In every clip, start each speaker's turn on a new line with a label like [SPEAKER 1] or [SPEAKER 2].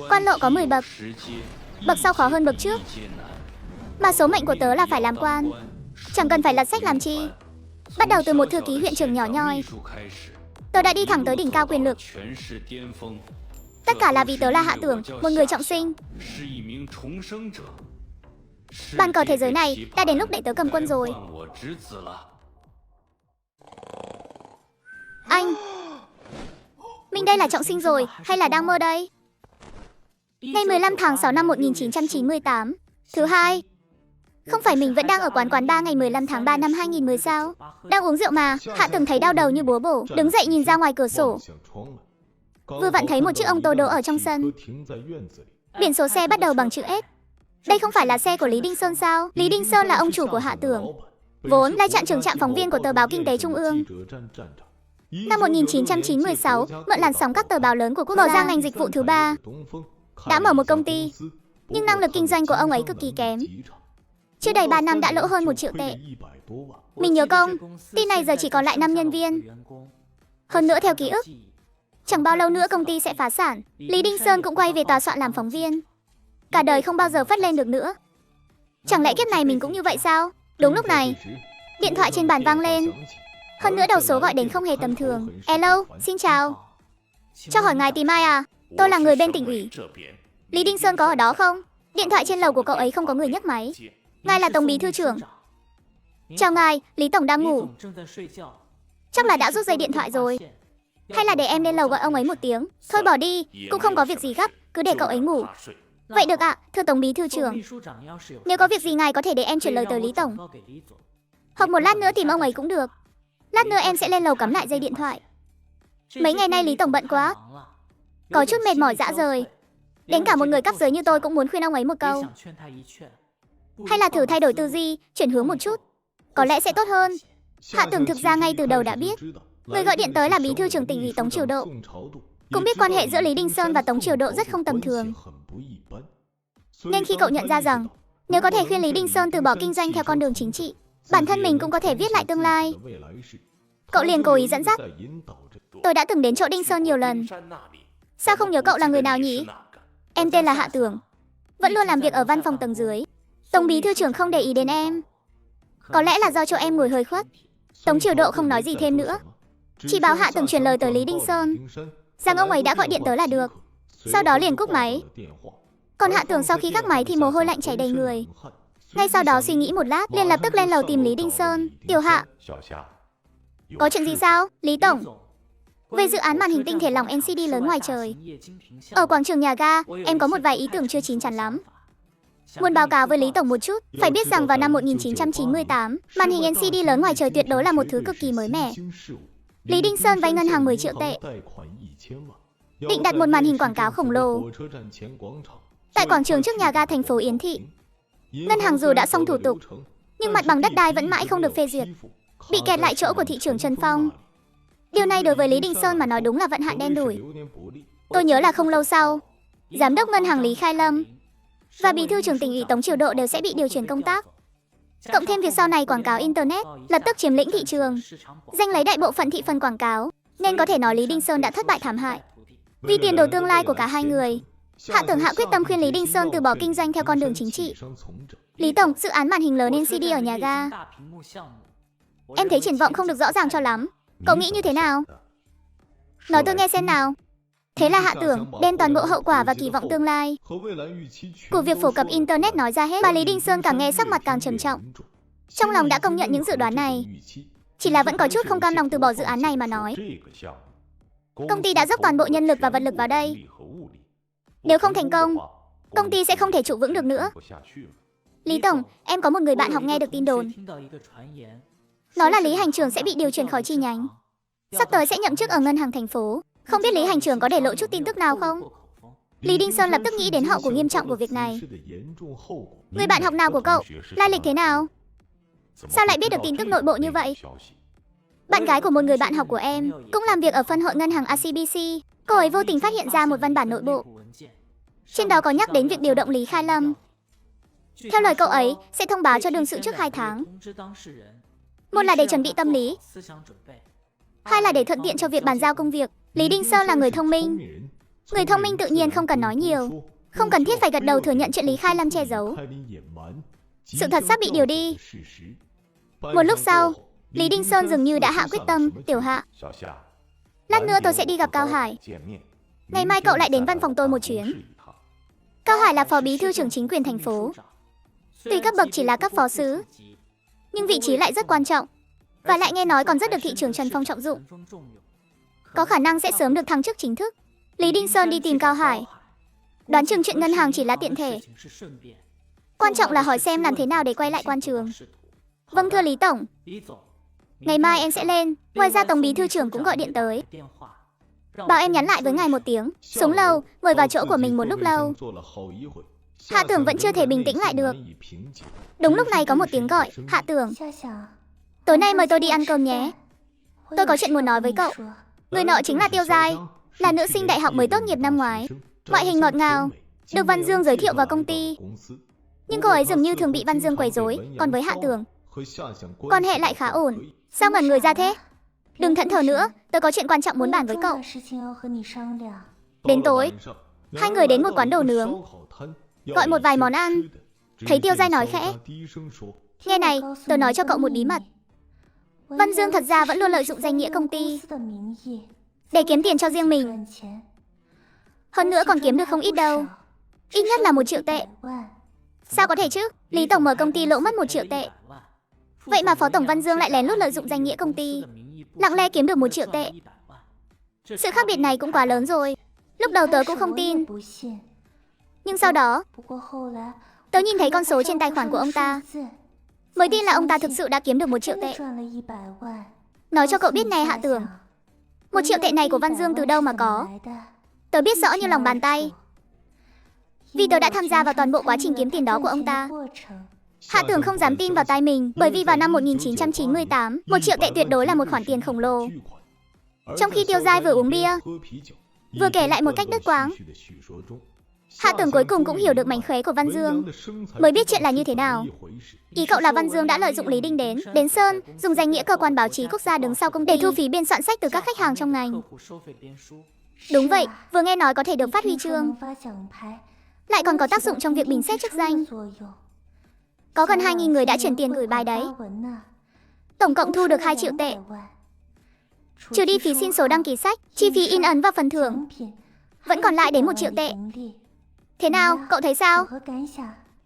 [SPEAKER 1] Quan lộ có 10 bậc, bậc sau khó hơn bậc trước. Mà số mệnh của tớ là phải làm quan, chẳng cần phải lật sách làm chi. Bắt đầu từ một thư ký huyện trưởng nhỏ nhoi, tớ đã đi thẳng tới đỉnh cao quyền lực. Tất cả là vì tớ là Hạ Tưởng, một người trọng sinh. Bàn cờ thế giới này đã đến lúc để tớ cầm quân rồi. Anh, mình đây là trọng sinh rồi hay là đang mơ đây? Ngày 15 tháng 6 năm 1998, thứ hai. Không phải mình vẫn đang ở quán bar ngày 15 tháng 3 năm 2010 sao? Đang uống rượu mà, Hạ Tưởng thấy đau đầu như búa bổ, đứng dậy nhìn ra ngoài cửa sổ. Vừa vặn thấy một chiếc ô tô đỗ ở trong sân. Biển số xe bắt đầu bằng chữ S. Đây không phải là xe của Lý Đinh Sơn sao? Lý Đinh Sơn là ông chủ của Hạ Tưởng, vốn là trạm trưởng trạm phóng viên của tờ báo Kinh tế Trung ương. Năm 1996, mượn làn sóng các tờ báo lớn của quốc gia, mở ra ngành dịch vụ thứ ba. Đã mở một công ty, nhưng năng lực kinh doanh của ông ấy cực kỳ kém. Chưa đầy 3 năm đã lỗ hơn 1 triệu tệ. Mình nhớ công ty này giờ chỉ còn lại 5 nhân viên. Hơn nữa theo ký ức, chẳng bao lâu nữa công ty sẽ phá sản. Lý Đinh Sơn cũng quay về tòa soạn làm phóng viên. Cả đời không bao giờ phất lên được nữa. Chẳng lẽ kiếp này mình cũng như vậy sao? Đúng lúc này, điện thoại trên bàn vang lên. Hơn nữa đầu số gọi đến không hề tầm thường. Hello, xin chào. Cho hỏi ngài tìm ai à? Tôi là người bên tỉnh ủy. Lý Đinh Sơn có ở đó không? Điện thoại trên lầu của cậu ấy không có người nhấc máy. Ngài là Tổng Bí thư trưởng. Chào ngài, Lý Tổng đang ngủ. Chắc là đã rút dây điện thoại rồi. Hay là để em lên lầu gọi ông ấy một tiếng? Thôi bỏ đi, cũng không có việc gì gấp, cứ để cậu ấy ngủ. Vậy được ạ, thưa Tổng Bí thư trưởng. Nếu có việc gì ngài có thể để em chuyển lời tới Lý Tổng. Hoặc một lát nữa tìm ông ấy cũng được. Lát nữa em sẽ lên lầu cắm lại dây điện thoại. Mấy ngày nay Lý Tổng bận quá, có chút mệt mỏi dã rời. Đến cả một người cấp dưới như tôi cũng muốn khuyên ông ấy một câu. Hay là thử thay đổi tư duy, chuyển hướng một chút, có lẽ sẽ tốt hơn. Hạ Tưởng thực ra ngay từ đầu đã biết người gọi điện tới là Bí thư trưởng tỉnh ủy Tống Chiểu Độ. Cũng biết quan hệ giữa Lý Đinh Sơn và Tống Chiểu Độ rất không tầm thường. Nên khi cậu nhận ra rằng nếu có thể khuyên Lý Đinh Sơn từ bỏ kinh doanh theo con đường chính trị, bản thân mình cũng có thể viết lại tương lai, cậu liền cố ý dẫn dắt. Tôi đã từng đến chỗ Đinh Sơn nhiều lần. Sao không nhớ cậu là người nào nhỉ? Em tên là Hạ Tưởng, vẫn luôn làm việc ở văn phòng tầng dưới. Tổng Bí thư trưởng không để ý đến em. Có lẽ là do chỗ em ngồi hơi khuất. Tống Chiểu Độ không nói gì thêm nữa, chỉ bảo Hạ Tưởng truyền lời tới Lý Đinh Sơn rằng ông ấy đã gọi điện tới là được. Sau đó liền cúp máy. Còn Hạ Tưởng sau khi gác máy thì mồ hôi lạnh chảy đầy người. Ngay sau đó suy nghĩ một lát, liền lập tức lên lầu tìm Lý Đinh Sơn. Tiểu Hạ, có chuyện gì sao? Lý Tổng, về dự án màn hình tinh thể lỏng LCD lớn ngoài trời ở quảng trường nhà ga, em có một vài ý tưởng chưa chín chắn lắm. Muốn báo cáo với Lý Tổng một chút. Phải biết rằng vào năm 1998, màn hình LCD lớn ngoài trời tuyệt đối là một thứ cực kỳ mới mẻ. Lý Đinh Sơn vay ngân hàng 10 triệu tệ, định đặt một màn hình quảng cáo khổng lồ tại quảng trường trước nhà ga thành phố Yến Thị. Ngân hàng dù đã xong thủ tục, nhưng mặt bằng đất đai vẫn mãi không được phê duyệt, bị kẹt lại chỗ của thị trưởng Trần Phong. Điều này đối với Lý Đinh Sơn mà nói đúng là vận hạn đen đủi. Tôi nhớ là không lâu sau, giám đốc ngân hàng Lý Khai Lâm và bí thư trưởng tỉnh ủy Tống Chiểu Độ đều sẽ bị điều chuyển công tác. Cộng thêm việc sau này quảng cáo internet lập tức chiếm lĩnh thị trường, giành lấy đại bộ phận thị phần quảng cáo, nên có thể nói Lý Đinh Sơn đã thất bại thảm hại. Vì tiền đồ tương lai của cả hai người, Hạ Tưởng Hạ quyết tâm khuyên Lý Đinh Sơn từ bỏ kinh doanh theo con đường chính trị. Lý Tổng, dự án màn hình lớn LCD ở nhà ga, em thấy triển vọng không được rõ ràng cho lắm. Cậu nghĩ như thế nào? Nói tôi nghe xem nào. Thế là Hạ Tưởng đem toàn bộ hậu quả và kỳ vọng tương lai của việc phổ cập internet nói ra hết, mà Lý Đinh Sơn càng nghe sắc mặt càng trầm trọng. Trong lòng đã công nhận những dự đoán này, chỉ là vẫn có chút không cam lòng từ bỏ dự án này mà nói. Công ty đã dốc toàn bộ nhân lực và vật lực vào đây. Nếu không thành công, công ty sẽ không thể trụ vững được nữa. Lý Tổng, em có một người bạn học nghe được tin đồn. Nói là Lý Hành Trưởng sẽ bị điều chuyển khỏi chi nhánh, sắp tới sẽ nhậm chức ở ngân hàng thành phố. Không biết Lý Hành Trưởng có để lộ chút tin tức nào không? Lý Đinh Sơn lập tức nghĩ đến hậu quả nghiêm trọng của việc này. Người bạn học nào của cậu? Lai lịch thế nào? Sao lại biết được tin tức nội bộ như vậy? Bạn gái của một người bạn học của em cũng làm việc ở phân hội ngân hàng RCBC. Cô ấy vô tình phát hiện ra một văn bản nội bộ. Trên đó có nhắc đến việc điều động Lý Khai Lâm. Theo lời cậu ấy, sẽ thông báo cho đương sự trước 2 tháng. Một là để chuẩn bị tâm lý, 2 là để thuận tiện cho việc bàn giao công việc. Lý Đinh Sơn là người thông minh, Người thông minh tự nhiên không cần nói nhiều, không cần thiết phải gật đầu thừa nhận chuyện Lý Khai Lâm che giấu. Sự thật sắp bị điều đi. Một lúc sau, Lý Đinh Sơn dường như đã hạ quyết tâm. Tiểu Hạ, lát nữa tôi sẽ đi gặp Cao Hải. Ngày mai cậu lại đến văn phòng tôi một chuyến. Cao Hải là phó bí thư trưởng chính quyền thành phố. Tuy cấp bậc chỉ là cấp phó sứ, nhưng vị trí lại rất quan trọng. Và lại nghe nói còn rất được thị trưởng Trần Phong trọng dụng. Có khả năng sẽ sớm được thăng chức chính thức. Lý Đinh Sơn đi tìm Cao Hải. Đoán chừng chuyện ngân hàng chỉ là tiện thể. Quan trọng là hỏi xem làm thế nào để quay lại quan trường. Vâng thưa Lý Tổng. Ngày mai em sẽ lên. Ngoài ra Tổng bí thư trưởng cũng gọi điện tới, bảo em nhắn lại với ngài một tiếng. Xuống lầu, ngồi vào chỗ của mình một lúc lâu. Hạ Tưởng vẫn chưa thể bình tĩnh lại được. Đúng lúc này có một tiếng gọi. Hạ Tưởng, tối nay mời tôi đi ăn cơm nhé. Tôi có chuyện muốn nói với cậu. Người nọ chính là Tiêu Giai, là nữ sinh đại học mới tốt nghiệp năm ngoái. Ngoại hình ngọt ngào, được Văn Dương giới thiệu vào công ty. Nhưng cô ấy dường như thường bị Văn Dương quấy rối. Còn với Hạ Tưởng, quan hệ lại khá ổn. Sao ngẩn người ra thế? Đừng thẫn thờ nữa, tôi có chuyện quan trọng muốn bàn với cậu. Đến tối, hai người đến một quán đồ nướng, gọi một vài món ăn. Thấy Tiêu Giai nói khẽ, nghe này, tôi nói cho cậu một bí mật. Văn Dương thật ra vẫn luôn lợi dụng danh nghĩa công ty để kiếm tiền cho riêng mình. Hơn nữa còn kiếm được không ít đâu. Ít nhất là 1 triệu tệ. Sao có thể chứ? Lý Tổng mở công ty lỗ mất 1 triệu tệ. Vậy mà Phó Tổng Văn Dương lại lén lút lợi dụng danh nghĩa công ty, lặng lẽ kiếm được 1 triệu tệ. Sự khác biệt này cũng quá lớn rồi. Lúc đầu tớ cũng không tin. Nhưng sau đó, tớ nhìn thấy con số trên tài khoản của ông ta, mới tin là ông ta thực sự đã kiếm được 1 triệu tệ. Nói cho cậu biết này Hạ Tưởng, 1 triệu tệ này của Văn Dương từ đâu mà có, tớ biết rõ như lòng bàn tay. Vì tớ đã tham gia vào toàn bộ quá trình kiếm tiền đó của ông ta. Hạ Tưởng không dám tin vào tai mình, bởi vì vào năm 1998, 1 triệu tệ tuyệt đối là một khoản tiền khổng lồ. Trong khi Tiêu Giai vừa uống bia, vừa kể lại một cách đứt quãng, Hạ Tưởng cuối cùng cũng hiểu được mánh khóe của Văn Dương, mới biết chuyện là như thế nào. Ý cậu là Văn Dương đã lợi dụng Lý Đinh đến Sơn, dùng danh nghĩa cơ quan báo chí quốc gia đứng sau công ty để thu phí biên soạn sách từ các khách hàng trong ngành. Đúng vậy, vừa nghe nói có thể được phát huy chương, lại còn có tác dụng trong việc bình xét chức danh. Có gần 2.000 người đã chuyển tiền gửi bài đấy. Tổng cộng thu được 2 triệu tệ. Trừ đi phí xin số đăng ký sách, chi phí in ấn và phần thưởng, vẫn còn lại đến 1 triệu tệ. Thế nào, cậu thấy sao?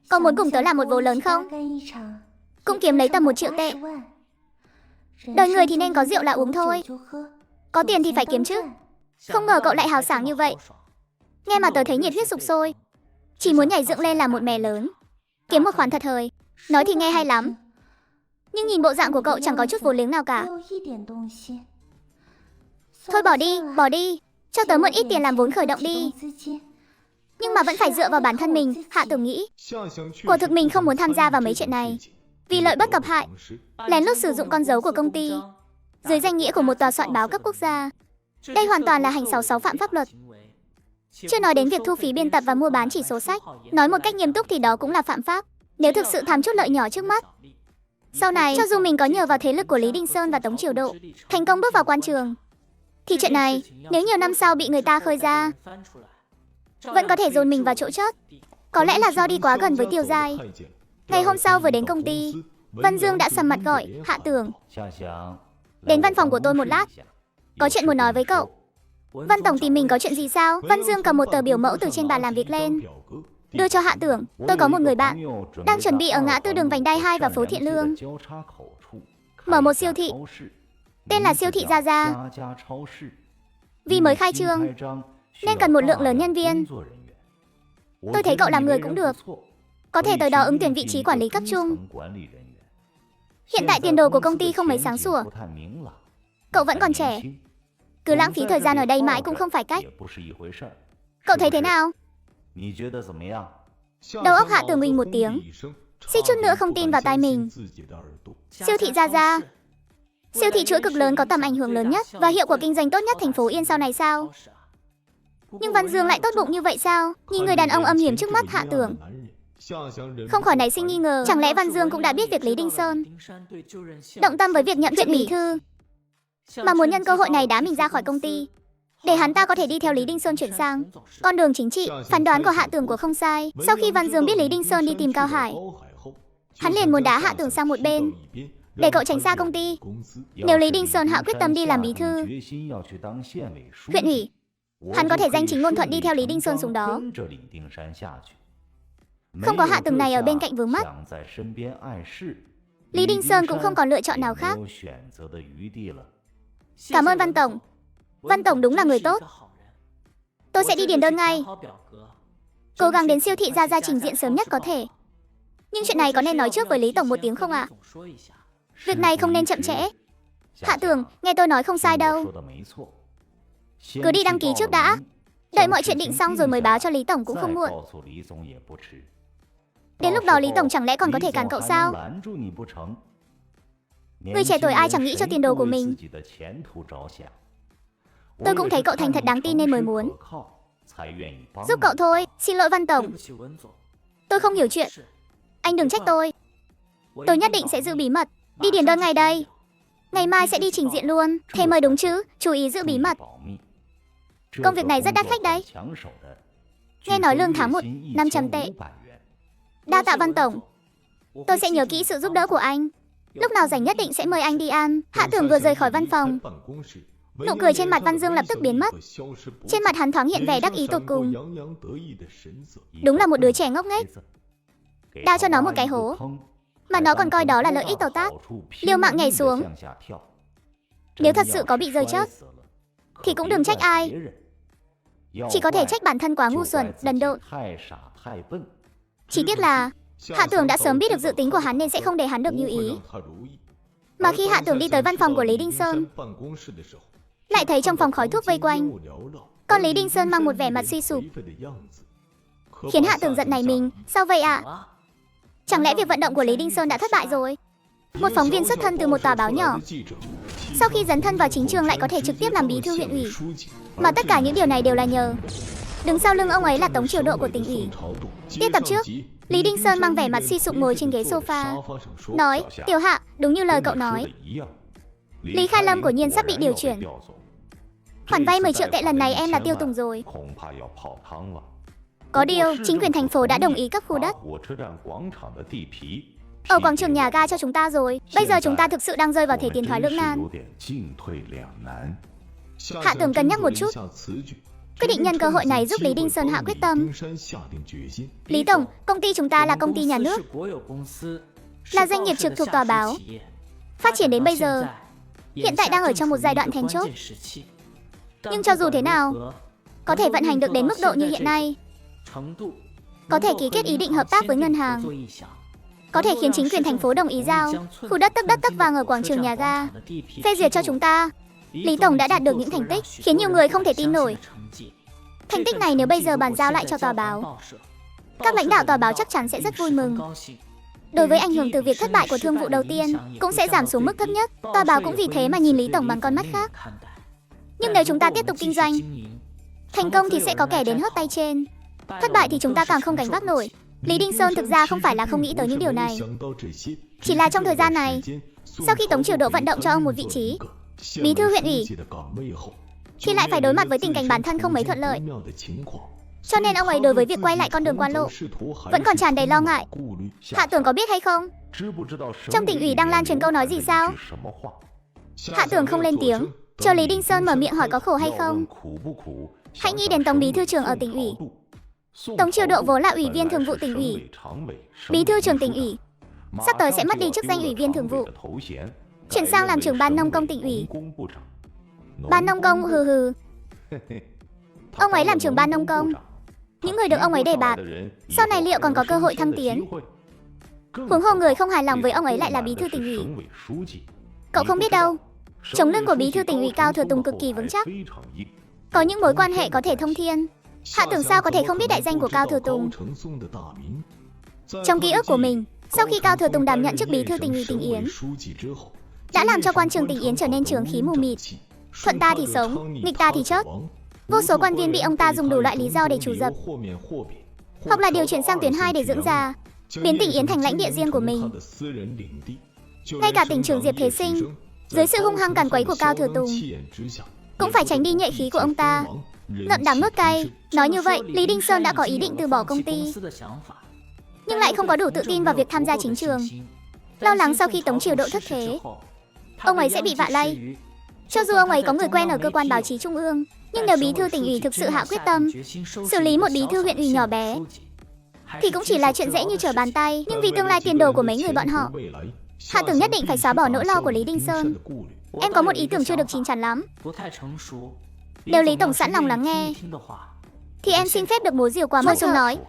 [SPEAKER 1] Cậu muốn cùng tớ làm một vố lớn không? Cũng kiếm lấy tầm 1 triệu tệ. Đời người thì nên có rượu là uống thôi. Có tiền thì phải kiếm chứ. Không ngờ cậu lại hào sảng như vậy. Nghe mà tớ thấy nhiệt huyết sục sôi. Chỉ muốn nhảy dựng lên làm một mè lớn, kiếm một khoản thật hời. Nói thì nghe hay lắm, nhưng nhìn bộ dạng của cậu chẳng có chút vốn liếng nào cả. Thôi bỏ đi. Cho tớ mượn ít tiền làm vốn khởi động đi. Nhưng mà vẫn phải dựa vào bản thân mình, Hạ Tưởng nghĩ. Quả thực mình không muốn tham gia vào mấy chuyện này. Vì lợi bất cập hại, lén lút sử dụng con dấu của công ty dưới danh nghĩa của một tòa soạn báo cấp quốc gia. Đây hoàn toàn là hành 66 phạm pháp luật. Chưa nói đến việc thu phí biên tập và mua bán chỉ số sách. Nói một cách nghiêm túc thì đó cũng là phạm pháp, nếu thực sự tham chút lợi nhỏ trước mắt. Sau này, cho dù mình có nhờ vào thế lực của Lý Đinh Sơn và Tống Triều Độ, thành công bước vào quan trường, thì chuyện này, nếu nhiều năm sau bị người ta khơi ra, vẫn có thể dồn mình vào chỗ chết. Có lẽ là do đi quá gần với Tiêu Giai. Ngày hôm sau vừa đến công ty, Văn Dương đã sầm mặt gọi, Hạ Tưởng, đến văn phòng của tôi một lát, có chuyện muốn nói với cậu. Văn Tổng tìm mình có chuyện gì sao? Văn Dương cầm một tờ biểu mẫu từ trên bàn làm việc lên, đưa cho Hạ Tưởng. Tôi có một người bạn đang chuẩn bị ở ngã tư đường vành đai 2 và phố Thiện Lương mở một siêu thị, tên là siêu thị Gia Gia. Vì mới khai trương nên cần một lượng lớn nhân viên. Tôi thấy cậu làm người cũng được, có thể tới đó ứng tuyển vị trí quản lý cấp trung. Hiện tại tiền đồ của công ty không mấy sáng sủa. Cậu vẫn còn trẻ, cứ lãng phí thời gian ở đây mãi cũng không phải cách. Cậu thấy thế nào? Đầu óc Hạ Tưởng mình một tiếng, suýt chút nữa không tin vào tai mình. Siêu thị Gia Gia, siêu thị chuỗi cực lớn có tầm ảnh hưởng lớn nhất và hiệu quả kinh doanh tốt nhất thành phố Yên sau này sao? Nhưng Văn Dương lại tốt bụng như vậy sao? Nhìn người đàn ông âm hiểm trước mắt Hạ Tưởng, không khỏi nảy sinh nghi ngờ. Chẳng lẽ Văn Dương cũng đã biết việc Lý Đinh Sơn động tâm với việc nhậm chức bí thư, mà muốn nhân cơ hội này đá mình ra khỏi công ty? để hắn ta có thể đi theo Lý Đinh Sơn chuyển sang con đường chính trị. Phán đoán của Hạ Tường của không sai. Sau khi Văn Dương biết Lý Đinh Sơn đi tìm Cao Hải, hắn liền muốn đá Hạ Tường sang một bên, để cậu tránh xa công ty. Nếu Lý Đinh Sơn hạ quyết tâm đi làm bí thư huyện ủy, hắn có thể danh chính ngôn thuận đi theo Lý Đinh Sơn xuống đó. Không có Hạ Tường này ở bên cạnh vướng mắt, Lý Đinh Sơn cũng không còn lựa chọn nào khác. Cảm ơn Văn Tổng. Văn Tổng đúng là người tốt. Tôi sẽ đi điền đơn ngay, cố gắng đến siêu thị Gia trình diện sớm nhất có thể. Nhưng chuyện này có nên nói trước với Lý Tổng một tiếng không ạ? Việc này không nên chậm trễ. Hạ Tường, nghe tôi nói không sai đâu. Cứ đi đăng ký trước đã. Đợi mọi chuyện định xong rồi mới báo cho Lý Tổng cũng không muộn. Đến lúc đó Lý Tổng chẳng lẽ còn có thể cản cậu sao? Người trẻ tuổi ai chẳng nghĩ cho tiền đồ của mình. Tôi cũng thấy cậu thành thật đáng tin nên mới muốn giúp cậu thôi. Xin lỗi Văn Tổng, tôi không hiểu chuyện. Anh đừng trách tôi. Tôi nhất định sẽ giữ bí mật. Đi điền đơn ngay đây. Ngày mai sẽ đi trình diện luôn. Thế mới đúng chứ. Chú ý giữ bí mật. Công việc này rất đắt khách đấy. Nghe nói lương tháng 500 tệ. Đa tạ Văn Tổng. Tôi sẽ nhớ kỹ sự giúp đỡ của anh. Lúc nào rảnh nhất định sẽ mời anh đi ăn. Hạ Tường vừa rời khỏi văn phòng, nụ cười trên mặt Văn Dương lập tức biến mất. Trên mặt hắn thoáng hiện vẻ đắc ý tột cùng. Đúng là một đứa trẻ ngốc nghếch. Đao cho nó một cái hố mà nó còn coi đó là lợi ích tồi tát, liều mạng nhảy xuống. Nếu thật sự có bị rơi chết thì cũng đừng trách ai, chỉ có thể trách bản thân quá ngu xuẩn, đần độn. Chỉ tiếc là Hạ Tường đã sớm biết được dự tính của hắn nên sẽ không để hắn được như ý. Mà khi Hạ Tường đi tới văn phòng của Lý Đinh Sơn, lại thấy trong phòng khói thuốc vây quanh, còn Lý Đinh Sơn mang một vẻ mặt suy sụp, khiến Hạ Tường giận nảy mình. Sao vậy ạ? Chẳng lẽ việc vận động của Lý Đinh Sơn đã thất bại rồi? Một phóng viên xuất thân từ một tòa báo nhỏ, sau khi dấn thân vào chính trường lại có thể trực tiếp làm bí thư huyện ủy, mà tất cả những điều này đều là nhờ đứng sau lưng ông ấy là Tống Triều Độ của tỉnh ủy. Tiết tập trước, Lý Đinh Sơn mang vẻ mặt suy sụp ngồi trên ghế sofa, nói: Tiểu Hạ, đúng như lời cậu nói, Lý Khai Lâm của Nhiên sắp bị điều chuyển. Khoản vay 10 triệu tệ lần này em là tiêu tùng rồi. Có điều, chính quyền thành phố đã đồng ý cấp khu đất ở quảng trường nhà ga cho chúng ta rồi. Bây giờ chúng ta thực sự đang rơi vào thế tiến thoái lưỡng nan. Hạ Tường cân nhắc một chút, quyết định nhân cơ hội này giúp Lý Đinh Sơn hạ quyết tâm. Lý Tổng, công ty chúng ta là công ty nhà nước, là doanh nghiệp trực thuộc tòa báo. Phát triển đến bây giờ, hiện tại đang ở trong một giai đoạn then chốt. Nhưng cho dù thế nào, có thể vận hành được đến mức độ như hiện nay, có thể ký kết ý định hợp tác với ngân hàng, có thể khiến chính quyền thành phố đồng ý giao khu đất tấc vàng ở quảng trường nhà ga phê duyệt cho chúng ta. Lý Tổng đã đạt được những thành tích khiến nhiều người không thể tin nổi. Thành tích này nếu bây giờ bàn giao lại cho tòa báo, các lãnh đạo tòa báo chắc chắn sẽ rất vui mừng. Đối với ảnh hưởng từ việc thất bại của thương vụ đầu tiên cũng sẽ giảm xuống mức thấp nhất. Tòa báo cũng vì thế mà nhìn Lý Tổng bằng con mắt khác. Nhưng nếu chúng ta tiếp tục kinh doanh, thành công thì sẽ có kẻ đến hớt tay trên, thất bại thì chúng ta càng không gánh vác nổi. Lý Đinh Sơn thực ra không phải là không nghĩ tới những điều này, chỉ là trong thời gian này, sau khi Tống Triều Độ vận động cho ông một vị trí bí thư huyện ủy, thì lại phải đối mặt với tình cảnh bản thân không mấy thuận lợi. Cho nên ông ấy đối với việc quay lại con đường quan lộ vẫn còn tràn đầy lo ngại. Hạ Tường có biết hay không, trong tỉnh ủy đang lan truyền câu nói gì sao? Hạ Tường không lên tiếng, chờ Lý Đinh Sơn mở miệng hỏi có khổ hay không. Hãy nghĩ đến Tổng bí thư trưởng ở tỉnh ủy. Tống Triều Độ vốn là ủy viên thường vụ tỉnh ủy, bí thư trưởng tỉnh ủy, sắp tới sẽ mất đi chức danh ủy viên thường vụ, chuyển sang làm trưởng ban nông công tỉnh ủy. Ban nông công hừ hừ. Ông ấy làm trưởng ban nông công, những người được ông ấy đề bạt sau này liệu còn có cơ hội thăng tiến? Huống hồ người không hài lòng với ông ấy lại là bí thư tỉnh ủy. Cậu không biết đâu, chống lưng của bí thư tỉnh ủy Cao Thừa Tùng cực kỳ vững chắc, có những mối quan hệ có thể thông thiên. Hạ Tường sao có thể không biết đại danh của Cao Thừa Tùng? Trong ký ức của mình, sau khi Cao Thừa Tùng đảm nhận chức bí thư tỉnh ủy tỉnh Yến, đã làm cho quan trường tỉnh Yến trở nên chướng khí mù mịt. Thuận ta thì sống, nghịch ta thì chết. Vô số quan viên bị ông ta dùng đủ loại lý do để trù dập, hoặc là điều chuyển sang tuyến 2 để dưỡng già, biến tỉnh Yến thành lãnh địa riêng của mình. Ngay cả tỉnh trưởng Diệp Thế Sinh, dưới sự hung hăng càn quấy của Cao Thừa Tùng, cũng phải tránh đi nhuệ khí của ông ta. Ngậm đắng nuốt cay. Nói như vậy, Lý Đinh Sơn đã có ý định từ bỏ công ty, nhưng lại không có đủ tự tin vào việc tham gia chính trường. Lo lắng sau khi Tống Triều Độ thất thế, ông ấy sẽ bị vạ lây. Cho dù ông ấy có người quen ở cơ quan báo chí trung ương, nhưng nếu bí thư tỉnh ủy thực sự hạ quyết tâm xử lý một bí thư huyện ủy nhỏ bé thì cũng chỉ là chuyện dễ như trở bàn tay. Nhưng vì tương lai tiền đồ của mấy người bọn họ, Hạ Tưởng nhất định phải xóa bỏ nỗi lo của Lý Đinh Sơn. Em có một ý tưởng chưa được chín chắn lắm. Nếu Lý Tổng sẵn lòng lắng nghe thì em xin phép được múa rìu qua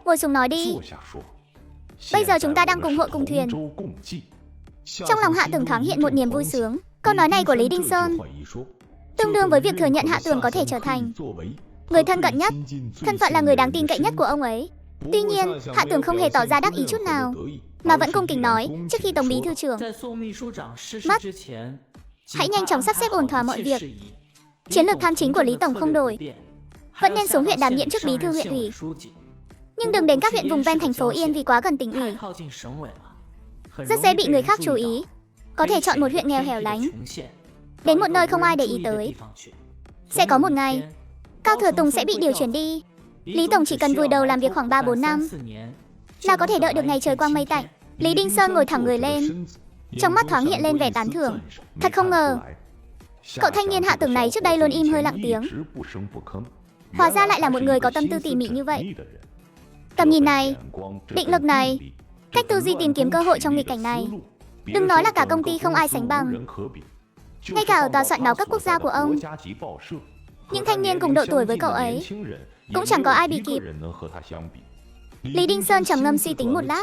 [SPEAKER 1] môi xuống nói đi. Bây giờ chúng ta đang cùng hội cùng thuyền. Trong lòng Hạ Tưởng thoáng hiện một niềm vui sướng. Câu nói này của Lý Đinh Sơn tương đương với việc thừa nhận Hạ Tưởng có thể trở thành người thân cận nhất, thân phận là người đáng tin cậy nhất của ông ấy. Tuy nhiên, Hạ Tưởng không hề tỏ ra đắc ý chút nào, mà vẫn cung kính nói trước khi Tổng bí thư trưởng mất, hãy nhanh chóng sắp xếp ổn thỏa mọi việc. Chiến lược tham chính của Lý Tổng không đổi, vẫn nên xuống huyện đảm nhiệm chức bí thư huyện ủy, nhưng đừng đến các huyện vùng ven thành phố Yên vì quá gần tỉnh ủy, rất dễ bị người khác chú ý. Có thể chọn một huyện nghèo hẻo lánh, đến một nơi không ai để ý tới. Sẽ có một ngày, Cao Thừa Tùng sẽ bị điều chuyển đi. Lý Tổng chỉ cần vùi đầu làm việc khoảng 3-4 năm là có thể đợi được ngày trời quang mây tạnh. Lý Đinh Sơn ngồi thẳng người lên, trong mắt thoáng hiện lên vẻ tán thưởng. Thật không ngờ, cậu thanh niên Hạ Tưởng này trước đây luôn im hơi lặng tiếng, hóa ra lại là một người có tâm tư tỉ mỉ như vậy. Tầm nhìn này, định lực này, cách tư duy tìm kiếm cơ hội trong nghịch cảnh này, đừng nói là cả công ty không ai sánh bằng. Ngay cả ở tòa soạn báo cấp quốc gia của ông, những thanh niên cùng độ tuổi với cậu ấy cũng chẳng có ai bị kịp. Lý Đinh Sơn trầm ngâm suy tính một lát,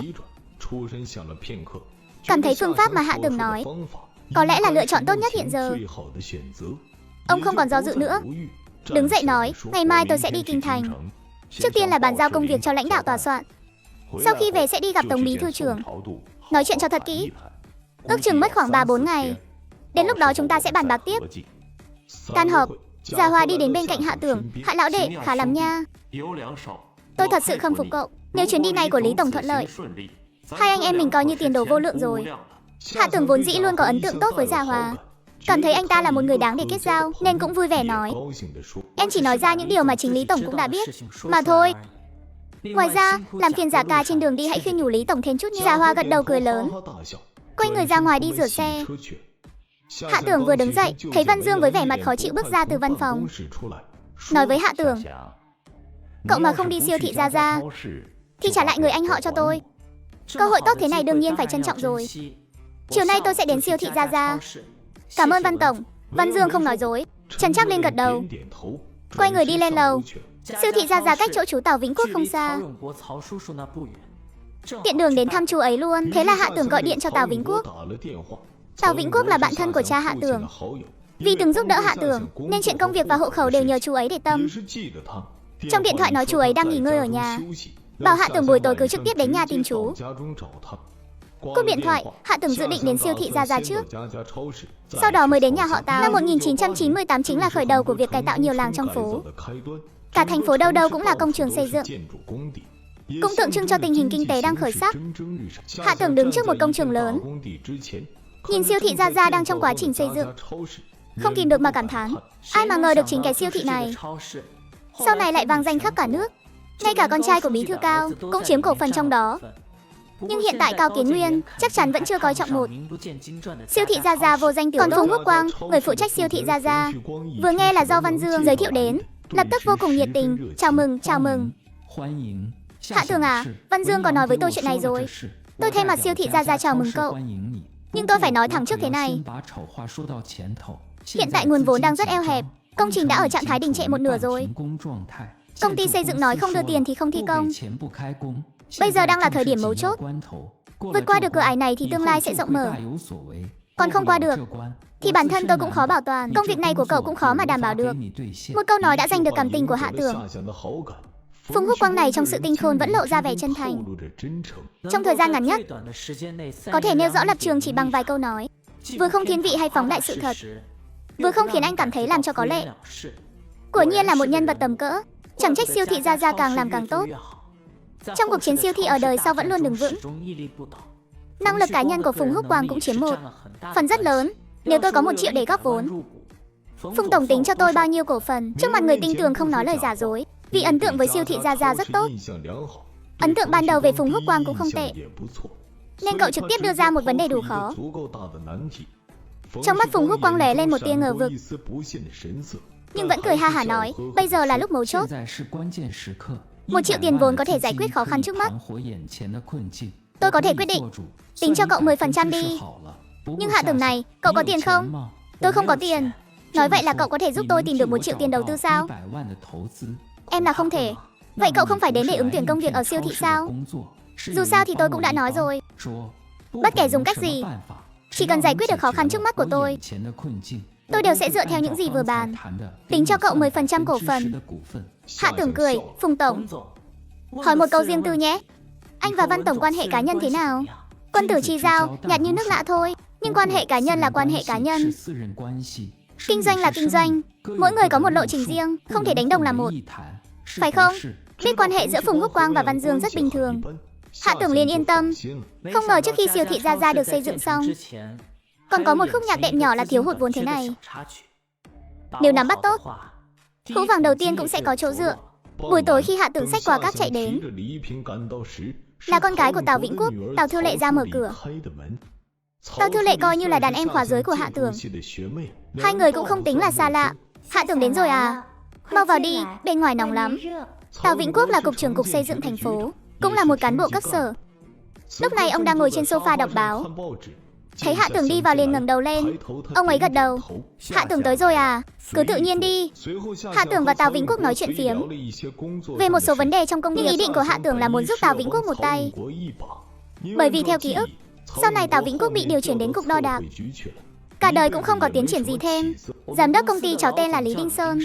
[SPEAKER 1] cảm thấy phương pháp mà Hạ Tưởng nói có lẽ là lựa chọn tốt nhất hiện giờ. Ông không còn do dự nữa, đứng dậy nói, ngày mai tôi sẽ đi Kinh Thành. Trước tiên là bàn giao công việc cho lãnh đạo tòa soạn, sau khi về sẽ đi gặp Tổng bí thư trưởng, nói chuyện cho thật kỹ. Ước chừng mất khoảng 3-4 ngày. Đến lúc đó chúng ta sẽ bàn bạc tiếp. Tan họp, Gia Hoa đi đến bên cạnh Hạ Tưởng. Hạ lão đệ, khá lắm nha. Tôi thật sự khâm phục cậu. Nếu chuyến đi này của Lý Tổng thuận lợi, hai anh em mình coi như tiền đồ vô lượng rồi. Hạ Tưởng vốn dĩ luôn có ấn tượng tốt với Gia Hoa, cảm thấy anh ta là một người đáng để kết giao, nên cũng vui vẻ nói, em chỉ nói ra những điều mà chính Lý Tổng cũng đã biết mà thôi. Ngoài ra, làm phiền Giả Ca trên đường đi hãy khuyên nhủ Lý Tổng thêm chút nhé. Gia Hoa gật đầu cười lớn, quay người ra ngoài đi rửa xe. Hạ Tưởng vừa đứng dậy, thấy Văn Dương với vẻ mặt khó chịu bước ra từ văn phòng, nói với Hạ Tưởng, cậu mà không đi siêu thị Gia Gia thì trả lại người anh họ cho tôi. Cơ hội tốt thế này đương nhiên phải trân trọng rồi. Chiều nay tôi sẽ đến siêu thị Gia Gia. Cảm ơn Văn Tổng. Văn Dương không nói dối, Trần Trác Lên gật đầu, quay người đi lên lầu. Siêu thị Gia Gia cách chỗ chú Tào Vĩnh Quốc không xa, tiện đường đến thăm chú ấy luôn. Thế là Hạ Tưởng gọi điện cho Tào Vĩnh Quốc. Tào Vĩnh Quốc là bạn thân của cha Hạ Tưởng, vì từng giúp đỡ Hạ Tưởng nên chuyện công việc và hộ khẩu đều nhờ chú ấy để tâm. Trong điện thoại nói chú ấy đang nghỉ ngơi ở nhà, bảo Hạ Tưởng buổi tối cứ trực tiếp đến nhà tìm chú. Cúp điện thoại, Hạ Tưởng dự định đến siêu thị Gia Gia trước, sau đó mới đến nhà họ Tào. Năm 1998 chính là khởi đầu của việc cải tạo nhiều làng trong phố. Cả thành phố đâu đâu cũng là công trường xây dựng, cũng tượng trưng cho tình hình kinh tế đang khởi sắc. Hạ Tưởng đứng trước một công trường lớn, nhìn siêu thị Gia Gia đang trong quá trình xây dựng, không kìm được mà cảm thán, ai mà ngờ được chính cái siêu thị này sau này lại vang danh khắp cả nước. Ngay cả con trai của Bí thư Cao cũng chiếm cổ phần trong đó. Nhưng hiện tại Cao Kiến Nguyên chắc chắn vẫn chưa coi trọng một siêu thị Gia Gia vô danh tiểu. Còn Phùng Quốc Quang, người phụ trách siêu thị Gia Gia, vừa nghe là do Văn Dương giới thiệu đến, lập tức vô cùng nhiệt tình, chào mừng, chào mừng. Hạ Tưởng à, Văn Dương còn nói với tôi chuyện này rồi. Tôi thay mặt siêu thị Gia Gia chào mừng cậu. Nhưng tôi phải nói thẳng trước thế này, hiện tại nguồn vốn đang rất eo hẹp, công trình đã ở trạng thái đình trệ một nửa rồi. Công ty xây dựng nói không đưa tiền thì không thi công. Bây giờ đang là thời điểm mấu chốt. Vượt qua được cửa ải này thì tương lai sẽ rộng mở. Còn không qua được thì bản thân tôi cũng khó bảo toàn. Công việc này của cậu cũng khó mà đảm bảo được. Một câu nói đã giành được cảm tình của Hạ Tưởng. Phùng Quốc Quang này trong sự tinh khôn vẫn lộ ra vẻ chân thành. Trong thời gian ngắn nhất, có thể nêu rõ lập trường chỉ bằng vài câu nói, vừa không thiên vị hay phóng đại sự thật, vừa không khiến anh cảm thấy làm cho có lệ. Quả nhiên là một nhân vật tầm cỡ. Chẳng trách siêu thị Gia Gia càng làm càng tốt. Trong cuộc chiến siêu thị ở đời sau vẫn luôn đứng vững. Năng lực cá nhân của Phùng Quốc Quang cũng chiếm một phần rất lớn. Nếu tôi có 1 triệu để góp vốn Phùng tổng tính cho tôi bao nhiêu cổ phần? Trước mặt người tin tưởng không nói lời giả dối. Vì ấn tượng với siêu thị Gia Gia rất tốt. Ấn tượng ban đầu về Phùng Húc Quang cũng không tệ. Nên cậu trực tiếp đưa ra một vấn đề đủ khó. Trong mắt Phùng Húc Quang lóe lên một tia ngờ vực, nhưng vẫn cười ha hả nói, bây giờ là lúc mấu chốt. 1 triệu tiền vốn có thể giải quyết khó khăn trước mắt. Tôi có thể quyết định, tính cho cậu 10% đi. Nhưng Hạ Tưởng này, cậu có tiền không? Tôi không có tiền. Nói vậy là cậu có thể giúp tôi tìm được 1 triệu tiền đầu tư sao? Em là không thể. Vậy cậu không phải đến để ứng tuyển công việc ở siêu thị sao? Dù sao thì tôi cũng đã nói rồi. Bất kể dùng cách gì, chỉ cần giải quyết được khó khăn trước mắt của tôi đều sẽ dựa theo những gì vừa bàn. Tính cho cậu 10% cổ phần. Hạ Tưởng cười, Phùng tổng, hỏi một câu riêng tư nhé. Anh và Văn tổng quan hệ cá nhân thế nào? Quân tử chi giao, nhạt như nước lạ thôi. Nhưng quan hệ cá nhân là quan hệ cá nhân. Kinh doanh là kinh doanh. Mỗi người có một lộ trình riêng, không thể đánh đồng là một. Phải không? Biết quan hệ giữa Phùng Húc Quang và Văn Dương rất bình thường. Hạ Tưởng liền yên tâm. Không ngờ trước khi siêu thị Gia Gia được xây dựng xong, còn có một khúc nhạc đệm nhỏ là thiếu hụt vốn thế này. Nếu nắm bắt tốt, Hũ Vàng đầu tiên cũng sẽ có chỗ dựa. Buổi tối khi Hạ Tưởng xách quà cáp chạy đến, là con gái của Tào Vĩnh Quốc, Tào Thư Lệ ra mở cửa. Tào Thư Lệ coi như là đàn em khóa dưới của Hạ Tưởng. Hai người cũng không tính là xa lạ. Hạ Tưởng đến rồi à? Mau vào đi, bên ngoài nóng lắm. Tào Vĩnh Quốc là cục trưởng cục xây dựng thành phố, cũng là một cán bộ cấp sở. Lúc này ông đang ngồi trên sofa đọc báo. Thấy Hạ Tưởng đi vào liền ngẩng đầu lên. Ông ấy gật đầu. Hạ Tưởng tới rồi à? Cứ tự nhiên đi. Hạ Tưởng và Tào Vĩnh Quốc nói chuyện phiếm về một số vấn đề trong công ty. Ý định của Hạ Tưởng là muốn giúp Tào Vĩnh Quốc một tay. Bởi vì theo ký ức, sau này Tào Vĩnh Quốc bị điều chuyển đến cục đo đạc. Cả đời cũng không có tiến triển gì thêm. Giám đốc công ty cháu tên là Lý Đinh Sơn.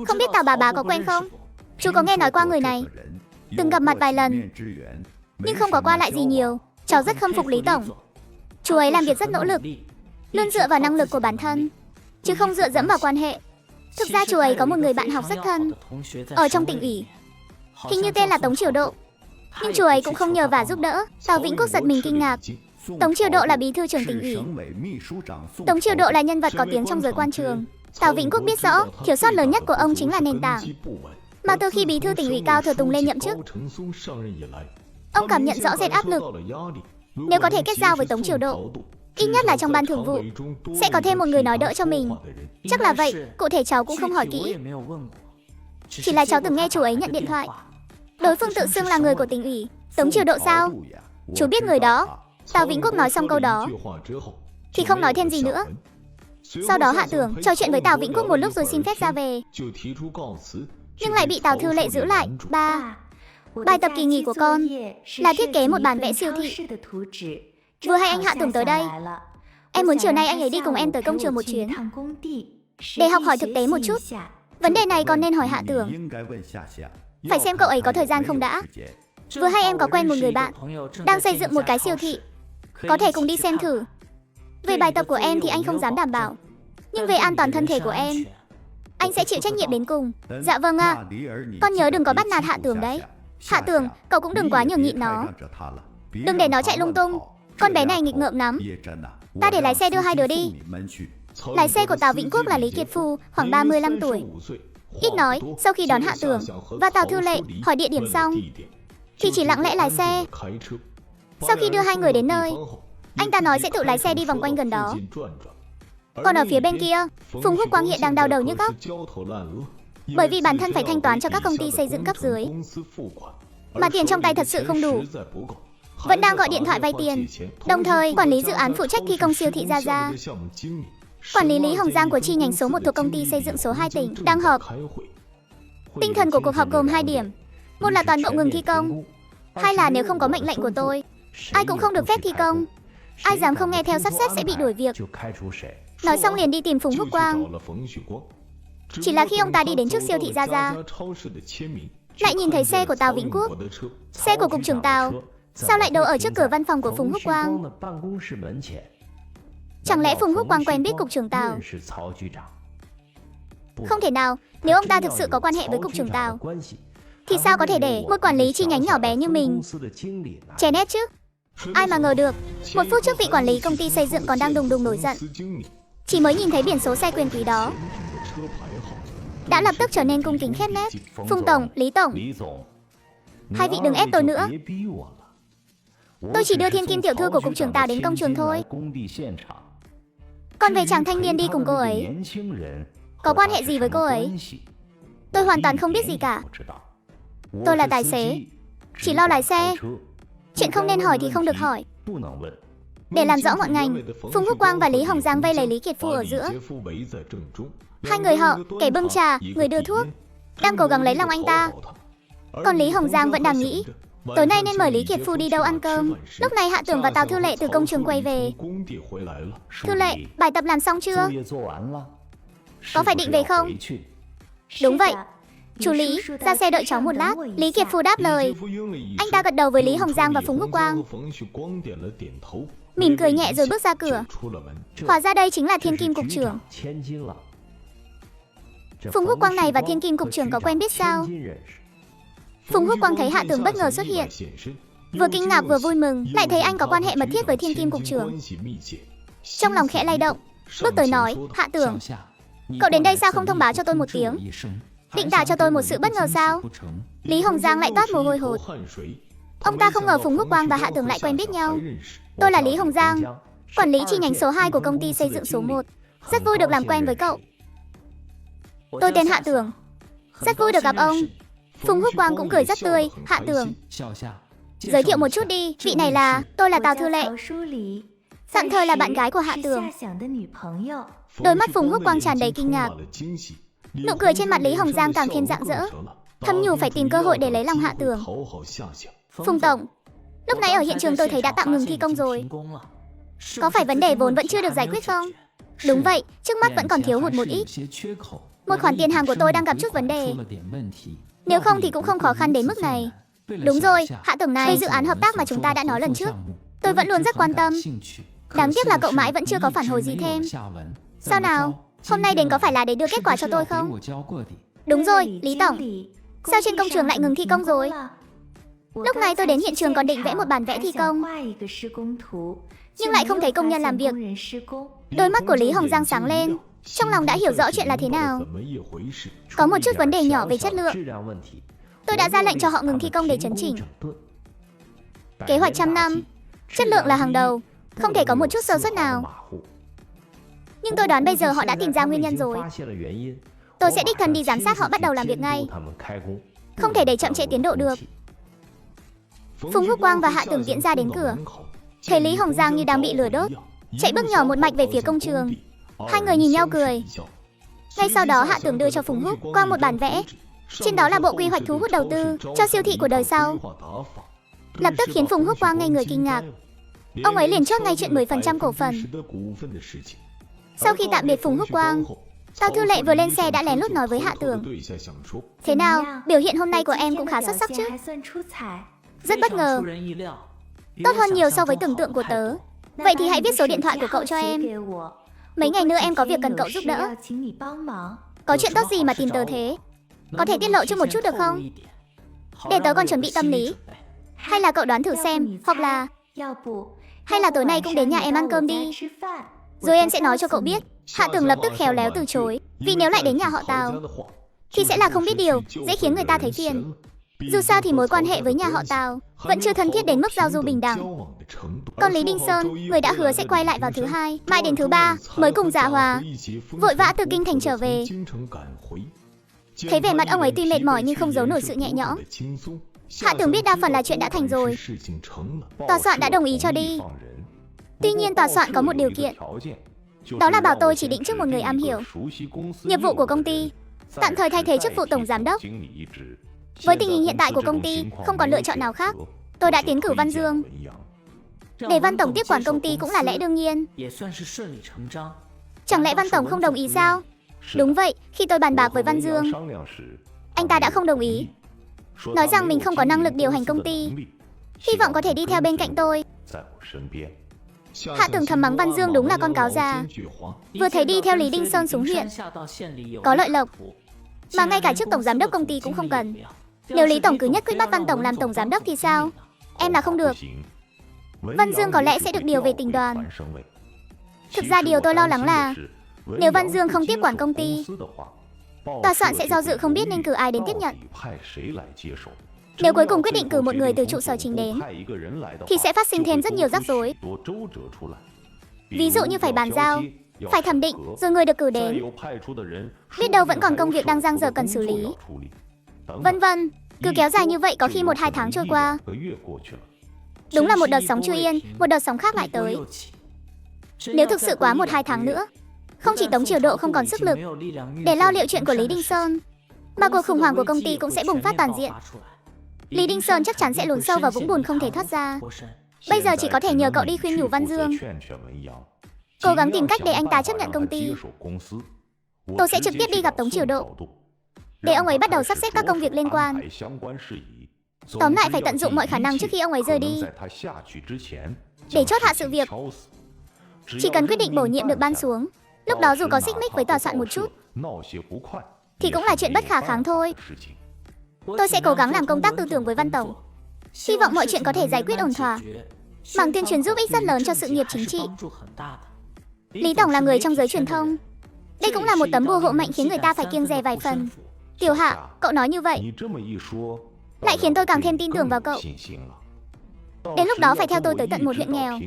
[SPEAKER 1] Không biết Tào bà có quen không? Chú có nghe nói qua người này. Từng gặp mặt vài lần, nhưng không có qua lại gì nhiều. Cháu rất khâm phục Lý tổng. Chú ấy làm việc rất nỗ lực, luôn dựa vào năng lực của bản thân, chứ không dựa dẫm vào quan hệ. Thực ra chú ấy có một người bạn học rất thân ở trong tỉnh ủy, hình như tên là Tống Triều Độ. Nhưng chú ấy cũng không nhờ vả giúp đỡ. Tào Vĩnh Quốc giật mình kinh ngạc. Tống Triều Độ là bí thư trưởng tỉnh ủy. Tống Triều Độ là nhân vật có tiếng trong giới quan trường. Tào Vĩnh Quốc biết rõ, thiếu sót lớn nhất của ông chính là nền tảng. Mà từ khi bí thư tỉnh ủy Cao Thừa Tùng lên nhậm chức, ông cảm nhận rõ rệt áp lực. Nếu có thể kết giao với Tống Triều Độ, ít nhất là trong ban thường vụ, sẽ có thêm một người nói đỡ cho mình. Chắc là vậy, cụ thể cháu cũng không hỏi kỹ. Chỉ là cháu từng nghe chú ấy nhận điện thoại. Đối phương tự xưng là người của tỉnh ủy. Tống Triều Độ sao? Chú biết người đó. Tào Vĩnh Quốc nói xong câu đó thì không nói thêm gì nữa. Sau đó Hạ Tưởng trò chuyện với Tào Vĩnh Quốc một lúc rồi xin phép ra về, nhưng lại bị Tào Thư Lệ giữ lại. Ba, bài tập kỳ nghỉ của con là thiết kế một bản vẽ siêu thị. Vừa hay anh Hạ Tưởng tới đây, em muốn chiều nay anh ấy đi cùng em tới công trường một chuyến, để học hỏi thực tế một chút. Vấn đề này còn nên hỏi Hạ Tưởng. Phải xem cậu ấy có thời gian không đã. Vừa hay em có quen một người bạn đang xây dựng một cái siêu thị, có thể cùng đi xem thử. Về bài tập của em thì anh không dám đảm bảo, nhưng về an toàn thân thể của em, anh sẽ chịu trách nhiệm đến cùng. Dạ vâng ạ. Con nhớ đừng có bắt nạt Hạ Tưởng đấy. Hạ Tưởng, cậu cũng đừng quá nhường nhịn nó. Đừng để nó chạy lung tung. Con bé này nghịch ngợm lắm. Ta để lái xe đưa hai đứa đi. Lái xe của Tào Vĩnh Quốc là Lý Kiệt Phu, khoảng 35 tuổi. Ít nói, sau khi đón Hạ Tưởng và Tào Thư Lệ hỏi địa điểm xong, thì chỉ lặng lẽ lái xe. Sau khi đưa hai người đến nơi, anh ta nói sẽ tự lái xe đi vòng quanh gần đó. Còn ở phía bên kia, Phùng Húc Quang hiện đang đau đầu nhức óc, bởi vì bản thân phải thanh toán cho các công ty xây dựng cấp dưới, mà tiền trong tay thật sự không đủ. Vẫn đang gọi điện thoại vay tiền. Đồng thời, quản lý dự án phụ trách thi công siêu thị Gia Gia, quản lý Lý Hồng Giang của chi nhánh số 1 thuộc công ty xây dựng số 2 tỉnh đang họp. Tinh thần của cuộc họp gồm 2 điểm. Một là toàn bộ ngừng thi công. Hai là nếu không có mệnh lệnh của tôi, ai cũng không được phép thi công. Ai dám không nghe theo sắp xếp sẽ bị đuổi việc. Nói xong liền đi tìm Phùng Húc Quang. Chỉ là khi ông ta đi đến trước siêu thị Gia Gia, lại nhìn thấy xe của Tào Vĩnh Quốc, xe của cục trưởng Tào. Sao lại đậu ở trước cửa văn phòng của Phùng Húc Quang? Chẳng lẽ Phùng Húc Quang quen biết cục trưởng Tào? Không thể nào, nếu ông ta thực sự có quan hệ với cục trưởng Tào, thì sao có thể để một quản lý chi nhánh nhỏ bé như mình chèn ép chứ? Ai mà ngờ được, 1 phút trước vị quản lý công ty xây dựng còn đang đùng đùng nổi giận, Chỉ mới nhìn thấy biển số xe quyền quý đó đã lập tức trở nên cung kính khép nép. Phùng tổng, Lý tổng, hai vị đừng ép tôi nữa. Tôi chỉ đưa thiên kim tiểu thư của cục trưởng Tào đến công trường thôi. Còn về chàng thanh niên đi cùng cô ấy, có quan hệ gì với cô ấy? Tôi hoàn toàn không biết gì cả. Tôi là tài xế, chỉ lo lái xe. Chuyện không nên hỏi thì không được hỏi. Để làm rõ ngọn ngành, Phùng Húc Quang và Lý Hồng Giang vây lấy Lý Kiệt Phu ở giữa. Hai người họ, kẻ bưng trà, người đưa thuốc, đang cố gắng lấy lòng anh ta. Còn Lý Hồng Giang vẫn đang nghĩ tối nay nên mời Lý Kiệt Phu đi đâu ăn cơm. Lúc này Hạ Tưởng và Tào Thư Lệ từ công trường quay về. Thư Lệ, bài tập làm xong chưa? Có phải định về không? Đúng vậy. Chú Lý, ra xe đợi cháu một lát. Lý Kiệt Phu đáp lời. Anh ta gật đầu với Lý Hồng Giang và Phùng Húc Quang, mỉm cười nhẹ rồi bước ra cửa. Hóa ra đây chính là Thiên Kim cục trưởng. Phùng Húc Quang này và Thiên Kim cục trưởng có quen biết sao? Phùng Húc Quang thấy Hạ Tưởng bất ngờ xuất hiện, vừa kinh ngạc vừa vui mừng, lại thấy anh có quan hệ mật thiết với Thiên Kim cục trưởng. Trong lòng khẽ lay động, bước tới nói, Hạ Tưởng, cậu đến đây sao không thông báo cho tôi một tiếng? Định tạo cho tôi một sự bất ngờ sao? Lý Hồng Giang lại toát mồ hôi hột. Ông ta không ngờ Phùng Húc Quang và Hạ Tưởng lại quen biết nhau. Tôi là Lý Hồng Giang, quản lý chi nhánh số 2 của công ty xây dựng số 1. Rất vui được làm quen với cậu. Tôi tên Hạ Tưởng. Rất vui được gặp ông. Phùng Húc Quang cũng cười rất tươi. Hạ Tưởng, giới thiệu một chút đi, vị này là, tôi là Tào Thư Lệ, tạm thời là bạn gái của Hạ Tưởng. Đôi mắt Phùng Húc Quang tràn đầy kinh ngạc. Nụ cười trên mặt Lý Hồng Giang càng thêm rạng rỡ, thầm nhủ phải tìm cơ hội để lấy lòng Hạ Tưởng. Phùng tổng, lúc nãy ở hiện trường tôi thấy đã tạm ngừng thi công rồi. Có phải vấn đề vốn vẫn chưa được giải quyết không? Đúng vậy, trước mắt vẫn còn thiếu hụt một ít. Một khoản tiền hàng của tôi đang gặp chút vấn đề. Nếu không thì cũng không khó khăn đến mức này. Đúng rồi, Hạ Tưởng này, về dự án hợp tác mà chúng ta đã nói lần trước, tôi vẫn luôn rất quan tâm. Đáng tiếc là cậu mãi vẫn chưa có phản hồi gì thêm. Sao nào, hôm nay đến có phải là để đưa kết quả cho tôi không? Đúng rồi, Lý tổng, sao trên công trường lại ngừng thi công rồi? Lúc này tôi đến hiện trường còn định vẽ một bản vẽ thi công, nhưng lại không thấy công nhân làm việc. Đôi mắt của Lý Hồng Giang sáng lên, trong lòng đã hiểu rõ chuyện là thế nào. Có một chút vấn đề nhỏ về chất lượng. Tôi đã ra lệnh cho họ ngừng thi công để chấn chỉnh. Kế hoạch trăm năm, chất lượng là hàng đầu, không thể có một chút sơ suất nào. Nhưng tôi đoán bây giờ họ đã tìm ra nguyên nhân rồi. Tôi sẽ đích thân đi giám sát họ bắt đầu làm việc ngay, không thể để chậm trễ tiến độ được. Phùng Húc Quang và Hạ Tưởng Tiễn ra đến cửa, thấy Lý Hồng Giang như đang bị lửa đốt, chạy bước nhỏ một mạch về phía công trường. Hai người nhìn nhau cười. Ngay sau đó Hạ Tưởng đưa cho Phùng Húc Quang một bản vẽ, trên đó là bộ quy hoạch thu hút đầu tư cho siêu thị của đời sau. Lập tức khiến Phùng Húc Quang ngây người kinh ngạc. Ông ấy liền chốt ngay chuyện 10% cổ phần. Sau khi tạm biệt Phùng Húc Quang, Tào Thư Lệ vừa lên xe đã lén lút nói với Hạ Tưởng, thế nào, biểu hiện hôm nay của em cũng khá xuất sắc chứ? Rất bất ngờ, tốt hơn nhiều so với tưởng tượng của tớ. Vậy thì hãy viết số điện thoại của cậu cho em. Mấy ngày nữa em có việc cần cậu giúp đỡ. Có chuyện tốt gì mà tìm tớ thế? Có thể tiết lộ cho một chút được không? Để tớ còn chuẩn bị tâm lý. Hay là cậu đoán thử xem, hoặc là hay là tối nay cũng đến nhà em ăn cơm đi, rồi em sẽ nói cho cậu biết. Hạ Tưởng lập tức khéo léo từ chối, vì nếu lại đến nhà họ Tào thì sẽ là không biết điều, dễ khiến người ta thấy phiền. Dù sao thì mối quan hệ với nhà họ Tào vẫn chưa thân thiết đến mức giao du bình đẳng. Còn Lý Đinh Sơn, người đã hứa sẽ quay lại vào thứ hai, mai đến thứ ba mới cùng dạ hòa, vội vã từ kinh thành trở về. Thấy vẻ mặt ông ấy tuy mệt mỏi nhưng không giấu nổi sự nhẹ nhõm. Hạ Tưởng biết đa phần là chuyện đã thành rồi, tòa soạn đã đồng ý cho đi. Tuy nhiên tòa soạn có một điều kiện, đó là bảo tôi chỉ định trước một người am hiểu nghiệp vụ của công ty, tạm thời thay thế chức vụ tổng giám đốc. Với tình hình hiện tại của công ty, không còn lựa chọn nào khác, tôi đã tiến cử Văn Dương. Để Văn tổng tiếp quản công ty cũng là lẽ đương nhiên. Chẳng lẽ Văn tổng không đồng ý sao? Đúng vậy, khi tôi bàn bạc với Văn Dương, anh ta đã không đồng ý, nói rằng mình không có năng lực điều hành công ty, hy vọng có thể đi theo bên cạnh tôi. Hạ Tưởng thầm mắng Văn Dương đúng là con cáo già, vừa thấy đi theo Lý Đinh Sơn xuống huyện có lợi lộc, mà ngay cả chức tổng giám đốc công ty cũng không cần. Nếu Lý tổng cứ nhất quyết bắt Văn tổng làm tổng giám đốc thì sao? Em là không được. Văn Dương có lẽ sẽ được điều về tỉnh đoàn. Thực ra điều tôi lo lắng là Nếu Văn Dương không tiếp quản công ty, tòa soạn sẽ do dự không biết nên cử ai đến tiếp nhận. Nếu cuối cùng quyết định cử một người từ trụ sở chính đến, thì sẽ phát sinh thêm rất nhiều rắc rối. Ví dụ như phải bàn giao, phải thẩm định, rồi người được cử đến. Biết đâu vẫn còn công việc đang dang dở cần xử lý. Vân vân, cứ kéo dài như vậy có khi 1-2 tháng trôi qua. Đúng là một đợt sóng chưa yên, một đợt sóng khác lại tới. Nếu thực sự quá 1-2 tháng nữa, không chỉ Tống Chiều Độ không còn sức lực để lo liệu chuyện của Lý Đinh Sơn, mà cuộc khủng hoảng của công ty cũng sẽ bùng phát toàn diện. Lý Đinh Sơn chắc chắn sẽ lún sâu vào vũng bùn không thể thoát ra. Bây giờ chỉ có thể nhờ cậu đi khuyên nhủ Văn Dương, cố gắng tìm cách để anh ta chấp nhận công ty. Tôi sẽ trực tiếp đi gặp Tống Chiều Độ, để ông ấy bắt đầu sắp xếp các công việc liên quan. Tóm lại phải tận dụng mọi khả năng trước khi ông ấy rời đi, để chốt hạ sự việc. Chỉ cần quyết định bổ nhiệm được ban xuống, lúc đó dù có xích mích với tòa soạn một chút, thì cũng là chuyện bất khả kháng thôi. Tôi sẽ cố gắng làm công tác tư tưởng với Văn Tổng, hy vọng mọi chuyện có thể giải quyết ổn thỏa. Mảng tuyên truyền giúp ích rất lớn cho sự nghiệp chính trị. Lý Tổng là người trong giới truyền thông, đây cũng là một tấm bùa hộ mệnh khiến người ta phải kiêng dè vài phần. Tiểu Hạ, cậu nói như vậy lại khiến tôi càng thêm tin tưởng vào cậu. Đến lúc đó phải theo tôi tới tận một huyện nghèo.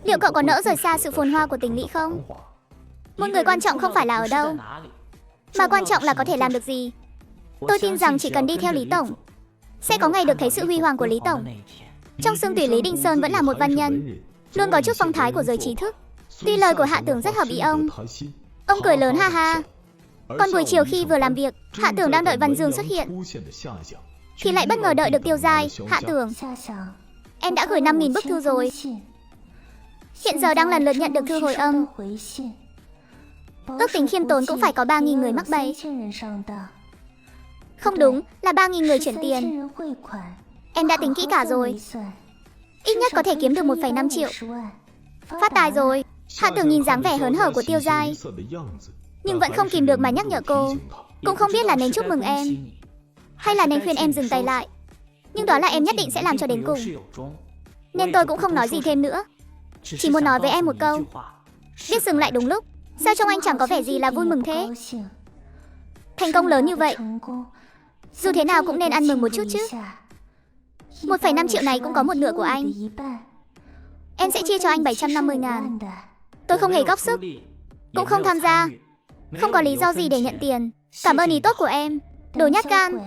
[SPEAKER 1] Liệu cậu có nỡ rời xa sự phồn hoa của tỉnh lỵ không? Một người quan trọng không phải là ở đâu, mà quan trọng là có thể làm được gì. Tôi tin rằng chỉ cần đi theo Lý Tổng, sẽ có ngày được thấy sự huy hoàng của Lý Tổng. Trong xương tủy Lý Đình Sơn vẫn là một văn nhân, luôn có chút phong thái của giới trí thức. Tuy lời của Hạ Tưởng rất hợp ý ông cười lớn ha ha. Còn buổi chiều khi vừa làm việc, Hạ Tưởng đang đợi Văn Dương xuất hiện, thì lại bất ngờ đợi được Tiêu Giai. Hạ Tưởng, em đã gửi 5.000 bức thư rồi, hiện giờ đang lần lượt nhận được thư hồi âm. Ước tính khiêm tốn cũng phải có 3.000 người mắc bẫy. Không đúng, là 3.000 người chuyển tiền. Em đã tính kỹ cả rồi, ít nhất có thể kiếm được 1,5 triệu. Phát tài rồi. Hạ Tưởng nhìn dáng vẻ hớn hở của Tiêu Giai, nhưng vẫn không kìm được mà nhắc nhở cô. Cũng không biết là nên chúc mừng em, hay là nên khuyên em dừng tay lại. Nhưng đó là em nhất định sẽ làm cho đến cùng, nên tôi cũng không nói gì thêm nữa. Chỉ muốn nói với em một câu, biết dừng lại đúng lúc. Sao trông anh chẳng có vẻ gì là vui mừng thế? Thành công lớn như vậy, dù thế nào cũng nên ăn mừng một chút chứ. 1,5 triệu này cũng có một nửa của anh. Em sẽ chia cho anh 750.000. Tôi không hề góp sức, cũng không tham gia, không có lý do gì để nhận tiền. Cảm ơn ý tốt của em. Đồ nhát gan,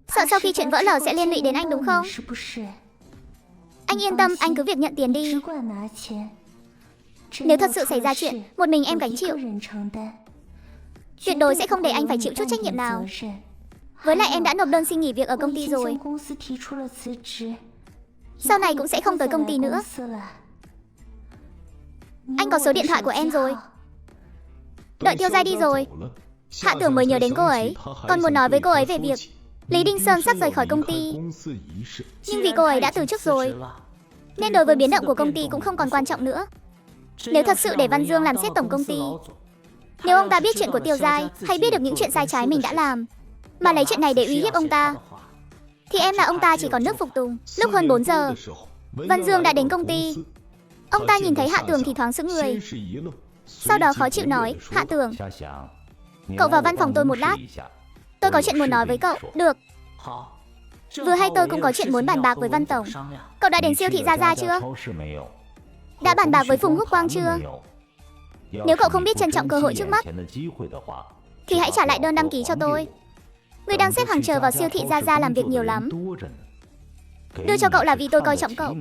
[SPEAKER 1] sợ sau khi chuyện vỡ lở sẽ liên lụy đến anh đúng không? Anh yên tâm, anh cứ việc nhận tiền đi. Nếu thật sự xảy ra chuyện, một mình em gánh chịu. Tuyệt đối sẽ không để anh phải chịu chút trách nhiệm nào. Với lại em đã nộp đơn xin nghỉ việc ở công ty rồi, sau này cũng sẽ không tới công ty nữa. Anh có số điện thoại của em rồi. Đợi Tiêu Giai đi rồi, Hạ Tưởng mới nhớ đến cô ấy, còn muốn nói với cô ấy về việc Lý Đinh Sơn sắp rời khỏi công ty. Nhưng vì cô ấy đã từ chức rồi, nên đối với biến động của công ty cũng không còn quan trọng nữa. Nếu thật sự để Văn Dương làm sếp tổng công ty, nếu ông ta biết chuyện của Tiêu Giai, hay biết được những chuyện sai trái mình đã làm, mà lấy chuyện này để uy hiếp ông ta, thì em là ông ta chỉ còn nước phục tùng. Lúc hơn 4 giờ, Văn Dương đã đến công ty. Ông ta nhìn thấy Hạ Tưởng thì thoáng sững người, sau đó khó chịu nói, Hạ Tưởng, cậu vào văn phòng tôi một lát, tôi có chuyện muốn nói với cậu. Được. Vừa hay tôi cũng có chuyện muốn bàn bạc với Văn Tổng. Cậu đã đến siêu thị Gia Gia chưa? Đã bàn bạc với Phùng Húc Quang chưa? Nếu cậu không biết trân trọng cơ hội trước mắt, thì hãy trả lại đơn đăng ký cho tôi. Người đang xếp hàng chờ vào siêu thị Gia Gia làm việc nhiều lắm. Đưa cho cậu là vì tôi coi trọng cậu,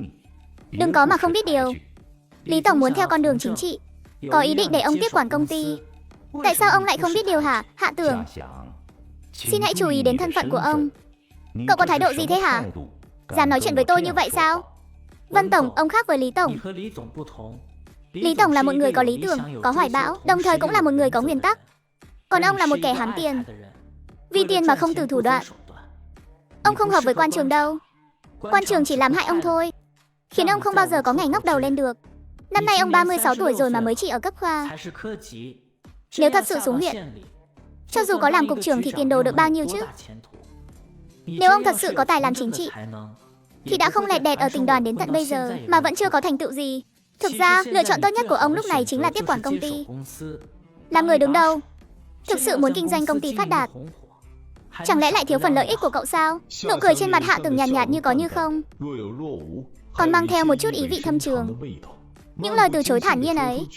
[SPEAKER 1] đừng có mà không biết điều. Lý Tổng muốn theo con đường chính trị, có ý định để ông tiếp quản công ty. Tại sao ông lại không biết điều hả, Hạ Tưởng? Xin hãy chú ý đến thân phận của ông. Cậu có thái độ gì thế hả? Dám nói chuyện với tôi như vậy sao? Văn Tổng, ông khác với Lý Tổng. Lý Tổng là một người có lý tưởng, có hoài bão, đồng thời cũng là một người có nguyên tắc. Còn ông là một kẻ hám tiền, vì tiền mà không từ thủ đoạn. Ông không hợp với quan trường đâu. Quan trường chỉ làm hại ông thôi, khiến ông không bao giờ có ngày ngóc đầu lên được. Năm nay ông 36 tuổi rồi mà mới chỉ ở cấp khoa. Nếu thật sự xuống huyện, cho dù có làm cục trưởng thì tiền đồ được bao nhiêu chứ? Nếu ông thật sự có tài làm chính trị, thì đã không lẹt đẹt ở tỉnh đoàn đến tận bây giờ mà vẫn chưa có thành tựu gì. Thực ra, lựa chọn tốt nhất của ông lúc này chính là tiếp quản công ty. Làm người đứng đầu, thực sự muốn kinh doanh công ty phát đạt. Chẳng lẽ lại thiếu phần lợi ích của cậu sao? Nụ cười trên mặt Hạ Tường nhàn nhạt như có như không, còn mang theo một chút ý vị thâm trường. Những lời từ chối thản nhiên ấy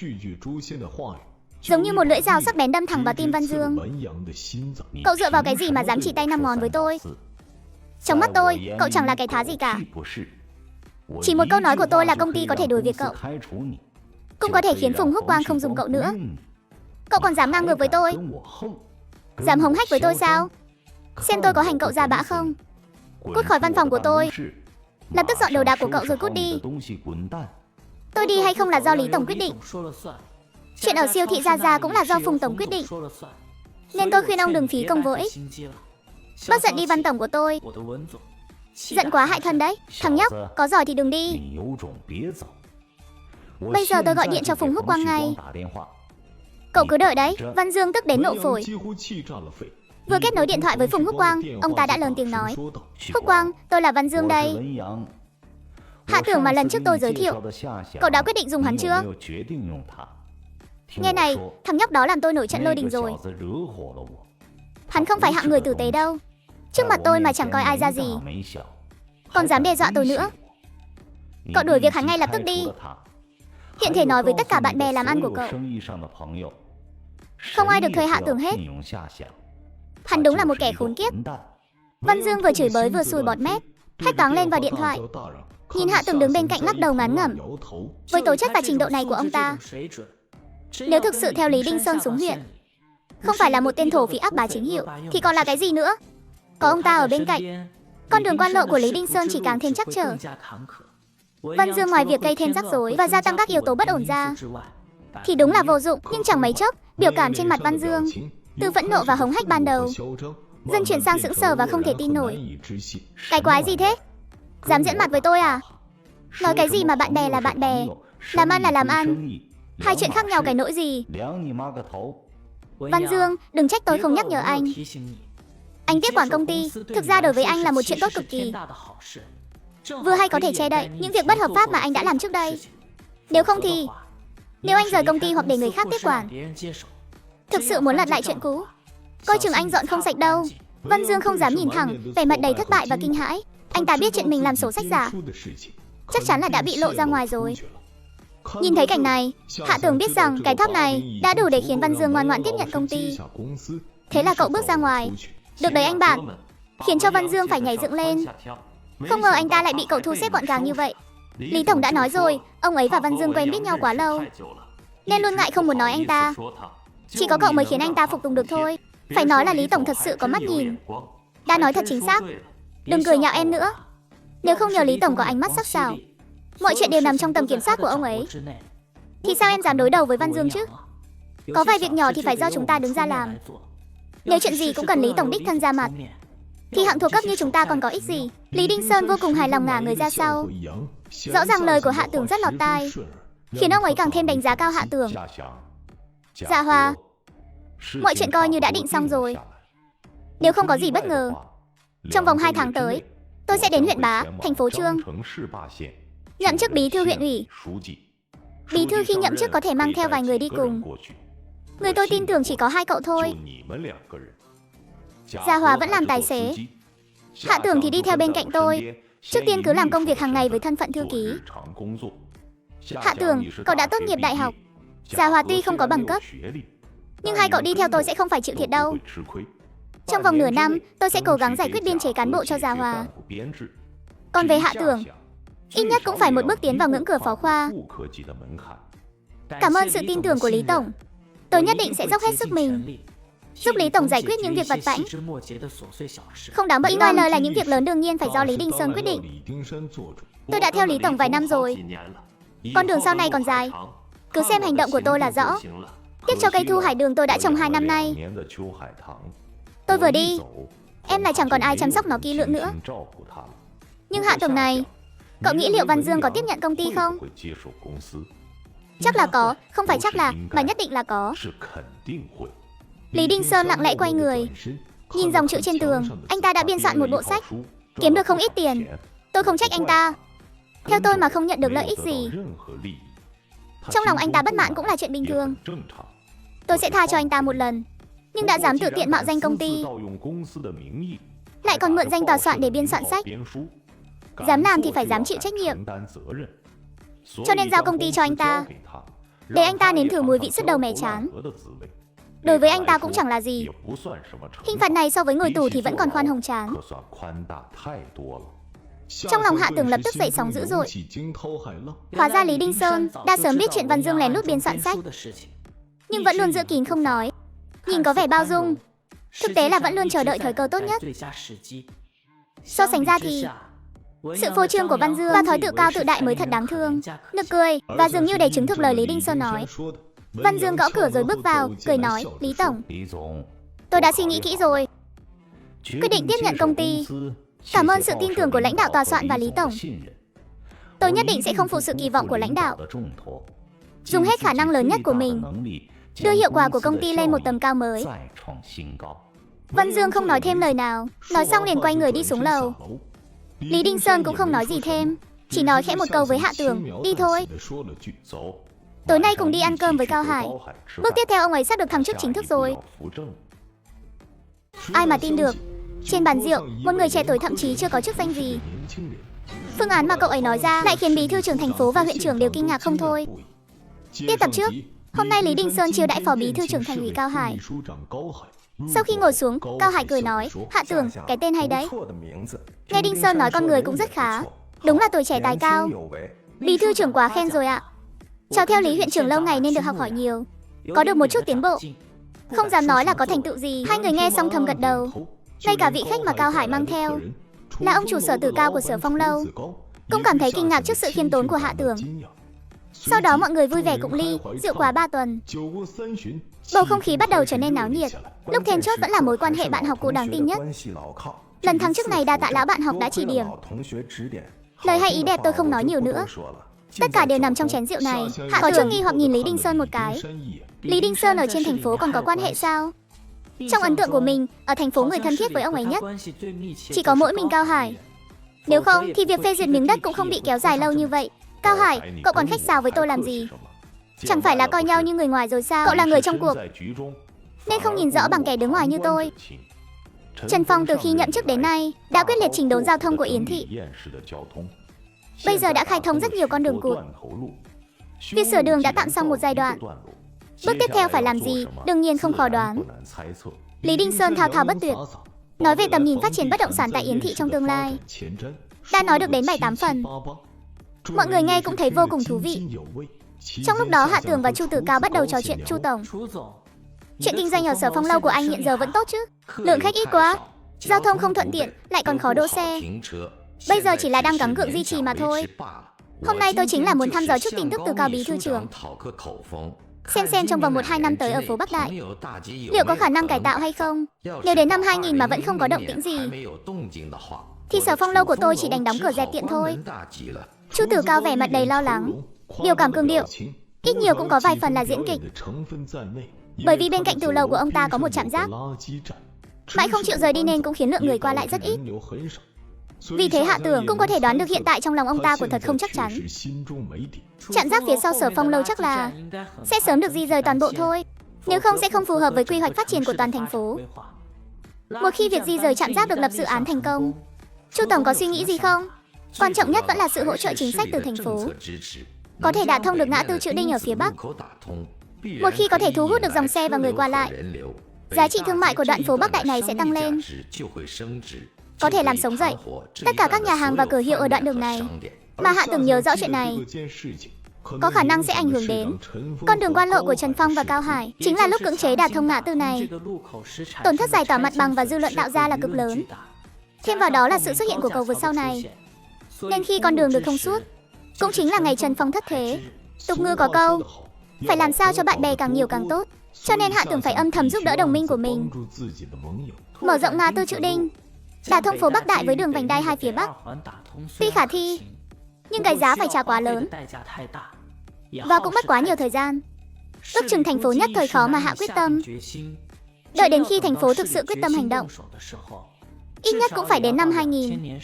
[SPEAKER 1] giống như một lưỡi dao sắc bén đâm thẳng vào tim Văn Dương. Cậu dựa vào cái gì mà dám chỉ tay năm ngón với tôi? Trong mắt tôi, cậu chẳng là cái thá gì cả. Chỉ một câu nói của tôi là công ty có thể đuổi việc cậu, cũng có thể khiến Phùng Húc Quang không dùng cậu nữa. Cậu còn dám ngang ngược với tôi, dám hống hách với tôi sao? Xem tôi có hành cậu ra bã không? Cút khỏi văn phòng của tôi, lập tức dọn đồ đạc của cậu rồi cút đi. Tôi đi hay không là do Lý Tổng quyết định. Chuyện ở siêu thị Gia cũng là do Phùng Tổng quyết định, nên tôi khuyên ông đừng phí công vô ích. Bớt giận đi Văn Tổng của tôi. Giận quá hại thân đấy. Thằng nhóc, có giỏi thì đừng đi. Bây giờ tôi gọi điện cho Phùng Húc Quang ngay. Cậu cứ đợi đấy. Văn Dương tức đến nộ phổi. Vừa kết nối điện thoại với Phùng Húc Quang, ông ta đã lớn tiếng nói: Húc Quang, tôi là Văn Dương đây. Hạ Tưởng mà lần trước tôi giới thiệu, cậu đã quyết định dùng hắn chưa? Nghe này, thằng nhóc đó làm tôi nổi trận lôi đình rồi. Hắn không phải hạng người tử tế đâu. Trước mặt tôi mà chẳng coi ai ra gì, còn dám đe dọa tôi nữa. Cậu đuổi việc hắn ngay lập tức đi. Hiện thể nói với tất cả bạn bè làm ăn của cậu, không ai được thuê Hạ Tưởng hết. Hắn đúng là một kẻ khốn kiếp. Văn Dương vừa chửi bới vừa sùi bọt mép, hét toáng lên vào điện thoại. Nhìn Hạ Tưởng đứng bên cạnh lắc đầu ngán ngẩm. Với tố chất và trình độ này của ông ta, nếu thực sự theo Lý Đinh Sơn xuống huyện, không phải là một tên thổ phỉ ác bá chính hiệu thì còn là cái gì nữa? Có ông ta ở bên cạnh, con đường quan lộ của Lý Đinh Sơn chỉ càng thêm trắc trở. Văn Dương ngoài việc gây thêm rắc rối và gia tăng các yếu tố bất ổn ra thì đúng là vô dụng. Nhưng chẳng mấy chốc, biểu cảm trên mặt Văn Dương từ phẫn nộ và hống hách ban đầu dần chuyển sang sững sờ và không thể tin nổi. Cái quái gì thế? Dám giỡn mặt với tôi à? Nói cái gì mà bạn bè là bạn bè, làm ăn là làm ăn, hai chuyện khác nhau cái nỗi gì? Văn Dương, đừng trách tôi không nhắc nhở anh. Anh tiếp quản công ty, thực ra đối với anh là một chuyện tốt cực kỳ. Vừa hay có thể che đậy những việc bất hợp pháp mà anh đã làm trước đây. Nếu không thì, nếu anh rời công ty hoặc để người khác tiếp quản, thực sự muốn lật lại chuyện cũ, coi chừng anh dọn không sạch đâu. Văn Dương không dám nhìn thẳng, vẻ mặt đầy thất bại và kinh hãi. Anh ta biết chuyện mình làm sổ sách giả chắc chắn là đã bị lộ ra ngoài rồi. Nhìn thấy cảnh này, Hạ Tưởng biết rằng cái thóc này đã đủ để khiến Văn Dương ngoan ngoãn tiếp nhận công ty. Thế là cậu bước ra ngoài. Được đấy anh bạn, khiến cho Văn Dương phải nhảy dựng lên. Không ngờ anh ta lại bị cậu thu xếp gọn gàng như vậy. Lý Tổng đã nói rồi, ông ấy và Văn Dương quen biết nhau quá lâu, nên luôn ngại không muốn nói anh ta. Chỉ có cậu mới khiến anh ta phục tùng được thôi. Phải nói là Lý Tổng thật sự có mắt nhìn. Đã nói thật chính xác. Đừng cười nhạo em nữa. Nếu không nhờ Lý Tổng có ánh mắt sắc sảo, mọi chuyện đều nằm trong tầm kiểm soát của ông ấy, thì sao em dám đối đầu với Văn Dương chứ? Có vài việc nhỏ thì phải do chúng ta đứng ra làm. Nếu chuyện gì cũng cần Lý Tổng đích thân ra mặt, thì hạng thuộc cấp như chúng ta còn có ích gì? Lý Đinh Sơn vô cùng hài lòng ngả người ra sau. Rõ ràng lời của Hạ Tưởng rất lọt tai, khiến ông ấy càng thêm đánh giá cao Hạ Tưởng. Dạ Hòa, mọi chuyện coi như đã định xong rồi. Nếu không có gì bất ngờ, trong vòng 2 tháng tới, tôi sẽ đến huyện Bá, thành phố Trương, nhậm chức bí thư huyện ủy. Bí thư khi nhậm chức có thể mang theo vài người đi cùng. Người tôi tin tưởng chỉ có 2 cậu thôi. Gia Hòa vẫn làm tài xế, Hạ Tưởng thì đi theo bên cạnh tôi. Trước tiên cứ làm công việc hàng ngày với thân phận thư ký. Hạ Tưởng, cậu đã tốt nghiệp đại học. Gia Hòa tuy không có bằng cấp, nhưng 2 cậu đi theo tôi sẽ không phải chịu thiệt đâu. Trong vòng nửa năm, tôi sẽ cố gắng giải quyết biên chế cán bộ cho Gia Hòa. Còn về Hạ Tưởng, ít nhất cũng phải một bước tiến vào ngưỡng cửa phó khoa. Cảm ơn sự tin tưởng của Lý Tổng. Tôi nhất định sẽ dốc hết sức mình, giúp Lý Tổng giải quyết những việc vặt vãnh. Không đáng bận nói lời là những việc lớn đương nhiên phải do Lý Đinh Sơn quyết định. Tôi đã theo Lý Tổng vài năm rồi, con đường sau này còn dài. Cứ xem hành động của tôi là rõ. Tiếp cho cây thu hải đường tôi đã trồng 2 năm nay. Tôi vừa đi, em lại chẳng còn ai chăm sóc nó kỹ lưỡng nữa. Nhưng Hạ Tưởng này, cậu nghĩ liệu Văn Dương có tiếp nhận công ty không? Chắc là có, không phải chắc là, mà nhất định là có. Lý Đinh Sơn lặng lẽ quay người, nhìn dòng chữ trên tường. Anh ta đã biên soạn một bộ sách, kiếm được không ít tiền. Tôi không trách anh ta. Theo tôi mà không nhận được lợi ích gì, Trong lòng anh ta bất mãn cũng là chuyện bình thường. Tôi sẽ tha cho anh ta một lần. Nhưng đã dám tự tiện mạo danh công ty, lại còn mượn danh tòa soạn để biên soạn sách, dám làm thì phải dám chịu trách nhiệm. Cho nên giao công ty cho anh ta, để anh ta nếm thử mùi vị sứt đầu mẻ trán. Đối với anh ta cũng chẳng là gì. Hình phạt này so với ngồi tù thì vẫn còn khoan hồng trán. Trong lòng Hạ Tường lập tức dậy sóng dữ dội. Hóa ra Lý Đinh Sơn đã sớm biết chuyện Văn Dương lén lút biên soạn sách, nhưng vẫn luôn giữ kín không nói. Nhìn có vẻ bao dung, thực tế là vẫn luôn chờ đợi thời cơ tốt nhất. So sánh ra thì sự phô trương của Văn Dương và thói tự cao tự đại mới thật đáng thương, nực cười, và dường như để chứng thực lời Lý Đinh Sơn nói. Văn Dương gõ cửa rồi bước vào, cười nói, Lý Tổng, tôi đã suy nghĩ kỹ rồi, quyết định tiếp nhận công ty. Cảm ơn sự tin tưởng của lãnh đạo tòa soạn và Lý Tổng. Tôi nhất định sẽ không phụ sự kỳ vọng của lãnh đạo, dùng hết khả năng lớn nhất của mình, đưa hiệu quả của công ty lên một tầm cao mới. Văn Dương không nói thêm lời nào, nói xong liền quay người đi xuống lầu. Lý Đinh Sơn cũng không nói gì thêm, chỉ nói khẽ một câu với Hạ Tường, đi thôi. Tối nay cùng đi ăn cơm với Cao Hải. Bước tiếp theo ông ấy sắp được thăng chức chính thức rồi. Ai mà tin được, trên bàn rượu, một người trẻ tuổi thậm chí chưa có chức danh gì. Phương án mà cậu ấy nói ra lại khiến bí thư trưởng thành phố và huyện trưởng đều kinh ngạc không thôi. Tiếp tập trước, hôm nay Lý Đinh Sơn chiêu đãi phó bí thư trưởng thành ủy Cao Hải. Sau khi ngồi xuống, Cao Hải cười nói, Hạ Tường, cái tên hay đấy. Nghe Đinh Sơn nói con người cũng rất khá. Đúng là tuổi trẻ tài cao. Bí thư trưởng quá khen rồi ạ. Cháu theo Lý huyện trưởng lâu ngày nên được học hỏi nhiều, có được một chút tiến bộ. Không dám nói là có thành tựu gì. Hai người nghe xong thầm gật đầu. Ngay cả vị khách mà Cao Hải mang theo là ông chủ sở Tử Cao của Sở Phong Lâu cũng cảm thấy kinh ngạc trước sự khiêm tốn của Hạ Tường. Sau đó mọi người vui vẻ cụng ly, rượu quá 3 tuần. Bầu không khí bắt đầu trở nên náo nhiệt. Lúc then chốt vẫn là mối quan hệ bạn học cũ đáng tin nhất. Lần thăng chức này đa tạ lão bạn học đã chỉ điểm. Lời hay ý đẹp tôi không nói nhiều nữa. Tất cả đều nằm trong chén rượu này. Hạ có chút nghi hoặc nhìn Lý Đinh Sơn một cái. Lý Đinh Sơn ở trên thành phố còn có quan hệ sao? Trong ấn tượng của mình, ở thành phố người thân thiết với ông ấy nhất chỉ có mỗi mình Cao Hải. Nếu không thì việc phê duyệt miếng đất cũng không bị kéo dài lâu như vậy. Cao Hải, cậu còn khách sáo với tôi làm gì? Chẳng phải là coi nhau như người ngoài rồi sao? Cậu là người trong cuộc, nên không nhìn rõ bằng kẻ đứng ngoài như tôi. Trần Phong từ khi nhậm chức đến nay đã quyết liệt chỉnh đốn giao thông của Yến Thị. Bây giờ đã khai thông rất nhiều con đường cụt. Việc sửa đường đã tạm xong một giai đoạn. Bước tiếp theo phải làm gì, đương nhiên không khó đoán. Lý Đinh Sơn thao thao bất tuyệt, nói về tầm nhìn phát triển bất động sản tại Yến Thị trong tương lai. Đã nói được đến 7-8 phần. Mọi người nghe cũng thấy vô cùng thú vị. Trong lúc đó Hạ Tường và Chu Tử Cao bắt đầu trò chuyện. Chu Tổng, chuyện kinh doanh ở Sở Phong Lâu của anh hiện giờ vẫn tốt chứ? Lượng khách ít quá, giao thông không thuận tiện, lại còn khó đỗ xe. Bây giờ chỉ là đang gắng gượng duy trì mà thôi. Hôm nay tôi chính là muốn thăm dò chút tin tức từ Cao bí thư trưởng, xem trong vòng 1-2 năm tới ở phố Bắc Đại liệu có khả năng cải tạo hay không. Nếu đến năm 2000 mà vẫn không có động tĩnh gì thì Sở Phong Lâu của tôi chỉ đành đóng cửa dẹp tiệm thôi. Chu Tử Cao vẻ mặt đầy lo lắng, biểu cảm cương điệu, ít nhiều cũng có vài phần là diễn kịch. Bởi vì bên cạnh từ lầu của ông ta có một trạm rác, mãi không chịu rời đi nên cũng khiến lượng người qua lại rất ít. Vì thế Hạ Tường cũng có thể đoán được hiện tại trong lòng ông ta của thật không chắc chắn. Trạm rác phía sau Sở Phong Lâu chắc là sẽ sớm được di rời toàn bộ thôi, nếu không sẽ không phù hợp với quy hoạch phát triển của toàn thành phố. Một khi việc di rời trạm rác được lập dự án thành công, Chu Tổng có suy nghĩ gì không? Quan trọng nhất vẫn là sự hỗ trợ chính sách từ thành phố, có thể đả thông được ngã tư Chữ Đinh ở phía Bắc. Một khi có thể thu hút được dòng xe và người qua lại, giá trị thương mại của đoạn phố Bắc Đại này sẽ tăng lên, có thể làm sống dậy tất cả các nhà hàng và cửa hiệu ở đoạn đường này. Mà Hạ Tường nhớ rõ chuyện này có khả năng sẽ ảnh hưởng đến con đường quan lộ của Trần Phong và Cao Hải. Chính là lúc cưỡng chế đả thông ngã tư này, tổn thất giải tỏa mặt bằng và dư luận tạo ra là cực lớn. Thêm vào đó là sự xuất hiện của cầu vượt sau này, nên khi con đường được thông suốt cũng chính là ngày Trần Phong thất thế. Tục ngữ có câu, phải làm sao cho bạn bè càng nhiều càng tốt, cho nên Hạ Tường phải âm thầm giúp đỡ đồng minh của mình, mở rộng ngã tư Chữ Đinh, đả thông phố Bắc Đại với đường vành đai 2 phía Bắc. Tuy khả thi, nhưng cái giá phải trả quá lớn và cũng mất quá nhiều thời gian. Ước chừng thành phố nhất thời khó mà hạ quyết tâm. Đợi đến khi thành phố thực sự quyết tâm hành động, ít nhất cũng phải đến năm 2000.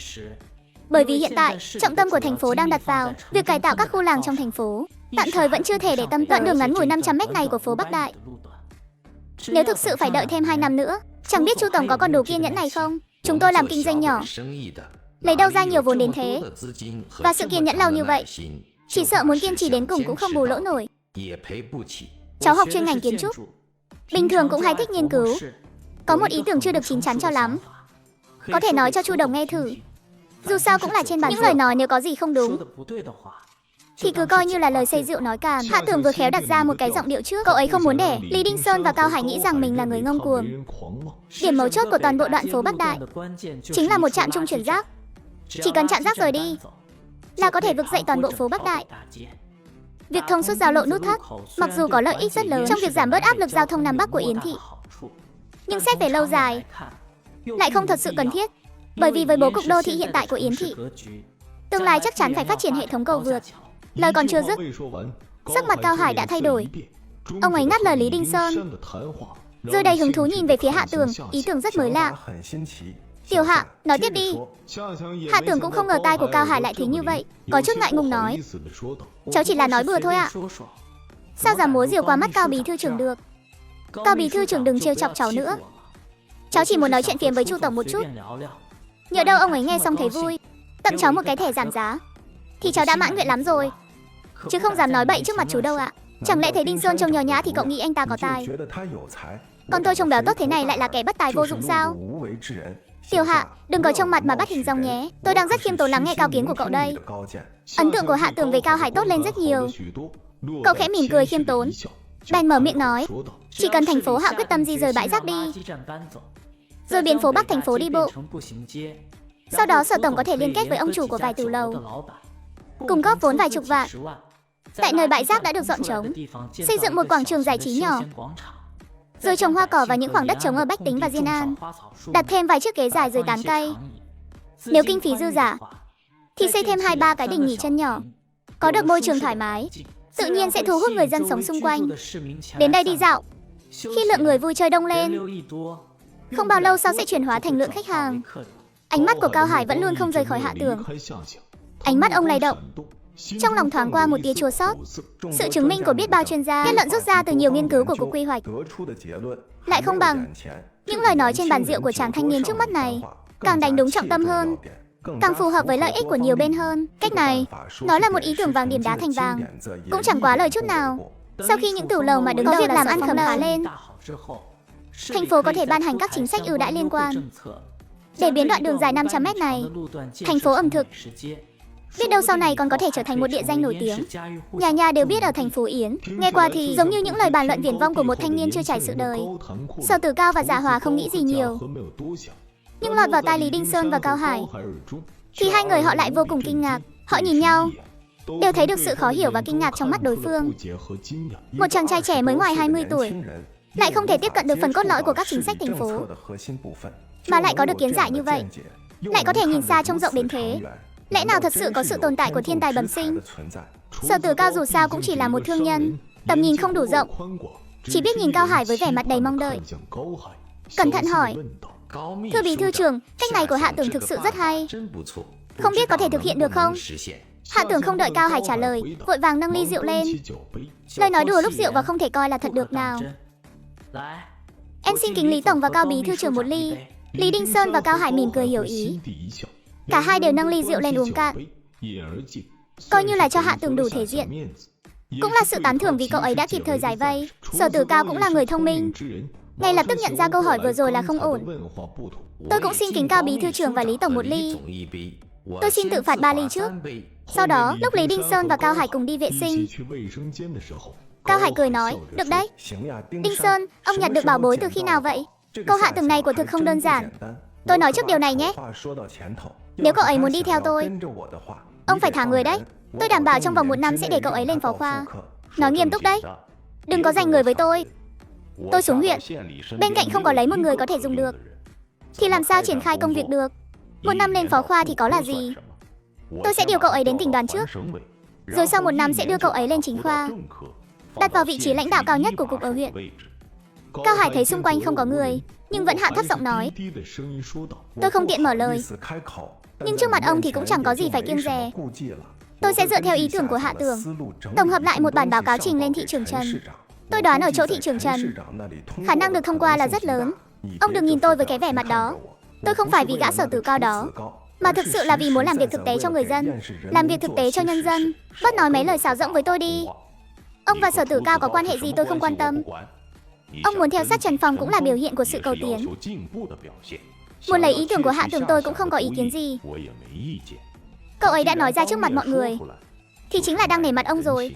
[SPEAKER 1] Bởi vì hiện tại, trọng tâm của thành phố đang đặt vào việc cải tạo các khu làng trong thành phố. Tạm thời vẫn chưa thể để tâm đoạn đường ngắn ngủi 500 mét này của phố Bắc Đại. Nếu thực sự phải đợi thêm 2 năm nữa, chẳng biết Chu tổng có còn đủ kiên nhẫn này không? Chúng tôi làm kinh doanh nhỏ, lấy đâu ra nhiều vốn đến thế? Và sự kiên nhẫn lâu như vậy, chỉ sợ muốn kiên trì đến cùng cũng không bù lỗ nổi. Cháu học chuyên ngành kiến trúc, bình thường cũng hay thích nghiên cứu. Có một ý tưởng chưa được chín chắn cho lắm, có thể nói cho Chu đồng nghe thử. Dù sao cũng là trên bàn. Những lời nói nếu có gì không đúng thì cứ coi như là lời say rượu nói càn. Hạ Tưởng vừa khéo đặt ra một cái giọng điệu trước. Cậu ấy không muốn để Lý Đinh Sơn và Cao Hải nghĩ rằng mình là người ngông cuồng. Điểm mấu chốt của toàn bộ đoạn phố Bắc Đại chính là một trạm trung chuyển rác. Chỉ cần chặn rác rời đi là có thể vực dậy toàn bộ phố Bắc Đại. Việc thông suốt giao lộ nút thắt mặc dù có lợi ích rất lớn trong việc giảm bớt áp lực giao thông Nam Bắc của Yến thị, nhưng xét về lâu dài lại không thật sự cần thiết. Bởi vì với bố cục đô thị hiện tại của Yến thị, tương lai chắc chắn phải phát triển hệ thống cầu vượt. Lời còn chưa dứt, sắc mặt Cao Hải đã thay đổi. Ông ấy ngắt lời Lý Đinh Sơn, rồi đầy hứng thú nhìn về phía Hạ Tưởng. Ý tưởng rất mới lạ. Tiểu Hạ, nói tiếp đi. Hạ Tưởng cũng không ngờ tai của Cao Hải lại thế như vậy, có chút ngại ngùng nói, cháu chỉ là nói bừa thôi ạ. Sao dám múa rìu qua mắt Cao bí thư trưởng được? Cao bí thư trưởng đừng trêu chọc cháu nữa. Cháu chỉ muốn nói chuyện phiếm với Chu tổng một chút. Nhỡ đâu ông ấy nghe xong thấy vui, tặng cháu một cái thẻ giảm giá, thì cháu đã mãn nguyện lắm rồi. Chứ không dám nói bậy trước mặt chú đâu ạ. Chẳng lẽ thấy Đinh Sơn trông nho nhã thì cậu nghĩ anh ta có tài? Còn tôi trông béo tốt thế này lại là kẻ bất tài vô dụng sao? Tiểu Hạ, đừng có trông mặt mà bắt hình dong nhé. Tôi đang rất khiêm tốn lắng nghe cao kiến của cậu đây. Ấn tượng của Hạ Tưởng về Cao Hải tốt lên rất nhiều. Cậu khẽ mỉm cười khiêm tốn, bèn mở miệng nói, chỉ cần thành phố Hạ quyết tâm di rời bãi rác đi, rồi biến phố Bắc thành phố đi bộ. Sau đó Sở tổng có thể liên kết với ông chủ của vài tử lầu, cùng góp vốn vài chục vạn. Tại nơi bãi rác đã được dọn trống, xây dựng một quảng trường giải trí nhỏ, rồi trồng hoa cỏ và những khoảng đất trống ở Bách Tính và Diên An, đặt thêm vài chiếc ghế dài dưới tán cây. Nếu kinh phí dư giả thì xây thêm 2-3 cái đình nghỉ chân nhỏ, có được môi trường thoải mái, tự nhiên sẽ thu hút người dân sống xung quanh đến đây đi dạo. Khi lượng người vui chơi đông lên, không bao lâu sau sẽ chuyển hóa thành lượng khách hàng. Ánh mắt của Cao Hải vẫn luôn không rời khỏi Hạ Tưởng. Ánh mắt ông lay động, trong lòng thoáng qua một tia chua xót. Sự chứng minh của biết bao chuyên gia, kết luận rút ra từ nhiều nghiên cứu của Cục Quy hoạch, lại không bằng những lời nói trên bàn rượu của chàng thanh niên trước mắt này. Càng đánh đúng trọng tâm hơn, càng phù hợp với lợi ích của nhiều bên hơn. Cách này, nó là một ý tưởng vàng điểm đá thành vàng, cũng chẳng quá lời chút nào. Sau khi những tử lầu mà đứng đầu việc làm ăn khấm khá lên, thành phố có thể ban hành các chính sách ưu đãi liên quan để biến đoạn đường dài 500 mét này thành phố ẩm thực. Biết đâu sau này còn có thể trở thành một địa danh nổi tiếng, nhà nhà đều biết ở thành phố Yến. Nghe qua thì giống như những lời bàn luận viển vông của một thanh niên chưa trải sự đời. Sở Tử Cao và Dạ Hòa không nghĩ gì nhiều, nhưng lọt vào tai Lý Đinh Sơn và Cao Hải thì hai người họ lại vô cùng kinh ngạc. Họ nhìn nhau, đều thấy được sự khó hiểu và kinh ngạc trong mắt đối phương. Một chàng trai trẻ mới ngoài 20 tuổi lại không thể tiếp cận được phần cốt lõi của các chính sách thành phố, mà lại có được kiến giải như vậy, lại có thể nhìn xa trông rộng đến thế. Lẽ nào thật sự có sự tồn tại của thiên tài bẩm sinh? Sở Tử Cao dù sao cũng chỉ là một thương nhân, tầm nhìn không đủ rộng, chỉ biết nhìn Cao Hải với vẻ mặt đầy mong đợi. Cẩn thận hỏi, thưa bí thư trưởng, cách này của Hạ Tưởng thực sự rất hay, không biết có thể thực hiện được không? Hạ Tưởng không đợi Cao Hải trả lời, vội vàng nâng ly rượu lên. Lời nói đùa lúc rượu và không thể coi là thật được nào. Em xin kính Lý tổng và Cao bí thư trưởng một ly. Lý Đinh Sơn và Cao Hải mỉm cười hiểu ý, cả hai đều nâng ly rượu lên uống cạn, coi như là cho Hạ Tưởng đủ thể diện, cũng là sự tán thưởng vì cậu ấy đã kịp thời giải vây. Sở Tử Cao cũng là người thông minh, ngay lập tức nhận ra câu hỏi vừa rồi là không ổn. Tôi cũng xin kính Cao bí thư trưởng và Lý tổng một ly. Tôi xin tự phạt 3 ly trước. Sau đó, lúc Lý Đinh Sơn và Cao Hải cùng đi vệ sinh, Cao Hải cười nói, được đấy. Đinh Sơn, ông nhặt được bảo bối từ khi nào vậy? Câu Hạ Tưởng này của thực không đơn giản. Tôi nói trước điều này nhé, nếu cậu ấy muốn đi theo tôi, ông phải thả người đấy. Tôi đảm bảo trong vòng 1 năm sẽ để cậu ấy lên phó khoa. Nói nghiêm túc đấy, đừng có giành người với tôi. Tôi xuống huyện, bên cạnh không có lấy một người có thể dùng được, thì làm sao triển khai công việc được? 1 năm lên phó khoa thì có là gì? Tôi sẽ điều cậu ấy đến tỉnh đoàn trước, rồi sau 1 năm sẽ đưa cậu ấy lên chính khoa, đặt vào vị trí lãnh đạo cao nhất của cục ở huyện. Cao Hải thấy xung quanh không có người, nhưng vẫn hạ thấp giọng nói, tôi không tiện mở lời, nhưng trước mặt ông thì cũng chẳng có gì phải kiêng dè. Tôi sẽ dựa theo ý tưởng của Hạ Tường, tổng hợp lại một bản báo cáo trình lên thị trưởng Trần. Tôi đoán ở chỗ thị trưởng Trần, khả năng được thông qua là rất lớn. Ông đừng nhìn tôi với cái vẻ mặt đó. Tôi không phải vì gã sở tử cao đó, mà thực sự là vì muốn làm việc thực tế cho người dân, làm việc thực tế cho nhân dân. Bớt nói mấy lời sáo rỗng với tôi đi. Ông và sở tử cao có quan hệ gì tôi không quan tâm. Ông muốn theo sát Trần Phong cũng là biểu hiện của sự cầu tiến. Muốn lấy ý tưởng của Hạ Tường tôi cũng không có ý kiến gì. Cậu ấy đã nói ra trước mặt mọi người, thì chính là đang nể mặt ông rồi.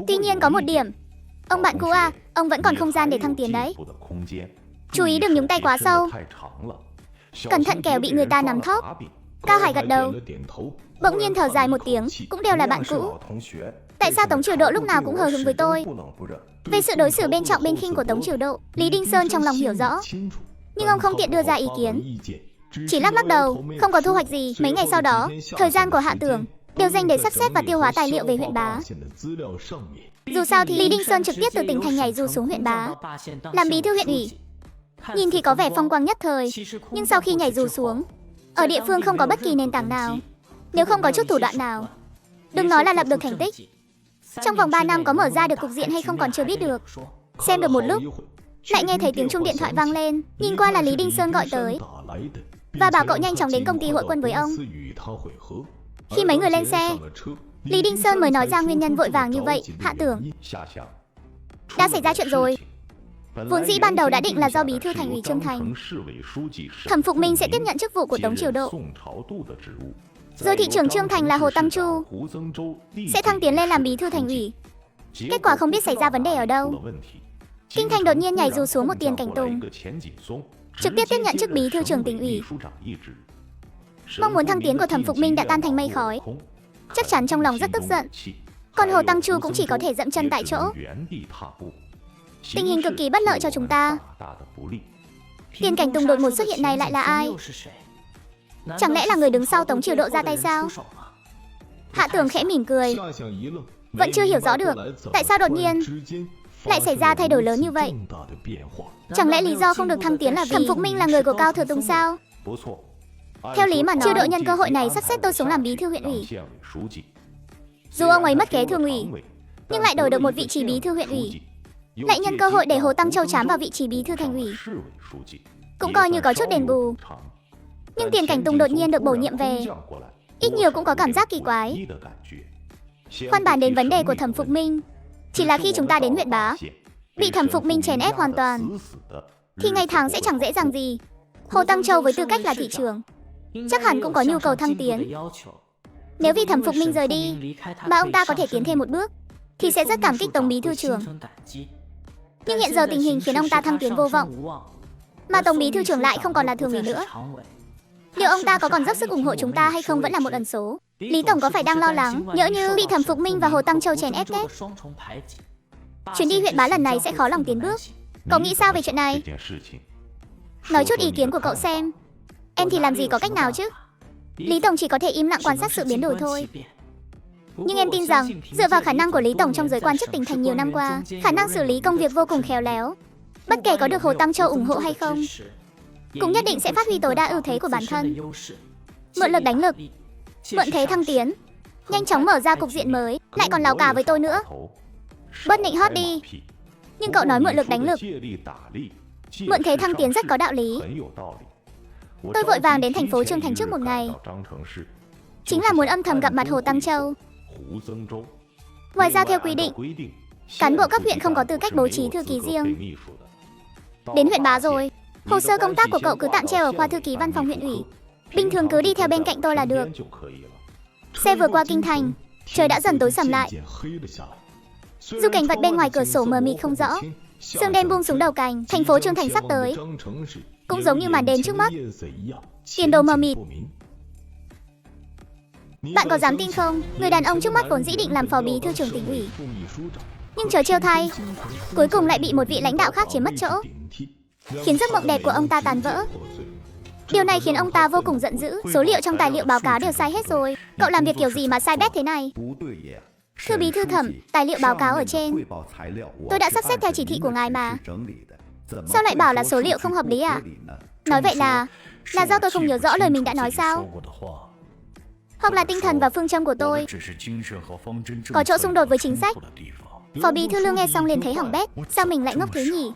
[SPEAKER 1] Tuy nhiên có một điểm, ông bạn cũ à, ông vẫn còn không gian để thăng tiến đấy. Chú ý đừng nhúng tay quá sâu, cẩn thận kẻo bị người ta nắm thóp. Cao Hải gật đầu, bỗng nhiên thở dài một tiếng, cũng đều là bạn cũ. Tại sao Tống Triều Độ lúc nào cũng hờ hững với tôi? Về sự đối xử bên trọng bên khinh của Tống Triều Độ, Lý Đinh Sơn trong lòng hiểu rõ, nhưng ông không tiện đưa ra ý kiến, chỉ lắc lắc đầu, không có thu hoạch gì. Mấy ngày sau đó, thời gian của Hạ Tường đều dành để sắp xếp và tiêu hóa tài liệu về huyện Bá. Dù sao thì Lý Đinh Sơn trực tiếp từ tỉnh thành nhảy dù xuống huyện Bá, làm bí thư huyện ủy. Nhìn thì có vẻ phong quang nhất thời, nhưng sau khi nhảy dù xuống, ở địa phương không có bất kỳ nền tảng nào, nếu không có chút thủ đoạn nào, đừng nói là lập được thành tích. Trong vòng 3 năm có mở ra được cục diện hay không còn chưa biết được. Xem được một lúc, lại nghe thấy tiếng chuông điện thoại vang lên, nhìn qua là Lý Đinh Sơn gọi tới và bảo cậu nhanh chóng đến công ty hội quân với ông. Khi mấy người lên xe, Lý Đinh Sơn mới nói ra nguyên nhân vội vàng như vậy. Hạ Tưởng, đã xảy ra chuyện rồi. Vốn dĩ ban đầu đã định là do bí thư thành ủy Trương Thành, Thẩm Phục Minh sẽ tiếp nhận chức vụ của Tống Triều Độ, rồi thị trưởng Trương Thành là Hồ Tăng Chu sẽ thăng tiến lên làm bí thư thành ủy. Kết quả không biết xảy ra vấn đề ở đâu, Kinh Thành đột nhiên nhảy dù xuống một Tiền Cảnh Tùng, trực tiếp tiếp nhận chức bí thư trưởng tỉnh ủy. Mong muốn thăng tiến của Thẩm Phục Minh đã tan thành mây khói, chắc chắn trong lòng rất tức giận. Còn Hồ Tăng Chu cũng chỉ có thể dậm chân tại chỗ. Tình hình cực kỳ bất lợi cho chúng ta. Tiền Cảnh Tùng đột ngột xuất hiện này lại là ai? Chẳng lẽ là người đứng sau Tống Triều Độ ra tay sao? Hạ Tường khẽ mỉm cười, vẫn chưa hiểu rõ được tại sao đột nhiên lại xảy ra thay đổi lớn như vậy. Chẳng lẽ lý do không được thăng tiến là vì Thẩm Phục Minh là người của Cao Thừa Tùng sao? Theo lý mà nói, Triều Độ nhân cơ hội này sắp xếp tôi xuống làm bí thư huyện ủy. Dù ông ấy mất ghế thường ủy, nhưng lại đổi được một vị trí bí thư huyện ủy, lại nhân cơ hội để Hồ Tăng Châu trám vào vị trí bí thư thành ủy, cũng coi như có chút đền bù. Nhưng Tiền Cảnh Tùng đột nhiên được bổ nhiệm về, ít nhiều cũng có cảm giác kỳ quái. Khoan bàn đến vấn đề của Thẩm Phục Minh, chỉ là khi chúng ta đến huyện Bá, bị Thẩm Phục Minh chèn ép hoàn toàn, thì ngày tháng sẽ chẳng dễ dàng gì. Hồ Tăng Châu với tư cách là thị trưởng, chắc hẳn cũng có nhu cầu thăng tiến. Nếu vì Thẩm Phục Minh rời đi mà ông ta có thể tiến thêm một bước, thì sẽ rất cảm kích Tổng bí thư trưởng. Nhưng hiện giờ tình hình khiến ông ta thăng tiến vô vọng, mà Tổng bí thư trưởng lại không còn là thường ủy nữa. Liệu ông ta có còn dốc sức ủng hộ chúng ta hay không vẫn là một ẩn số. Lý Tổng có phải đang lo lắng nhỡ như bị Thẩm Phục Minh và Hồ Tăng Châu chèn ép kết, chuyến đi huyện Bá lần này sẽ khó lòng tiến bước. Cậu nghĩ sao về chuyện này? Nói chút ý kiến của cậu xem. Em thì làm gì có cách nào chứ. Lý Tổng chỉ có thể im lặng quan sát sự biến đổi thôi. Nhưng em tin rằng dựa vào khả năng của Lý Tổng trong giới quan chức tỉnh thành nhiều năm qua, khả năng xử lý công việc vô cùng khéo léo, bất kể có được Hồ Tăng Châu ủng hộ hay không, cũng nhất định sẽ phát huy tối đa ưu thế của bản thân, mượn lực đánh lực, mượn thế thăng tiến, nhanh chóng mở ra cục diện mới. Lại còn láo cá với tôi nữa. Bớt nịnh hót đi. Nhưng cậu nói mượn lực đánh lực, mượn thế thăng tiến rất có đạo lý. Tôi vội vàng đến thành phố Trương Thành trước một ngày, chính là muốn âm thầm gặp mặt Hồ Tăng Châu. Ngoài ra theo quy định, cán bộ cấp huyện không có tư cách bố trí thư ký riêng. Đến huyện Bá rồi, hồ sơ công tác của cậu cứ tạm treo ở khoa thư ký văn phòng huyện ủy, bình thường cứ đi theo bên cạnh tôi là được. Xe vừa qua Kinh Thành, trời đã dần tối sầm lại. Dù cảnh vật bên ngoài cửa sổ mờ mịt không rõ, sương đen buông xuống đầu cành, thành phố Trương Thành sắp tới, cũng giống như màn đêm trước mắt, tiền đồ mờ mịt. Bạn có dám tin không, người đàn ông trước mắt vốn dĩ định làm phó bí thư trưởng tỉnh ủy, nhưng trời trêu thay, cuối cùng lại bị một vị lãnh đạo khác chiếm mất chỗ, khiến giấc mộng đẹp của ông ta tan vỡ. Điều này khiến ông ta vô cùng giận dữ. Số liệu trong tài liệu báo cáo đều sai hết rồi. Cậu làm việc kiểu gì mà sai bét thế này? Thưa bí thư Thẩm, tài liệu báo cáo ở trên tôi đã sắp xếp theo chỉ thị của ngài mà. Sao lại bảo là số liệu không hợp lý à? Nói vậy là do tôi không nhớ rõ lời mình đã nói sao? Hoặc là tinh thần và phương châm của tôi có chỗ xung đột với chính sách. Phó bí thư Lương nghe xong liền thấy hỏng bét. Sao mình lại ngốc thế nhỉ?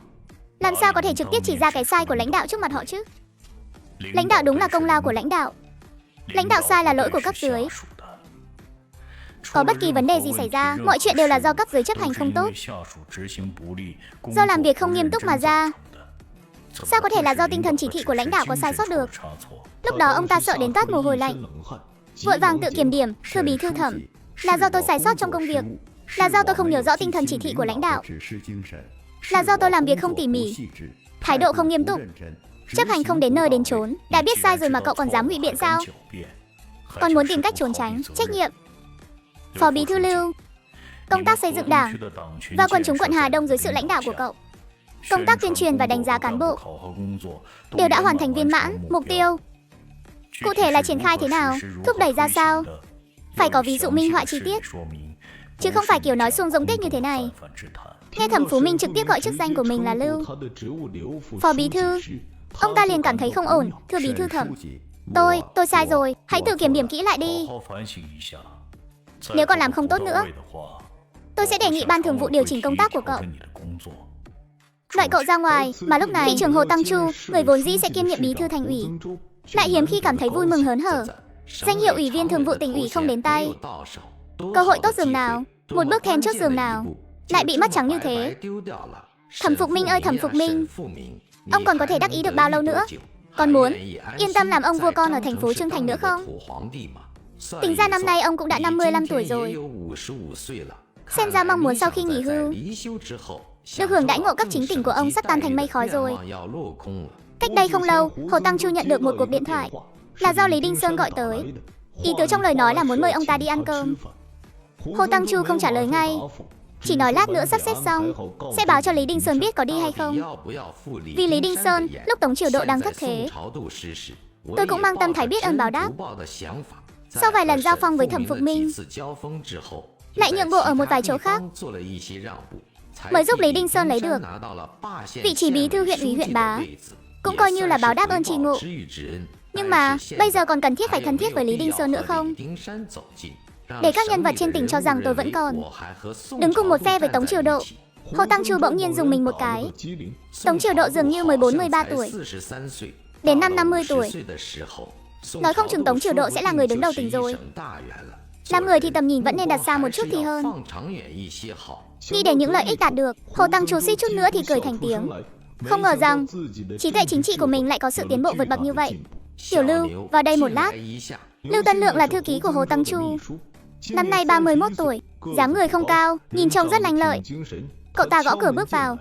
[SPEAKER 1] Làm sao có thể trực tiếp chỉ ra cái sai của lãnh đạo trước mặt họ chứ? Lãnh đạo đúng là công lao của lãnh đạo. Lãnh đạo sai là lỗi của cấp dưới. Có bất kỳ vấn đề gì xảy ra, mọi chuyện đều là do cấp dưới chấp hành không tốt, do làm việc không nghiêm túc mà ra. Sao có thể là do tinh thần chỉ thị của lãnh đạo có sai sót được? Lúc đó ông ta sợ đến toát mồ hôi lạnh, vội vàng tự kiểm điểm. Thưa bí thư Thẩm, là do tôi sai sót trong công việc, là do tôi không hiểu rõ tinh thần chỉ thị của lãnh đạo, là do tôi làm việc không tỉ mỉ, thái độ không nghiêm túc, chấp hành không đến nơi đến chốn. Đã biết sai rồi mà cậu còn dám ngụy biện sao? Còn muốn tìm cách trốn tránh trách nhiệm. Phó bí thư Lưu, công tác xây dựng đảng và quần chúng quận Hà Đông dưới sự lãnh đạo của cậu, công tác tuyên truyền và đánh giá cán bộ đều đã hoàn thành viên mãn mục tiêu. Cụ thể là triển khai thế nào, thúc đẩy ra sao, phải có ví dụ minh họa chi tiết, chứ không phải kiểu nói suông giống tuyết như thế này. Nghe Thẩm Phú Minh trực tiếp gọi chức danh của mình là Lưu phó bí thư, ông ta liền cảm thấy không ổn. Thưa bí thư Thẩm, tôi sai rồi, hãy tự kiểm điểm kỹ lại đi. Nếu còn làm không tốt nữa, tôi sẽ đề nghị ban thường vụ điều chỉnh công tác của cậu, loại cậu ra ngoài. Mà lúc này thị trưởng Hồ Tăng Chu, người vốn dĩ sẽ kiêm nhiệm bí thư thành ủy, lại hiếm khi cảm thấy vui mừng hớn hở. Danh hiệu ủy viên thường vụ tỉnh ủy không đến tay, cơ hội tốt giường nào, một bước then chốt giường nào, lại bị mất trắng như thế. Thẩm Phục Minh ơi Thẩm Phục Minh, ông còn có thể đắc ý được bao lâu nữa? Còn muốn yên tâm làm ông vua con ở thành phố Trương Thành nữa không? Tính ra năm nay ông cũng đã 55 tuổi rồi. Xem ra mong muốn sau khi nghỉ hưu được hưởng đãi ngộ cấp chính tỉnh của ông sắp tan thành mây khói rồi. Cách đây không lâu, Hồ Tăng Chu nhận được một cuộc điện thoại, là do Lý Đinh Sơn gọi tới. Ý tứ trong lời nói là muốn mời ông ta đi ăn cơm. Hồ Tăng Chu không trả lời ngay, chỉ nói lát nữa sắp xếp xong sẽ báo cho Lý Đinh Sơn biết có đi hay không. Vì Lý Đinh Sơn lúc Tống Triều Độ đang thất thế, tôi cũng mang tâm thái biết ơn báo đáp. Sau vài lần giao phong với Thẩm Phục Minh, lại nhượng bộ ở một vài chỗ khác, mới giúp Lý Đinh Sơn lấy được vị trí bí thư huyện ủy huyện Bá, cũng coi như là báo đáp ơn tri ngộ. Nhưng mà bây giờ còn cần thiết phải thân thiết với Lý Đinh Sơn nữa không? Để các nhân vật trên tỉnh cho rằng tôi vẫn còn đứng cùng một phe với Tống Triều Độ. Hồ Tăng Chu bỗng nhiên dùng mình một cái. Tống Triều Độ dường như 14-13 tuổi, đến năm 50 tuổi. Nói không chừng Tống Triều Độ sẽ là người đứng đầu tỉnh rồi. Làm người thì tầm nhìn vẫn nên đặt xa một chút thì hơn. Nghĩ đến những lợi ích đạt được, Hồ Tăng Chu suýt chút nữa thì cười thành tiếng. Không ngờ rằng trí tuệ chính trị của mình lại có sự tiến bộ vượt bậc như vậy. Tiểu Lưu, vào đây một lát. Lưu Tân Lượng là thư ký của Hồ Tăng Chu, năm nay 31 tuổi, dáng người không cao, nhìn trông rất lanh lợi. Cậu ta gõ cửa bước vào,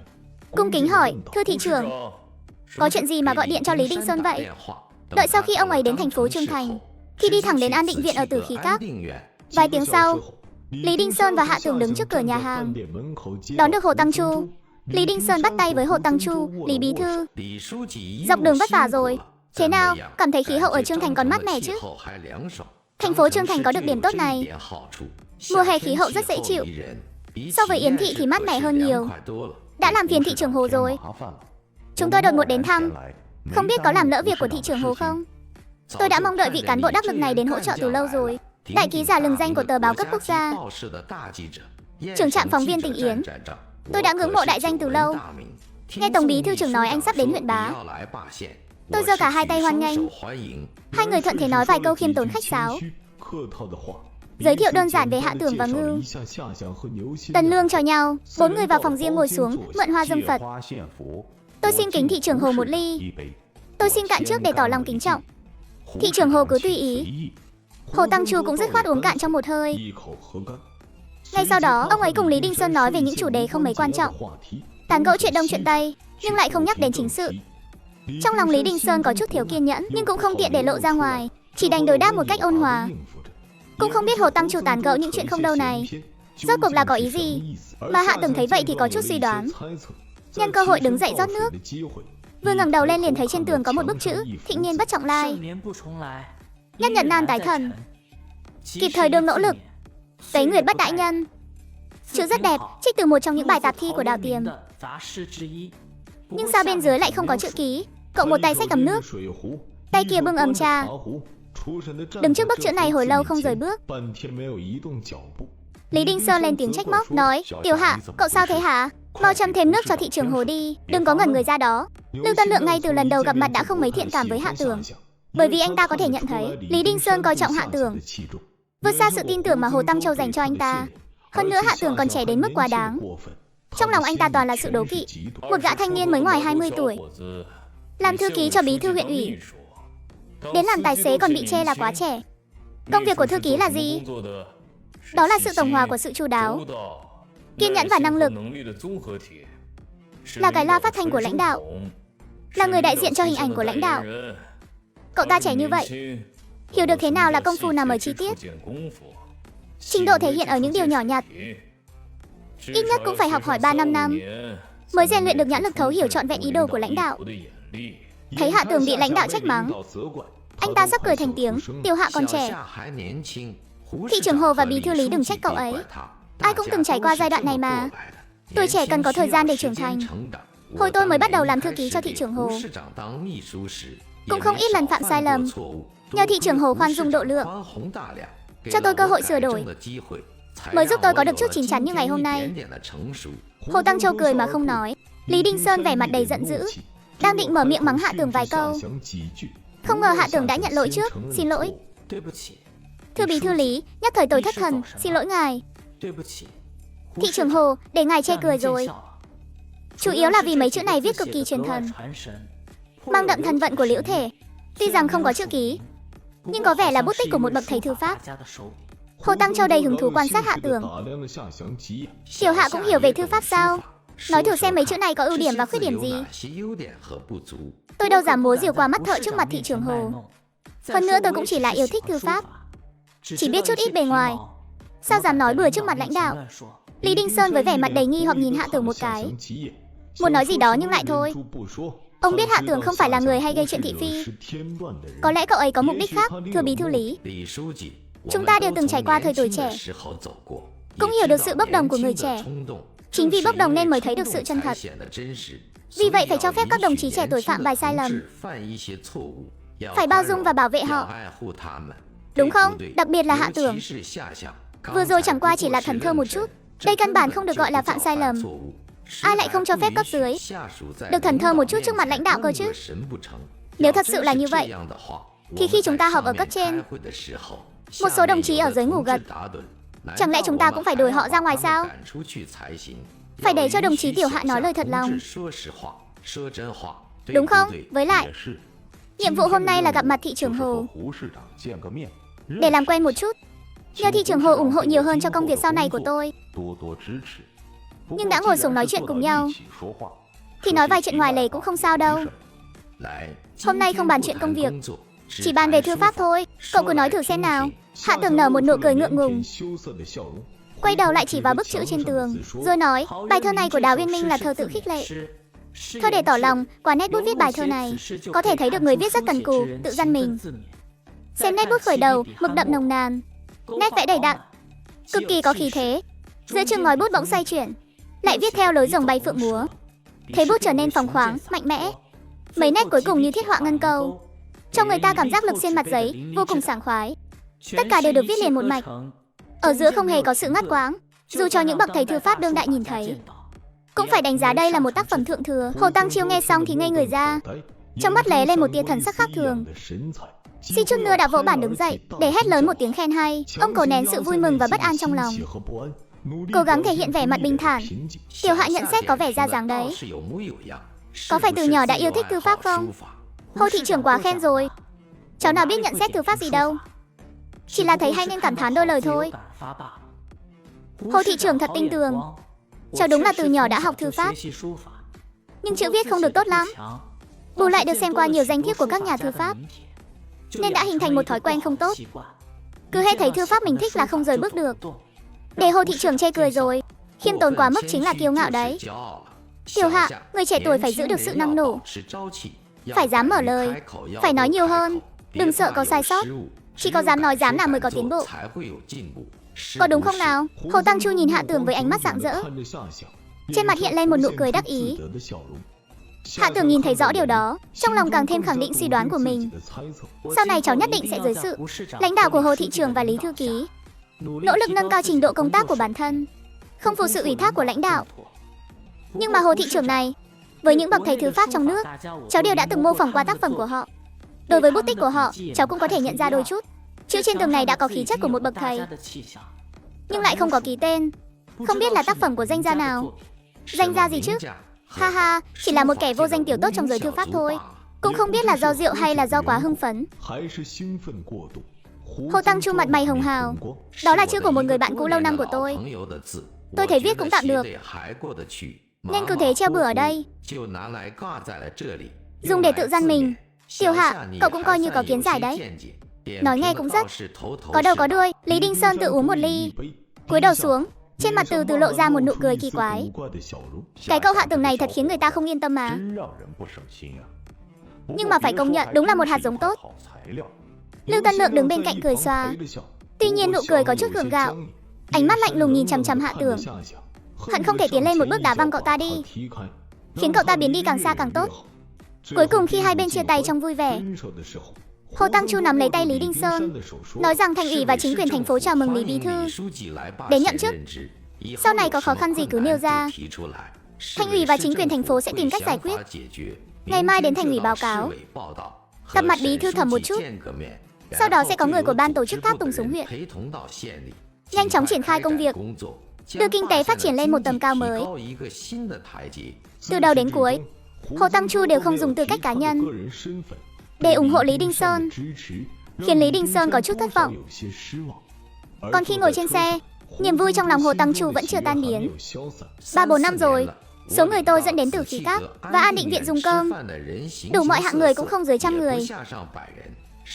[SPEAKER 1] cung kính hỏi, thưa thị trưởng, có chuyện gì mà gọi điện cho Lý Đinh Sơn vậy? Đợi sau khi ông ấy đến thành phố Trương Thành thì đi thẳng đến An Định Viện ở Tử Khí Các. Vài tiếng sau, Lý Đinh Sơn và Hạ Tường đứng trước cửa nhà hàng đón được Hồ Tăng Chu. Lý Đinh Sơn bắt tay với Hồ Tăng Chu, Lý bí thư, dọc đường vất vả rồi, thế nào, cảm thấy khí hậu ở Trương Thành còn mát mẻ chứ? Thành phố Trương Thành có được điểm tốt này, mùa hè khí hậu rất dễ chịu, so với Yến Thị thì mát mẻ hơn nhiều. Đã làm phiền thị trưởng Hồ rồi, chúng tôi đột ngột đến thăm, không biết có làm lỡ việc của thị trưởng Hồ không? Tôi đã mong đợi vị cán bộ đắc lực này đến hỗ trợ từ lâu rồi. Đại ký giả lừng danh của tờ báo cấp quốc gia, trưởng trạm phóng viên tỉnh Yến, tôi đã ngưỡng mộ đại danh từ lâu. Nghe Tổng bí thư trưởng nói anh sắp đến huyện Bá, tôi giơ cả hai tay hoan nghênh. Hai người thuận thế nói vài câu khiêm tốn khách sáo, giới thiệu đơn giản về Hạ Tưởng và Ngưu. Tần Lương chào nhau, bốn người vào phòng riêng ngồi xuống, mượn hoa dâng Phật. Tôi xin kính thị trưởng Hồ một ly. Tôi xin cạn trước để tỏ lòng kính trọng. Thị trưởng Hồ cứ tùy ý. Hồ Tăng Chu cũng dứt khoát uống cạn trong một hơi. Ngay sau đó, ông ấy cùng Lý Đinh Sơn nói về những chủ đề không mấy quan trọng, tán gẫu chuyện đông chuyện tây, nhưng lại không nhắc đến chính sự. Trong lòng Lý Đinh Sơn có chút thiếu kiên nhẫn, nhưng cũng không tiện để lộ ra ngoài, chỉ đành đối đáp một cách ôn hòa. Cũng không biết Hồ Tăng Chu tán gẫu những chuyện không đâu này rốt cuộc là có ý gì. Mà Hạ Tưởng thấy vậy thì có chút suy đoán, nhân cơ hội đứng dậy rót nước. Vừa ngẩng đầu lên liền thấy trên tường có một bức chữ Thịnh niên bất trọng lai, nhất nhật nan tái thần, kịp thời đương nỗ lực, tấy nguyệt bất đại nhân. Chữ rất đẹp, trích từ một trong những bài tạp thi của Đào Tiềm. Nhưng sao bên dưới lại không có chữ ký? Cậu một tay xách ấm nước, tay kia bưng ấm trà, Đứng trước bức chữ này hồi lâu không rời bước. Lý Đinh Sơn lên tiếng trách móc, nói, Tiểu Hạ, cậu sao thế hả? Mau châm thêm nước cho thị trường hồ đi, đừng có ngẩn người ra đó. Lưu Tân Lượng ngay từ lần đầu gặp mặt đã không mấy thiện cảm với Hạ Tưởng, bởi vì anh ta có thể nhận thấy Lý Đinh Sơn coi trọng Hạ Tưởng, vượt xa sự tin tưởng mà Hồ Tăng Châu dành cho anh ta. Hơn nữa Hạ Tưởng còn trẻ đến mức quá đáng. Trong lòng anh ta toàn là sự đố kỵ. Một gã thanh niên mới ngoài 20 tuổi, làm thư ký cho bí thư huyện ủy, đến làm tài xế còn bị chê là quá trẻ. Công việc của thư ký là gì? Đó là sự tổng hòa của sự chu đáo, kiên nhẫn và năng lực, là cái loa phát thanh của lãnh đạo, là người đại diện cho hình ảnh của lãnh đạo. Cậu ta trẻ như vậy, hiểu được thế nào là công phu nằm ở chi tiết. Trình độ thể hiện ở những điều nhỏ nhặt. Ít nhất cũng phải học hỏi 3-5 năm mới rèn luyện được nhãn lực thấu hiểu trọn vẹn ý đồ của lãnh đạo. Thấy Hạ Tưởng bị lãnh đạo trách mắng, anh ta sắp cười thành tiếng. Tiểu Hạ còn trẻ, thị trưởng Hồ và bí thư Lý đừng trách cậu ấy. Ai cũng từng trải qua giai đoạn này mà. Tuổi trẻ cần có thời gian để trưởng thành. Hồi tôi mới bắt đầu làm thư ký cho thị trưởng Hồ, cũng không ít lần phạm sai lầm. Nhờ thị trưởng Hồ khoan dung độ lượng, cho tôi cơ hội sửa đổi, mới giúp tôi có được chút chín chắn như ngày hôm nay. Hồ Tăng Châu cười mà không nói. Lý Đinh Sơn vẻ mặt đầy giận dữ, đang định mở miệng mắng Hạ Tưởng vài câu, không ngờ Hạ Tưởng đã nhận lỗi trước. Xin lỗi. Thưa bí thư Lý, nhất thời tôi thất thần, xin lỗi ngài. Thị trưởng Hồ, để ngài chê cười rồi. Chủ yếu là vì mấy chữ này viết cực kỳ truyền thần, mang đậm thần vận của Liễu Thể. Tuy rằng không có chữ ký, nhưng có vẻ là bút tích của một bậc thầy thư pháp. Hồ Tăng Châu đầy hứng thú quan sát Hạ Tưởng. Tiểu Hạ cũng hiểu về thư pháp sao? Nói thử xem mấy chữ này có ưu điểm và khuyết điểm gì. Tôi đâu dám múa rìu qua mắt thợ trước mặt thị trưởng Hồ. Hơn nữa tôi cũng chỉ là yêu thích thư pháp, chỉ biết chút ít bề ngoài, sao dám nói bừa trước mặt lãnh đạo. Lý Đinh Sơn với vẻ mặt đầy nghi hoặc nhìn Hạ Tưởng một cái, muốn nói gì đó nhưng lại thôi. Ông biết Hạ Tưởng không phải là người hay gây chuyện thị phi. Có lẽ cậu ấy có mục đích khác. Thưa bí thư Lý, chúng ta đều từng trải qua thời tuổi trẻ, cũng hiểu được sự bốc đồng của người trẻ. Chính vì bốc đồng nên mới thấy được sự chân thật. Vì vậy phải cho phép các đồng chí trẻ tuổi phạm vài sai lầm, phải bao dung và bảo vệ họ, đúng không? Đặc biệt là Hạ Tưởng. Vừa rồi chẳng qua chỉ là thần thơ một chút, đây căn bản không được gọi là phạm sai lầm. Ai lại không cho phép cấp dưới được thần thơ một chút trước mặt lãnh đạo cơ chứ? Nếu thật sự là như vậy, thì khi chúng ta họp ở cấp trên, một số đồng chí ở dưới ngủ gật, chẳng lẽ chúng ta cũng phải đuổi họ ra ngoài sao? Phải để cho đồng chí Tiểu Hạ nói lời thật lòng, đúng không? Với lại, nhiệm vụ hôm nay là gặp mặt thị trưởng Hồ, để làm quen một chút, nhờ thị trưởng Hồ ủng hộ nhiều hơn cho công việc sau này của tôi. Nhưng đã ngồi xuống nói chuyện cùng nhau, thì nói vài chuyện ngoài lề cũng không sao đâu. Hôm nay không bàn chuyện công việc, chỉ bàn về thư pháp thôi. Cậu cứ nói thử xem nào. Hạ Tưởng nở một nụ cười ngượng ngùng, quay đầu lại chỉ vào bức chữ trên tường, rồi nói, bài thơ này của Đào Uyên Minh là thơ tự khích lệ. Thơ để tỏ lòng, qua nét bút viết bài thơ này, có thể thấy được người viết rất cần cù, tự dân mình. Xem nét bút khởi đầu, mực đậm nồng nàn, nét vẽ đầy đặn, cực kỳ có khí thế. Giữa chừng ngòi bút bỗng xoay chuyển, lại viết theo lối rồng bay phượng múa. Thế bút trở nên phóng khoáng, mạnh mẽ. Mấy nét cuối cùng như thiết họa ngân câu, cho người ta cảm giác lực trên mặt giấy vô cùng sảng khoái. Tất cả đều được viết liền một mạch, ở giữa không hề có sự ngắt quãng. Dù cho những bậc thầy thư pháp đương đại nhìn thấy, cũng phải đánh giá đây là một tác phẩm thượng thừa. Hồ Tăng Chiêu nghe xong thì ngây người ra, trong mắt lóe lên một tia thần sắc khác thường. Suýt chút nữa đã vỗ bản đứng dậy để hét lớn một tiếng khen hay. Ông cố nén sự vui mừng và bất an trong lòng, cố gắng thể hiện vẻ mặt bình thản. Tiểu Hạ nhận xét có vẻ ra dáng đấy. Có phải từ nhỏ đã yêu thích thư pháp không? Hồ thị trưởng quá khen rồi. Cháu nào biết nhận xét thư pháp gì đâu, chỉ là thấy hay nên cảm thán đôi lời thôi. Hồ thị trưởng thật tinh tường. Cháu đúng là từ nhỏ đã học thư pháp, nhưng chữ viết không được tốt lắm. Bù lại được xem qua nhiều danh thiếp của các nhà thư pháp, nên đã hình thành một thói quen không tốt. Cứ hết thấy thư pháp mình thích là không rời bước được. Để Hồ thị trưởng chê cười rồi. Khiêm tốn quá mức chính là kiêu ngạo đấy. Tiểu Hạ, người trẻ tuổi phải giữ được sự năng nổ, phải dám mở lời, phải nói nhiều hơn, đừng sợ có sai sót. Chỉ có dám nói dám làm mới có tiến bộ. Có đúng không nào? Hồ Tăng Chu nhìn Hạ Tưởng với ánh mắt rạng rỡ, trên mặt hiện lên một nụ cười đắc ý. Hạ Tường nhìn thấy rõ điều đó, trong lòng càng thêm khẳng định suy đoán của mình. Sau này cháu nhất định sẽ dưới sự lãnh đạo của Hồ thị trưởng và Lý thư ký, nỗ lực nâng cao trình độ công tác của bản thân, không phụ sự ủy thác của lãnh đạo. Nhưng mà Hồ thị trưởng này, với những bậc thầy thư pháp trong nước, cháu đều đã từng mô phỏng qua tác phẩm của họ. Đối với bút tích của họ, cháu cũng có thể nhận ra đôi chút. Chữ trên tường này đã có khí chất của một bậc thầy, nhưng lại không có ký tên. Không biết là tác phẩm của danh gia nào. Danh gia gì chứ? Ha ha, chỉ là một kẻ vô danh tiểu tốt trong giới thư pháp thôi. Cũng không biết là do rượu hay là do quá hưng phấn. Hồ Tăng Chu mặt mày hồng hào. Đó là chữ của một người bạn cũ lâu năm của tôi. Tôi thấy viết cũng tạm được, nên cứ thế treo bừa ở đây, dùng để tự gian mình. Tiểu Hạ, cậu cũng coi như có kiến giải đấy. Nói nghe cũng rất có đầu có đuôi. Lý Đinh Sơn tự uống một ly, cúi đầu xuống, trên mặt từ từ lộ ra một nụ cười kỳ quái. Cái cậu Hạ Tường này thật khiến người ta không yên tâm mà. Nhưng mà phải công nhận, đúng là một hạt giống tốt. Lưu Tân Lượng đứng bên cạnh cười xòa. Tuy nhiên nụ cười có chút gượng gạo, ánh mắt lạnh lùng nhìn chằm chằm Hạ Tường, hận không thể tiến lên một bước đá văng cậu ta đi, khiến cậu ta biến đi càng xa càng tốt. Cuối cùng khi hai bên chia tay trong vui vẻ, Hồ Tăng Chu nắm lấy tay Lý Đinh Sơn, nói rằng thành ủy và chính quyền thành phố chào mừng Lý bí thư đến nhậm chức. Sau này có khó khăn gì cứ nêu ra, thành ủy và chính quyền thành phố sẽ tìm cách giải quyết. Ngày mai đến thành ủy báo cáo, gặp mặt bí thư Thẩm một chút. Sau đó sẽ có người của ban tổ chức tháp tùng xuống huyện, nhanh chóng triển khai công việc, đưa kinh tế phát triển lên một tầm cao mới. Từ đầu đến cuối, Hồ Tăng Chu đều không dùng tư cách cá nhân để ủng hộ Lý Đinh Sơn, khiến Lý Đinh Sơn có chút thất vọng. Còn khi ngồi trên xe, niềm vui trong lòng Hồ Tăng Chu vẫn chưa tan biến. 3-4 năm rồi, số người tôi dẫn đến Tử Khí Các và An Định Viện dùng cơm, đủ mọi hạng người cũng không dưới 100 người.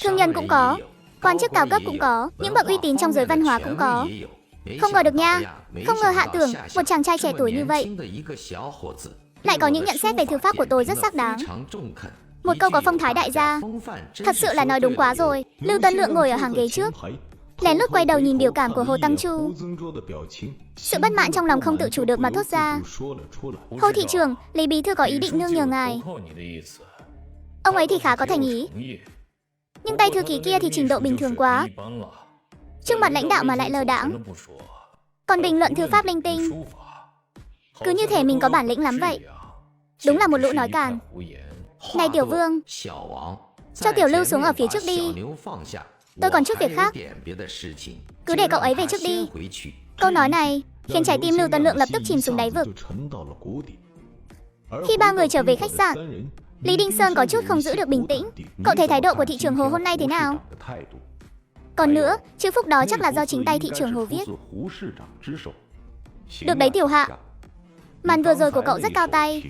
[SPEAKER 1] Thương nhân cũng có, quan chức cao cấp cũng có, những bậc uy tín trong giới văn hóa cũng có. Không ngờ được nha, không ngờ Hạ Tường, một chàng trai trẻ tuổi như vậy, lại có những nhận xét về thư pháp của tôi rất xác đáng. Một câu có phong thái đại gia, thật sự là nói đúng quá rồi. Lưu Tân Lượng ngồi ở hàng ghế trước, lén lút quay đầu nhìn biểu cảm của Hồ Tăng Chu. Sự bất mãn trong lòng không tự chủ được mà thốt ra. Hồ thị trưởng, Lý bí thư có ý định nương nhờ ngài. Ông ấy thì khá có thành ý, nhưng tay thư ký kia thì trình độ bình thường quá. Trước mặt lãnh đạo mà lại lơ đãng, còn bình luận thư pháp linh tinh, cứ như thể mình có bản lĩnh lắm vậy. Đúng là một lũ nói càn. Này Tiểu Vương, cho Tiểu Lưu xuống ở phía trước đi, tôi còn chút việc khác. Cứ để cậu ấy về trước đi. Câu nói này khiến trái tim Lưu Tân Lượng lập tức chìm xuống đáy vực. Khi ba người trở về khách sạn, Lý Đinh Sơn có chút không giữ được bình tĩnh. Cậu thấy thái độ của thị trưởng Hồ hôm nay thế nào? Còn nữa, chữ phúc đó chắc là do chính tay thị trưởng Hồ viết. Được đấy Tiểu Hạ, màn vừa rồi của cậu rất cao tay.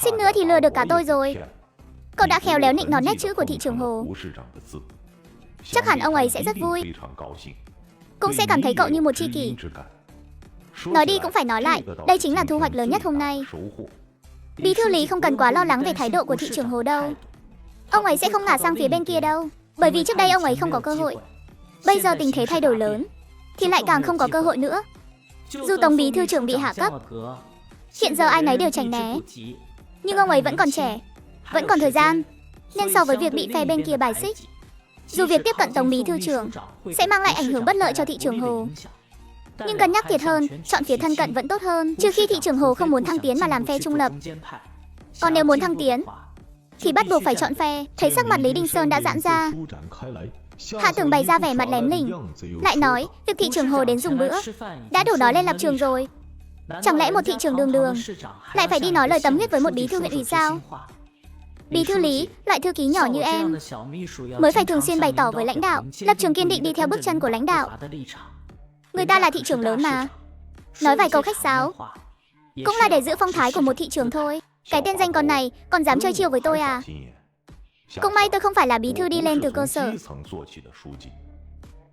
[SPEAKER 1] Suýt nữa thì lừa được cả tôi rồi. Cậu đã khéo léo nịnh nọt nét chữ của thị trưởng Hồ. Chắc hẳn ông ấy sẽ rất vui, cũng sẽ cảm thấy cậu như một tri kỷ. Nói đi cũng phải nói lại, đây chính là thu hoạch lớn nhất hôm nay. Bí thư Lý không cần quá lo lắng về thái độ của thị trưởng Hồ đâu. Ông ấy sẽ không ngả sang phía bên kia đâu, bởi vì trước đây ông ấy không có cơ hội. Bây giờ tình thế thay đổi lớn, thì lại càng không có cơ hội nữa. Dù Tổng bí thư trưởng bị hạ cấp, hiện giờ ai nấy đều tránh né, nhưng ông ấy vẫn còn trẻ, vẫn còn thời gian, nên so với việc bị phe bên kia bài xích, dù việc tiếp cận Tổng bí thư trưởng sẽ mang lại ảnh hưởng bất lợi cho thị trưởng Hồ, nhưng cân nhắc thiệt hơn, chọn phía thân cận vẫn tốt hơn, trừ khi thị trưởng Hồ không muốn thăng tiến mà làm phe trung lập. Còn nếu muốn thăng tiến thì bắt buộc phải chọn phe. Thấy sắc mặt Lý Đinh Sơn đã giãn ra, Hạ Tường bày ra vẻ mặt lém lỉnh, lại nói việc thị trưởng Hồ đến dùng bữa đã đủ nói lên lập trường rồi. Chẳng lẽ một thị trưởng đường đường lại phải đi nói lời tâm huyết với một bí thư huyện ủy sao? Bí thư Lý, loại thư ký nhỏ như em mới phải thường xuyên bày tỏ với lãnh đạo lập trường kiên định đi theo bước chân của lãnh đạo. Người ta là thị trưởng lớn mà, nói vài câu khách sáo cũng là để giữ phong thái của một thị trưởng thôi. Cái tên danh con này còn dám chơi chiêu với tôi à? Cũng may tôi không phải là bí thư đi lên từ cơ sở.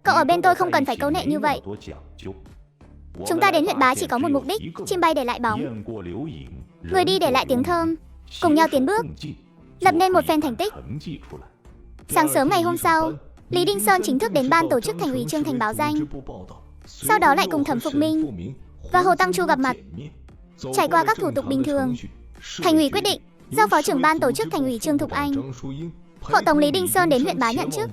[SPEAKER 1] Cậu ở bên tôi không cần phải câu nệ như vậy. Chúng ta đến huyện Bá chỉ có một mục đích, chim bay để lại bóng, người đi để lại tiếng thơm, cùng nhau tiến bước, lập nên một phen thành tích. Sáng sớm ngày hôm sau, Lý Đinh Sơn chính thức đến ban tổ chức thành ủy Trương Thành báo danh. Sau đó lại cùng Thẩm Phục Minh và Hồ Tăng Chu gặp mặt. Trải qua các thủ tục bình thường, Thành ủy quyết định, do Phó trưởng ban tổ chức Thành ủy Trương Thục Anh, hộ tống Lý Đinh Sơn đến huyện Bá nhận chức.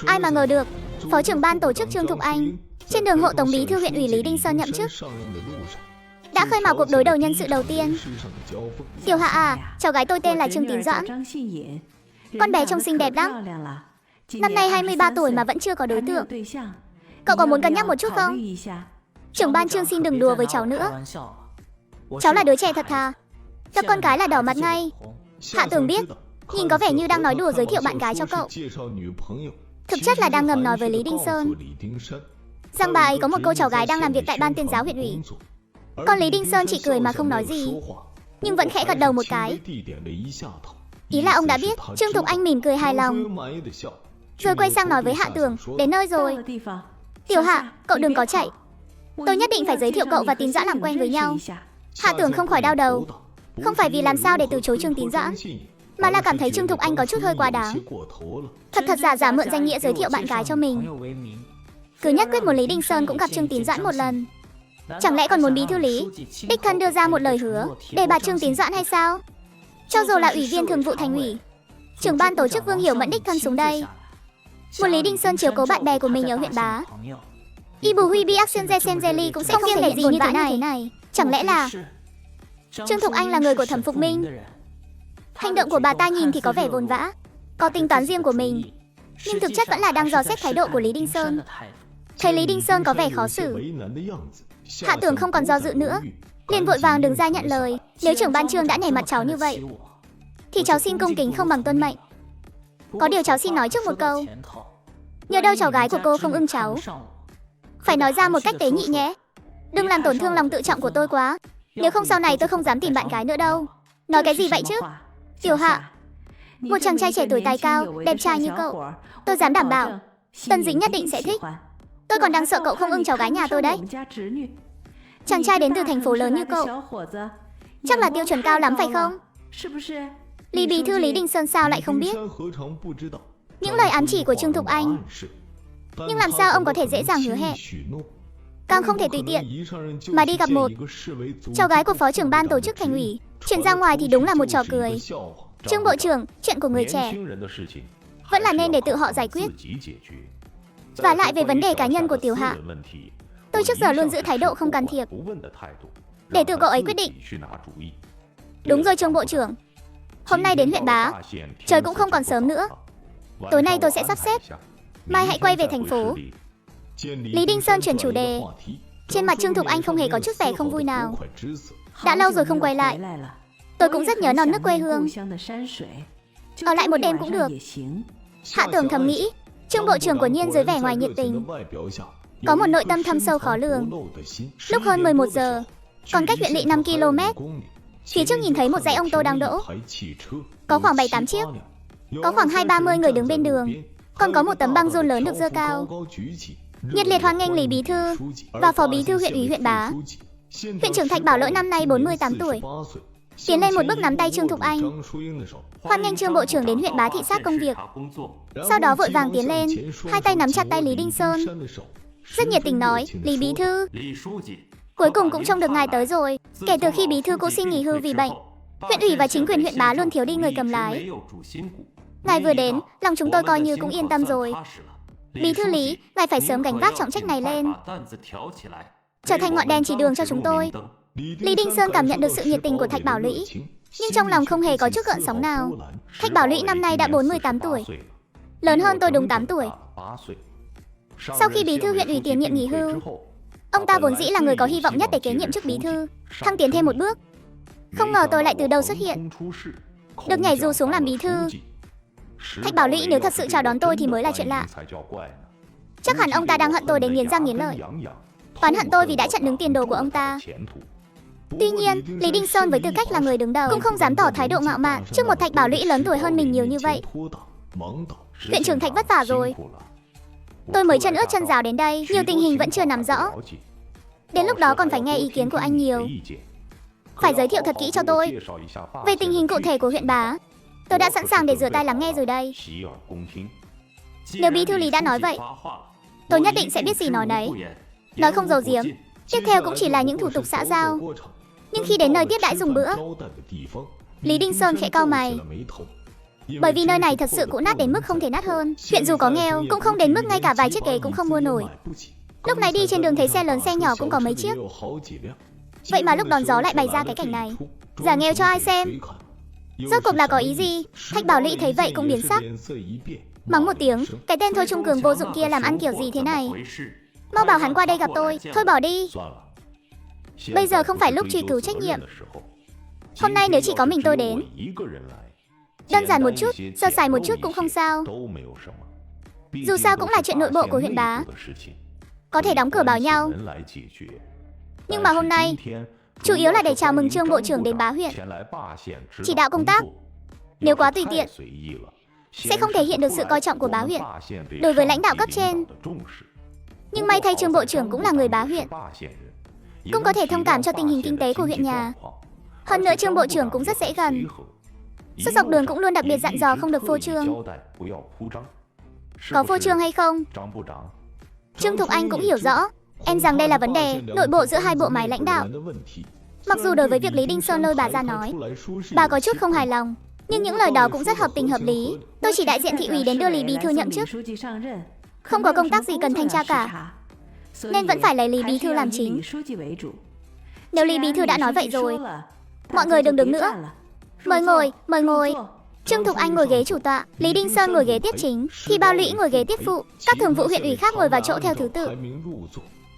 [SPEAKER 1] Ai mà ngờ được, Phó trưởng ban tổ chức Trương Thục Anh trên đường hộ tống Bí thư huyện ủy Lý Đinh Sơn nhậm chức đã khơi mào cuộc đối đầu nhân sự đầu tiên. Tiểu Hạ à, cháu gái tôi tên là Trương Tín Doãn. Con bé trông xinh đẹp lắm. Năm nay 23 tuổi mà vẫn chưa có đối tượng. Cậu có muốn cân nhắc một chút không? Trưởng ban Trương xin đừng đùa với cháu nữa. Cháu là đứa trẻ thật thà. Gặp con gái là đỏ mặt ngay. Hạ Tường biết, nhìn có vẻ như đang nói đùa giới thiệu bạn gái cho cậu. Thực chất là đang ngầm nói với Lý Đinh Sơn rằng bà ấy có một cô cháu gái đang làm việc tại ban tuyên giáo huyện ủy. Còn Lý Đinh Sơn chỉ cười mà không nói gì, nhưng vẫn khẽ gật đầu một cái. Ý là ông đã biết. Trương Thục Anh mỉm cười hài lòng, rồi quay sang nói với Hạ Tường, đến nơi rồi. Tiểu Hạ, cậu đừng có chạy. Tôi nhất định phải giới thiệu cậu và Tín Doãn làm quen với nhau. Hạ Tường không khỏi đau đầu. Không phải vì làm sao để từ chối Trương Tín Doãn, mà là cảm thấy Trương Thục Anh có chút hơi quá đáng. Thật giả mượn danh nghĩa giới thiệu bạn gái cho mình. Cứ nhất quyết muốn Lý Đinh Sơn cũng gặp Trương Tín Doãn một lần. Chẳng lẽ còn muốn Bí thư Lý đích thân đưa ra một lời hứa để bạt Trương Tín Doãn hay sao? Cho dù là ủy viên thường vụ Thành ủy, trưởng ban tổ chức Vương Hiểu Mẫn đích thân xuống đây, một Lý Đinh Sơn chiếu cố bạn bè của mình ở huyện Bá. Ibu Huy Bi Action Jessemjeli cũng sẽ không kiêng nể gì như thế này. Chẳng lẽ là Trương Thục Anh là người của Thẩm Phục Minh? Hành động của bà ta nhìn thì có vẻ vồn vã, có tính toán riêng của mình, nhưng thực chất vẫn là đang dò xét thái độ của Lý Đinh Sơn. Thấy Lý Đinh Sơn có vẻ khó xử, Hạ Tường không còn do dự nữa, liền vội vàng đứng ra nhận lời. Nếu trưởng ban Trương đã nể mặt cháu như vậy, thì cháu xin cung kính không bằng tuân mệnh. Có điều cháu xin nói trước một câu, nhớ đâu cháu gái của cô không ưng cháu, phải nói ra một cách tế nhị nhé. Đừng làm tổn thương lòng tự trọng của tôi quá, nếu không sau này tôi không dám tìm bạn gái nữa đâu. Nói cái gì vậy chứ? Tiểu Hạ, một chàng trai trẻ tuổi tài cao, đẹp trai như cậu, tôi dám đảm bảo Tân Dính nhất định sẽ thích. Tôi còn đang sợ cậu không ưng cháu gái nhà tôi đấy. Chàng trai đến từ thành phố lớn như cậu, chắc là tiêu chuẩn cao lắm phải không? Lý Bí thư Lý Đinh Sơn sao lại không biết những lời ám chỉ của Trương Thục Anh? Nhưng làm sao ông có thể dễ dàng hứa hẹn, càng không thể tùy tiện mà đi gặp một cháu gái của phó trưởng ban tổ chức Thành ủy. Chuyện ra ngoài thì đúng là một trò cười. Trương bộ trưởng, chuyện của người trẻ vẫn là nên để tự họ giải quyết. Và lại về vấn đề cá nhân của Tiểu Hạ, tôi trước giờ luôn giữ thái độ không can thiệp, để tự cậu ấy quyết định. Đúng rồi Trương bộ trưởng, hôm nay đến huyện Bá, trời cũng không còn sớm nữa. Tối nay tôi sẽ sắp xếp, mai hãy quay về thành phố. Lý Đinh Sơn chuyển chủ đề. Trên mặt Trương Thục Anh không hề có chút vẻ không vui nào. Đã lâu rồi không quay lại, tôi cũng rất nhớ non nước quê hương. Ở lại một đêm cũng được. Hạ Tường thầm nghĩ, Trương bộ trưởng của nhiên dưới vẻ ngoài nhiệt tình, có một nội tâm thâm sâu khó lường. Lúc hơn 11 giờ, còn cách huyện lỵ 5 km, phía trước nhìn thấy một dãy ô tô đang đỗ, có khoảng 7-8 chiếc, có khoảng 20-30 người đứng bên đường, còn có một tấm băng rôn lớn được giơ cao, nhiệt liệt hoan nghênh Lý Bí thư và Phó Bí thư huyện ủy huyện Bá. Huyện trưởng Thạch Bảo Lỗi năm nay 48 tuổi, tiến lên một bước nắm tay Trương Thục Anh, hoan nghênh Trương bộ trưởng đến huyện Bá thị sát công việc. Sau đó vội vàng tiến lên, hai tay nắm chặt tay Lý Đinh Sơn, rất nhiệt tình nói, Lý Bí thư, cuối cùng cũng trông được ngài tới rồi. Kể từ khi Bí thư cũ xin nghỉ hưu vì bệnh, huyện ủy và chính quyền huyện Bá luôn thiếu đi người cầm lái. Ngài vừa đến, lòng chúng tôi coi như cũng yên tâm rồi. Bí thư Lý, ngài phải sớm gánh vác trọng trách này lên, trở thành ngọn đèn chỉ đường cho chúng tôi. Lý Đinh Sơn cảm nhận được sự nhiệt tình của Thạch Bảo Lũy, nhưng trong lòng không hề có chút gợn sóng nào. Thạch Bảo Lũy năm nay đã 48 tuổi, lớn hơn tôi đúng 8 tuổi. Sau khi Bí thư huyện ủy tiền nhiệm nghỉ hưu, ông ta vốn dĩ là người có hy vọng nhất để kế nhiệm chức bí thư, thăng tiến thêm một bước. Không ngờ tôi lại từ đâu xuất hiện, được nhảy dù xuống làm bí thư. Thạch Bảo Lũy nếu thật sự chào đón tôi thì mới là chuyện lạ. Chắc hẳn ông ta đang hận tôi đến nghiến răng nghiến lợi, oán hận tôi vì đã chặn đứng tiền đồ của ông ta. Tuy nhiên, Lý Đinh Sơn với tư cách là người đứng đầu cũng không dám tỏ thái độ ngạo mạn trước một Thạch Bảo Lũy lớn tuổi hơn mình nhiều như vậy. Huyện trưởng Thạch vất vả rồi. Tôi mới chân ướt chân ráo đến đây, nhiều tình hình vẫn chưa nắm rõ. Đến lúc đó còn phải nghe ý kiến của anh nhiều. Phải giới thiệu thật kỹ cho tôi về tình hình cụ thể của huyện Bá. Tôi đã sẵn sàng để rửa tai lắng nghe rồi đây. Nếu Bí thư Lý đã nói vậy, tôi nhất định sẽ biết gì nói nấy, nói không giấu giếm. Tiếp theo cũng chỉ là những thủ tục xã giao, Nhưng khi đến nơi tiếp đãi dùng bữa, Lý Đinh Sơn khẽ cau mày. Bởi vì nơi này thật sự cũ nát đến mức không thể nát hơn. Huyện dù có nghèo cũng không đến mức ngay cả vài chiếc ghế cũng không mua nổi. Lúc này đi trên đường thấy xe lớn xe nhỏ cũng có mấy chiếc. Vậy mà lúc đón gió lại bày ra cái cảnh này. Giả nghèo cho ai xem? Rốt cuộc là có ý gì? Thạch Bảo Lỵ thấy vậy cũng biến sắc, mắng một tiếng, cái tên Thôi Trung Cường vô dụng kia làm ăn kiểu gì thế này? Mau bảo hắn qua đây gặp tôi, thôi bỏ đi. Bây giờ không phải lúc truy cứu trách nhiệm. Hôm nay nếu chỉ có mình tôi đến, đơn giản một chút, sơ sài một chút cũng không sao. Dù sao cũng là chuyện nội bộ của huyện Bá, có thể đóng cửa bảo nhau. Nhưng mà hôm nay chủ yếu là để chào mừng Trương Bộ trưởng đến Bá huyện, chỉ đạo công tác. Nếu quá tùy tiện sẽ không thể hiện được sự coi trọng của Bá huyện đối với lãnh đạo cấp trên. Nhưng may thay Trương Bộ trưởng cũng là người Bá huyện, cũng có thể thông cảm cho tình hình kinh tế của huyện nhà. Hơn nữa Trương Bộ trưởng cũng rất dễ gần, suốt dọc đường cũng luôn đặc biệt dặn dò không được phô trương. Có phô trương hay không, Trương Thục Anh cũng hiểu rõ. Em rằng đây là vấn đề nội bộ giữa hai bộ máy lãnh đạo. Mặc dù đối với việc Lý Đinh Sơn lôi bà ra nói, bà có chút không hài lòng, nhưng những lời đó cũng rất hợp tình hợp lý. Tôi chỉ đại diện thị ủy đến đưa Lý Bí Thư nhậm chức, không có công tác gì cần thanh tra cả, nên vẫn phải lấy Lý Bí Thư làm chính. Nếu Lý Bí Thư đã nói vậy rồi, mọi người đừng đứng nữa. Mời ngồi, mời ngồi. Trương Thục Anh ngồi ghế chủ tọa, Lý Đinh Sơn ngồi ghế tiếp chính, Thi Bao Lũy ngồi ghế tiếp phụ, các thường vụ huyện ủy khác ngồi vào chỗ theo thứ tự,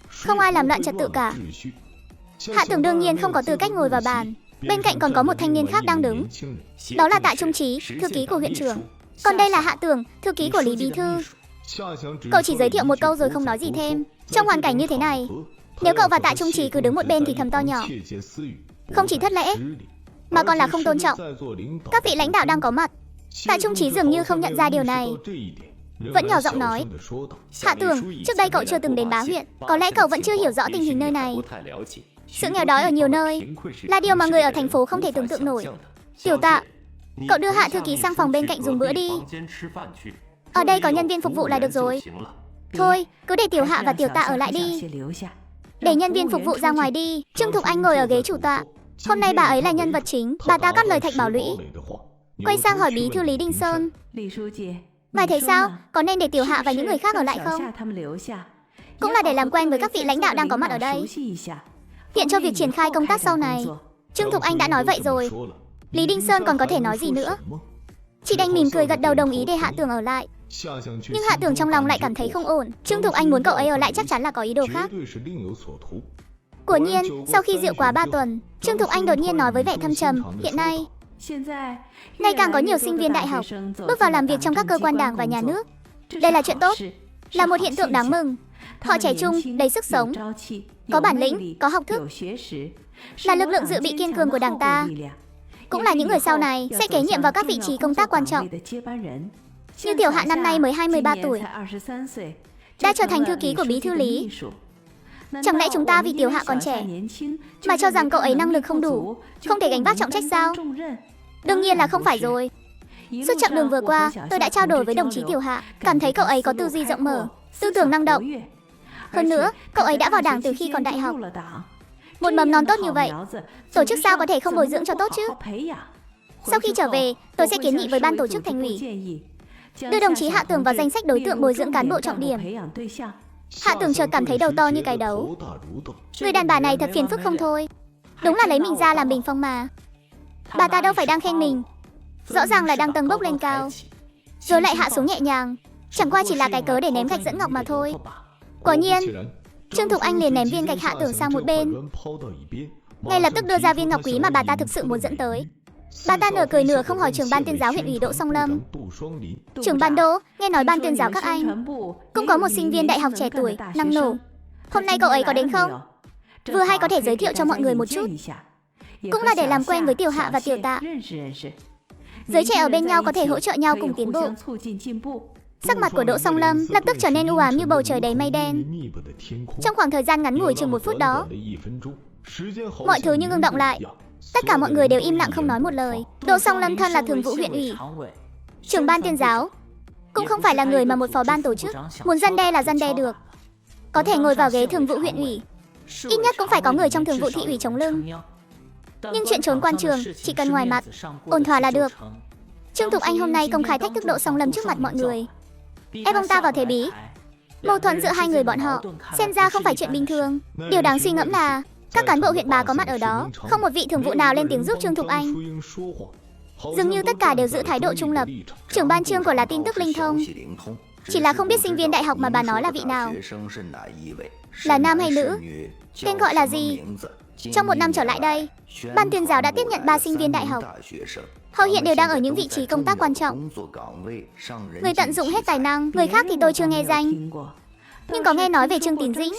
[SPEAKER 1] không ai làm loạn trật tự cả. Hạ Tường đương nhiên không có tư cách ngồi vào bàn. Bên cạnh còn có một thanh niên khác đang đứng, đó là Tạ Trung Trí, thư ký của huyện trưởng. Còn đây là Hạ Tường, thư ký của Lý Bí Thư. Cậu chỉ giới thiệu một câu rồi không nói gì thêm. Trong hoàn cảnh như thế này, nếu cậu và Tạ Trung Trí cứ đứng một bên thì thầm to nhỏ, không chỉ thất lễ mà còn là không tôn trọng các vị lãnh đạo đang có mặt. Tạ Trung Trí dường như không nhận ra điều này, vẫn nhỏ giọng nói, Hạ Tường, trước đây cậu chưa từng đến Bá huyện, có lẽ cậu vẫn chưa hiểu rõ tình hình nơi này. Sự nghèo đói ở nhiều nơi là điều mà người ở thành phố không thể tưởng tượng nổi. Tiểu Tạ, cậu đưa Hạ thư ký sang phòng bên cạnh dùng bữa đi. Ở đây có nhân viên phục vụ là được rồi. Thôi, cứ để Tiểu Hạ và Tiểu Tạ ở lại đi. Để nhân viên phục vụ ra ngoài đi. Trương Thục Anh ngồi ở ghế chủ tọa. Hôm nay bà ấy là nhân vật chính. Bà ta cắt lời Thạch Bảo Lũy, quay sang hỏi Bí Thư Lý Đinh Sơn, ngài thấy sao? Có nên để Tiểu Hạ và những người khác ở lại không? Cũng là để làm quen với các vị lãnh đạo đang có mặt ở đây, tiện cho việc triển khai công tác sau này. Trương Thục Anh đã nói vậy rồi, Lý Đinh Sơn còn có thể nói gì nữa? Chị đành mỉm cười gật đầu đồng ý để Hạ Tường ở lại. Nhưng Hạ Tường trong lòng lại cảm thấy không ổn. Trương Thục Anh muốn cậu ấy ở lại chắc chắn là có ý đồ khác. Quả nhiên, sau khi rượu quá 3 tuần, Trương Thục Anh đột nhiên nói với vẻ thâm trầm, hiện nay ngày càng có nhiều sinh viên đại học bước vào làm việc trong các cơ quan đảng và nhà nước. Đây là chuyện tốt, là một hiện tượng đáng mừng. Họ trẻ trung, đầy sức sống, có bản lĩnh, có học thức, là lực lượng dự bị kiên cường của đảng ta, cũng là những người sau này sẽ kế nhiệm vào các vị trí công tác quan trọng. Như Tiểu Hạ năm nay mới 23 tuổi, đã trở thành thư ký của Bí Thư Lý. Chẳng lẽ chúng ta vì Tiểu Hạ còn trẻ mà cho rằng cậu ấy năng lực không đủ, không thể gánh vác trọng trách sao? Đương nhiên là không phải rồi. Suốt chặng đường vừa qua, tôi đã trao đổi với đồng chí Tiểu Hạ, cảm thấy cậu ấy có tư duy rộng mở, tư tưởng năng động. Hơn nữa, cậu ấy đã vào đảng từ khi còn đại học. Một mầm non tốt như vậy, tổ chức sao có thể không bồi dưỡng cho tốt chứ? Sau khi trở về, tôi sẽ kiến nghị với ban tổ chức thành ủy, đưa đồng chí Hạ Tường vào danh sách đối tượng bồi dưỡng cán bộ trọng điểm. Hạ Tường chợt cảm thấy đầu to như cái đấu. Người đàn bà này thật phiền phức không thôi. Đúng là lấy mình ra làm bình phong mà. Bà ta đâu phải đang khen mình, rõ ràng là đang tầng bốc lên cao, rồi lại hạ xuống nhẹ nhàng. Chẳng qua chỉ là cái cớ để ném gạch dẫn ngọc mà thôi. Quả nhiên, Trương Thục Anh liền ném viên gạch Hạ Tường sang một bên, ngay lập tức đưa ra viên ngọc quý mà bà ta thực sự muốn dẫn tới. Bà ta nửa cười nửa không hỏi trưởng ban tuyên giáo huyện ủy Đỗ Song Lâm, trưởng ban Đỗ, nghe nói ban tuyên giáo các anh cũng có một sinh viên đại học trẻ tuổi, năng nổ. Hôm nay cậu ấy có đến không? Vừa hay có thể giới thiệu cho mọi người một chút, cũng là để làm quen với Tiểu Hạ và Tiểu Tạ. Giới trẻ ở bên nhau có thể hỗ trợ nhau cùng tiến bộ. Sắc mặt của Đỗ Song Lâm lập tức trở nên u ám như bầu trời đầy mây đen. Trong khoảng thời gian ngắn ngủi chừng 1 phút đó, mọi thứ như ngưng động lại. Tất cả mọi người đều im lặng không nói một lời. Đỗ Song Lâm thân là thường vụ huyện ủy, trưởng ban tuyên giáo, cũng không phải là người mà một phó ban tổ chức muốn răn đe là răn đe được. Có thể ngồi vào ghế thường vụ huyện ủy, ít nhất cũng phải có người trong thường vụ thị ủy chống lưng. Nhưng chuyện trốn quan trường chỉ cần ngoài mặt, ổn thỏa là được. Trương Thục Anh hôm nay công khai thách thức Đỗ Song Lâm trước mặt mọi người, ép ông ta vào thế bí. Mâu thuẫn giữa hai người bọn họ xem ra không phải chuyện bình thường. Điều đáng suy ngẫm là các cán bộ huyện Bá có mặt ở đó, không một vị thường vụ nào lên tiếng giúp Trương Thục Anh. Dường như tất cả đều giữ thái độ trung lập. Trưởng ban Trương của là tin tức linh thông, chỉ là không biết sinh viên đại học mà bà nói là vị nào, là nam hay nữ, tên gọi là gì. Trong 1 năm trở lại đây, ban tuyên giáo đã tiếp nhận 3 sinh viên đại học. Họ hiện đều đang ở những vị trí công tác quan trọng. Người tận dụng hết tài năng, người khác thì tôi chưa nghe danh. Nhưng có nghe nói về Trương Tín Dĩnh,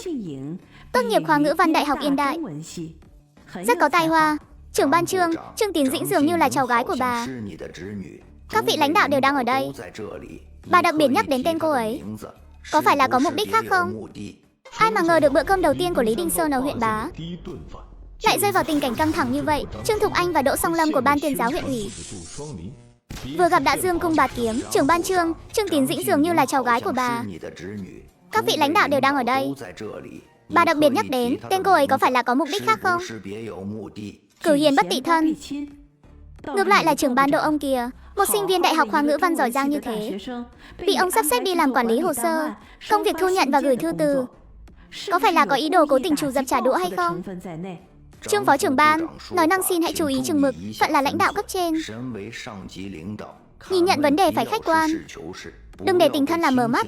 [SPEAKER 1] tốt nghiệp khoa ngữ văn Đại học Yên Đại, rất có tài hoa. Trưởng ban Trương, Trương Tín Dĩnh dường như là cháu gái của bà. Các vị lãnh đạo đều đang ở đây. Bà đặc biệt nhắc đến tên cô ấy, có phải là có mục đích khác không? Ai mà ngờ được bữa cơm đầu tiên của Lý Đình Sơn ở huyện Bá lại rơi vào tình cảnh căng thẳng như vậy. Trương Thục Anh và Đỗ Song Lâm của ban tuyên giáo huyện ủy vừa gặp đã dương cung bạt kiếm. Trưởng ban Trương, Trương Tín Dĩnh dường như là cháu gái của bà. Các vị lãnh đạo đều đang ở đây. Bà đặc biệt nhắc đến tên cô ấy, có phải là có mục đích khác không? Cử hiền bất tị thân. Ngược lại là trưởng ban Đỗ ông kìa, một sinh viên đại học khoa ngữ văn giỏi giang như thế, bị ông sắp xếp đi làm quản lý hồ sơ, công việc thu nhận và gửi thư từ. Có phải là có ý đồ cố tình trù dập trả đũa hay không? Trương phó trưởng ban nói năng xin hãy chú ý chừng mực, phận là lãnh đạo cấp trên, nhìn nhận vấn đề phải khách quan, đừng để tình thân làm mờ mắt.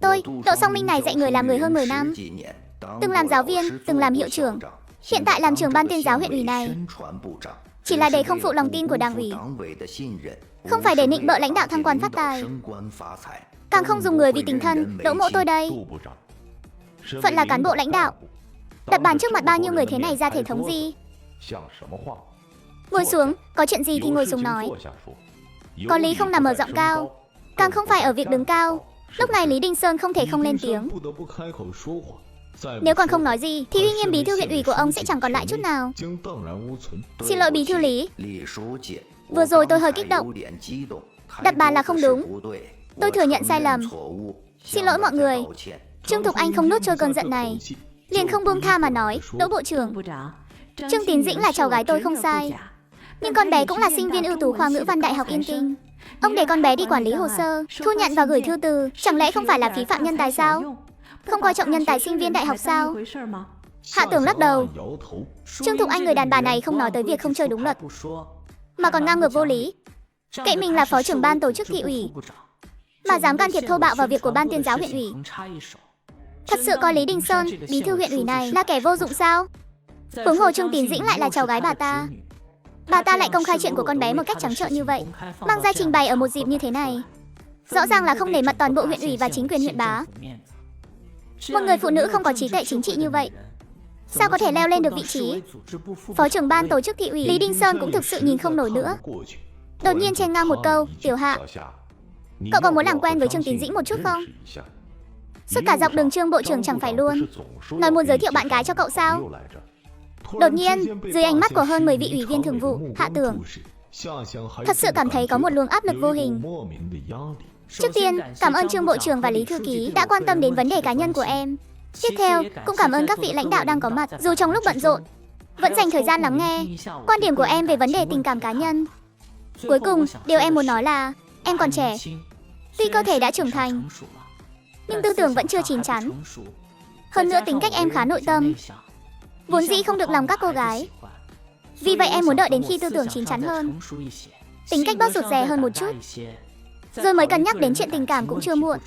[SPEAKER 1] Tôi, Đỗ Song Minh này dạy người làm người hơn 10 năm, từng làm giáo viên, từng làm hiệu trưởng, hiện tại làm trưởng ban tuyên giáo huyện ủy này, chỉ là để không phụ lòng tin của đảng ủy, không phải để nịnh bợ lãnh đạo thăng quan phát tài, càng không dùng người vì tình thân. Đỗ mỗ tôi đây, phận là cán bộ lãnh đạo, đập bàn trước mặt bao nhiêu người thế này ra thể thống gì? Ngồi xuống, có chuyện gì thì ngồi xuống nói. Có lý không nằm ở giọng cao, càng không phải ở việc đứng cao. Lúc này Lý Đình Sơn không thể không lên tiếng. Nếu còn không nói gì thì uy nghiêm bí thư huyện ủy của ông sẽ chẳng còn lại chút nào. Xin lỗi bí thư Lý, vừa rồi tôi hơi kích động, đập bàn là không đúng. Tôi thừa nhận sai lầm, xin lỗi mọi người. Trương Thục Anh không nuốt trôi cơn giận này, liền không buông tha mà nói, Đỗ bộ trưởng, Trương Tín Dĩnh là cháu gái tôi không sai, nhưng con bé cũng là sinh viên ưu tú khoa ngữ văn Đại học Yên Kinh. Ông để con bé đi quản lý hồ sơ, thu nhận và gửi thư từ, chẳng lẽ không phải là phí phạm nhân tài sao? Không coi trọng nhân tài sinh viên đại học sao? Hạ Tường lắc đầu. Trương Thục Anh người đàn bà này không nói tới việc không chơi đúng luật, mà còn ngang ngược vô lý. Cậy mình là phó trưởng ban tổ chức thị ủy mà dám can thiệp thô bạo vào việc của ban tuyên giáo huyện ủy. Thật sự coi Lý Đình Sơn, bí thư huyện ủy này là kẻ vô dụng sao? Huống hồ Trương Tín Dĩnh lại là cháu gái bà ta. Bà ta lại công khai chuyện của con bé một cách trắng trợn như vậy, mang ra trình bày ở một dịp như thế này, rõ ràng là không nể mặt toàn bộ huyện ủy và chính quyền huyện Bá. Một người phụ nữ không có trí tuệ chính trị như vậy, sao có thể leo lên được vị trí phó trưởng ban tổ chức thị ủy? Lý Đình Sơn cũng thực sự nhìn không nổi nữa, đột nhiên chen ngang một câu, Tiểu Hạ, cậu có muốn làm quen với Trương Tín Dĩnh một chút không? Suốt cả dọc đường Trương bộ trưởng chẳng phải luôn nói muốn giới thiệu bạn gái cho cậu sao? Đột nhiên, dưới ánh mắt của hơn 10 vị ủy viên thường vụ, Hạ Tường thật sự cảm thấy có một luồng áp lực vô hình. Trước tiên, cảm ơn Trương bộ trưởng và Lý thư ký đã quan tâm đến vấn đề cá nhân của em. Tiếp theo, cũng cảm ơn các vị lãnh đạo đang có mặt, dù trong lúc bận rộn, vẫn dành thời gian lắng nghe quan điểm của em về vấn đề tình cảm cá nhân. Cuối cùng, điều em muốn nói là, em còn trẻ, tuy cơ thể đã trưởng thành, nhưng tư tưởng vẫn chưa chín chắn. Hơn nữa tính cách em khá nội tâm, vốn dĩ không được lòng các cô gái. Vì vậy em muốn đợi đến khi tư tưởng chín chắn hơn, tính cách bớt rụt rè hơn một chút, rồi mới cân nhắc đến chuyện tình cảm cũng chưa muộn.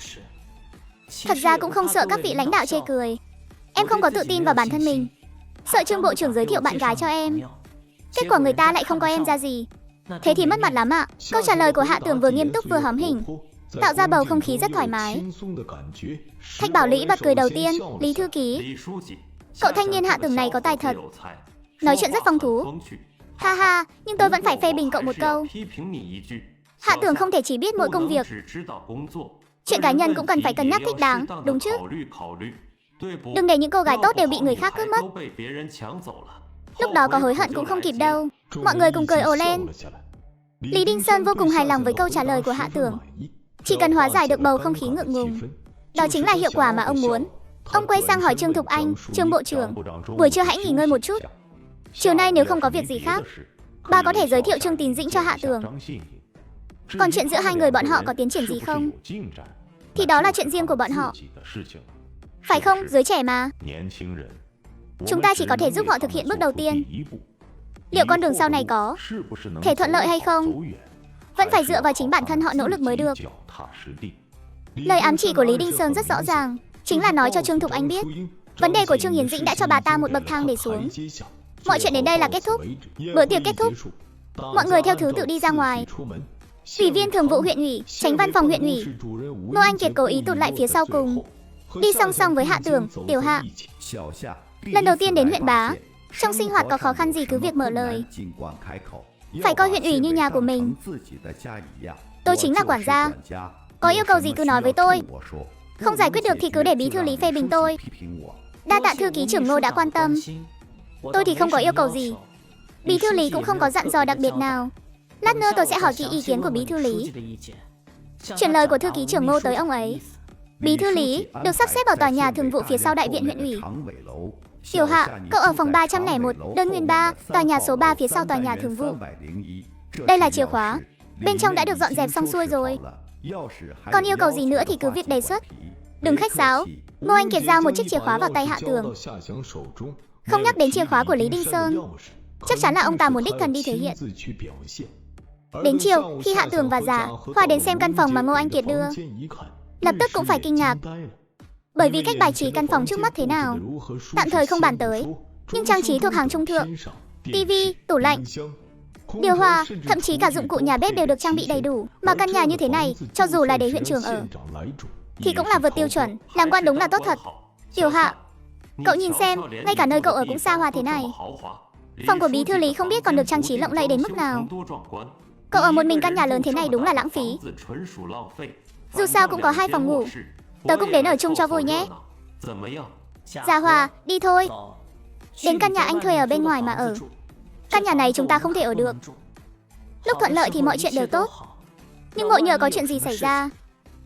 [SPEAKER 1] Thật ra cũng không sợ các vị lãnh đạo chê cười. Em không có tự tin vào bản thân mình, sợ Trương bộ trưởng giới thiệu bạn gái cho em, kết quả người ta lại không coi em ra gì. Thế thì mất mặt lắm ạ. Câu trả lời của Hạ Tường vừa nghiêm túc vừa hóm hỉnh, tạo ra bầu không khí rất thoải mái. Thạch Bảo Lý bật cười đầu tiên. Lý thư ký, cậu thanh niên Hạ Tường này có tài thật, nói chuyện rất phong thú. Ha ha, nhưng tôi vẫn phải phê bình cậu một câu. Hạ Tường không thể chỉ biết mỗi công việc, chuyện cá nhân cũng cần phải cân nhắc thích đáng, đúng chứ? Đừng để những cô gái tốt đều bị người khác cướp mất. Lúc đó có hối hận cũng không kịp đâu. Mọi người cùng cười ồ lên. Lý Đình Sơn vô cùng hài lòng với câu trả lời của Hạ Tường. Chỉ cần hóa giải được bầu không khí ngượng ngùng, đó chính là hiệu quả mà ông muốn. Ông quay sang hỏi Trương Thục Anh, Trương bộ trưởng, buổi trưa hãy nghỉ ngơi một chút, Chiều nay nếu không có việc gì khác, bà có thể giới thiệu Trương Tín Dĩnh cho Hạ Tường. Còn chuyện giữa hai người bọn họ có tiến triển gì không, thì đó là chuyện riêng của bọn họ. Phải không, giới trẻ mà. Chúng ta chỉ có thể giúp họ thực hiện bước đầu tiên. Liệu con đường sau này có thể thuận lợi hay không, vẫn phải dựa vào chính bản thân họ nỗ lực mới được. Lời ám chỉ của Lý Đinh Sơn rất rõ ràng, chính là nói cho Trương Thục Anh biết vấn đề của Trương Hiến Dĩnh đã cho bà ta một bậc thang để xuống. Mọi chuyện đến đây là kết thúc. Bữa tiệc kết thúc, mọi người theo thứ tự đi ra ngoài. Ủy viên thường vụ huyện ủy, chánh văn phòng huyện ủy, Ngô Anh Kiệt cố ý tụt lại phía sau cùng, đi song song với Hạ Tường, Tiểu Hạ. Lần đầu tiên đến huyện Bá, trong sinh hoạt có khó khăn gì cứ việc mở lời. Phải coi huyện ủy như nhà của mình. Tôi chính là quản gia, có yêu cầu gì cứ nói với tôi. Không giải quyết được thì cứ để bí thư Lý phê bình tôi. Đa tạ thư ký trưởng Ngô đã quan tâm. Tôi thì không có yêu cầu gì. Bí thư Lý cũng không có dặn dò đặc biệt nào. Lát nữa tôi sẽ hỏi kỹ ý kiến của bí thư Lý, chuyển lời của thư ký trưởng Ngô tới ông ấy. Bí thư Lý được sắp xếp ở tòa nhà thường vụ phía sau đại viện huyện ủy. Tiểu Hạ, cậu ở phòng 301, đơn nguyên 3, tòa nhà số 3 phía sau tòa nhà thường vụ. Đây là chìa khóa, bên trong đã được dọn dẹp xong xuôi rồi. Còn yêu cầu gì nữa thì cứ việc đề xuất, đừng khách sáo. Ngô Anh Kiệt giao một chiếc chìa khóa vào tay Hạ Tường, không nhắc đến chìa khóa của Lý Đinh Sơn. Chắc chắn là ông ta muốn đích thân đi thể hiện. Đến chiều, khi Hạ Tường và Giả Hoa đến xem căn phòng mà Ngô Anh Kiệt đưa, lập tức cũng phải kinh ngạc, bởi vì cách bài trí căn phòng trước mắt thế nào, tạm thời không bàn tới, nhưng trang trí thuộc hàng trung thượng. Tivi, tủ lạnh, điều hòa, thậm chí cả dụng cụ nhà bếp đều được trang bị đầy đủ. Mà căn nhà như thế này, cho dù là để huyện trưởng ở, thì cũng là vượt tiêu chuẩn. Làm quan đúng là tốt thật. Tiểu Hạ, cậu nhìn xem, ngay cả nơi cậu ở cũng xa hoa thế này. Phòng của bí thư Lý không biết còn được trang trí lộng lẫy đến mức nào. Cậu ở một mình căn nhà lớn thế này đúng là lãng phí. Dù sao cũng có 2 phòng ngủ, tớ cũng đến ở chung cho vui nhé. Gia Hòa, đi thôi. Đến căn nhà anh thuê ở bên ngoài mà ở. Căn nhà này chúng ta không thể ở được. Lúc thuận lợi thì mọi chuyện đều tốt, nhưng ngộ nhỡ có chuyện gì xảy ra,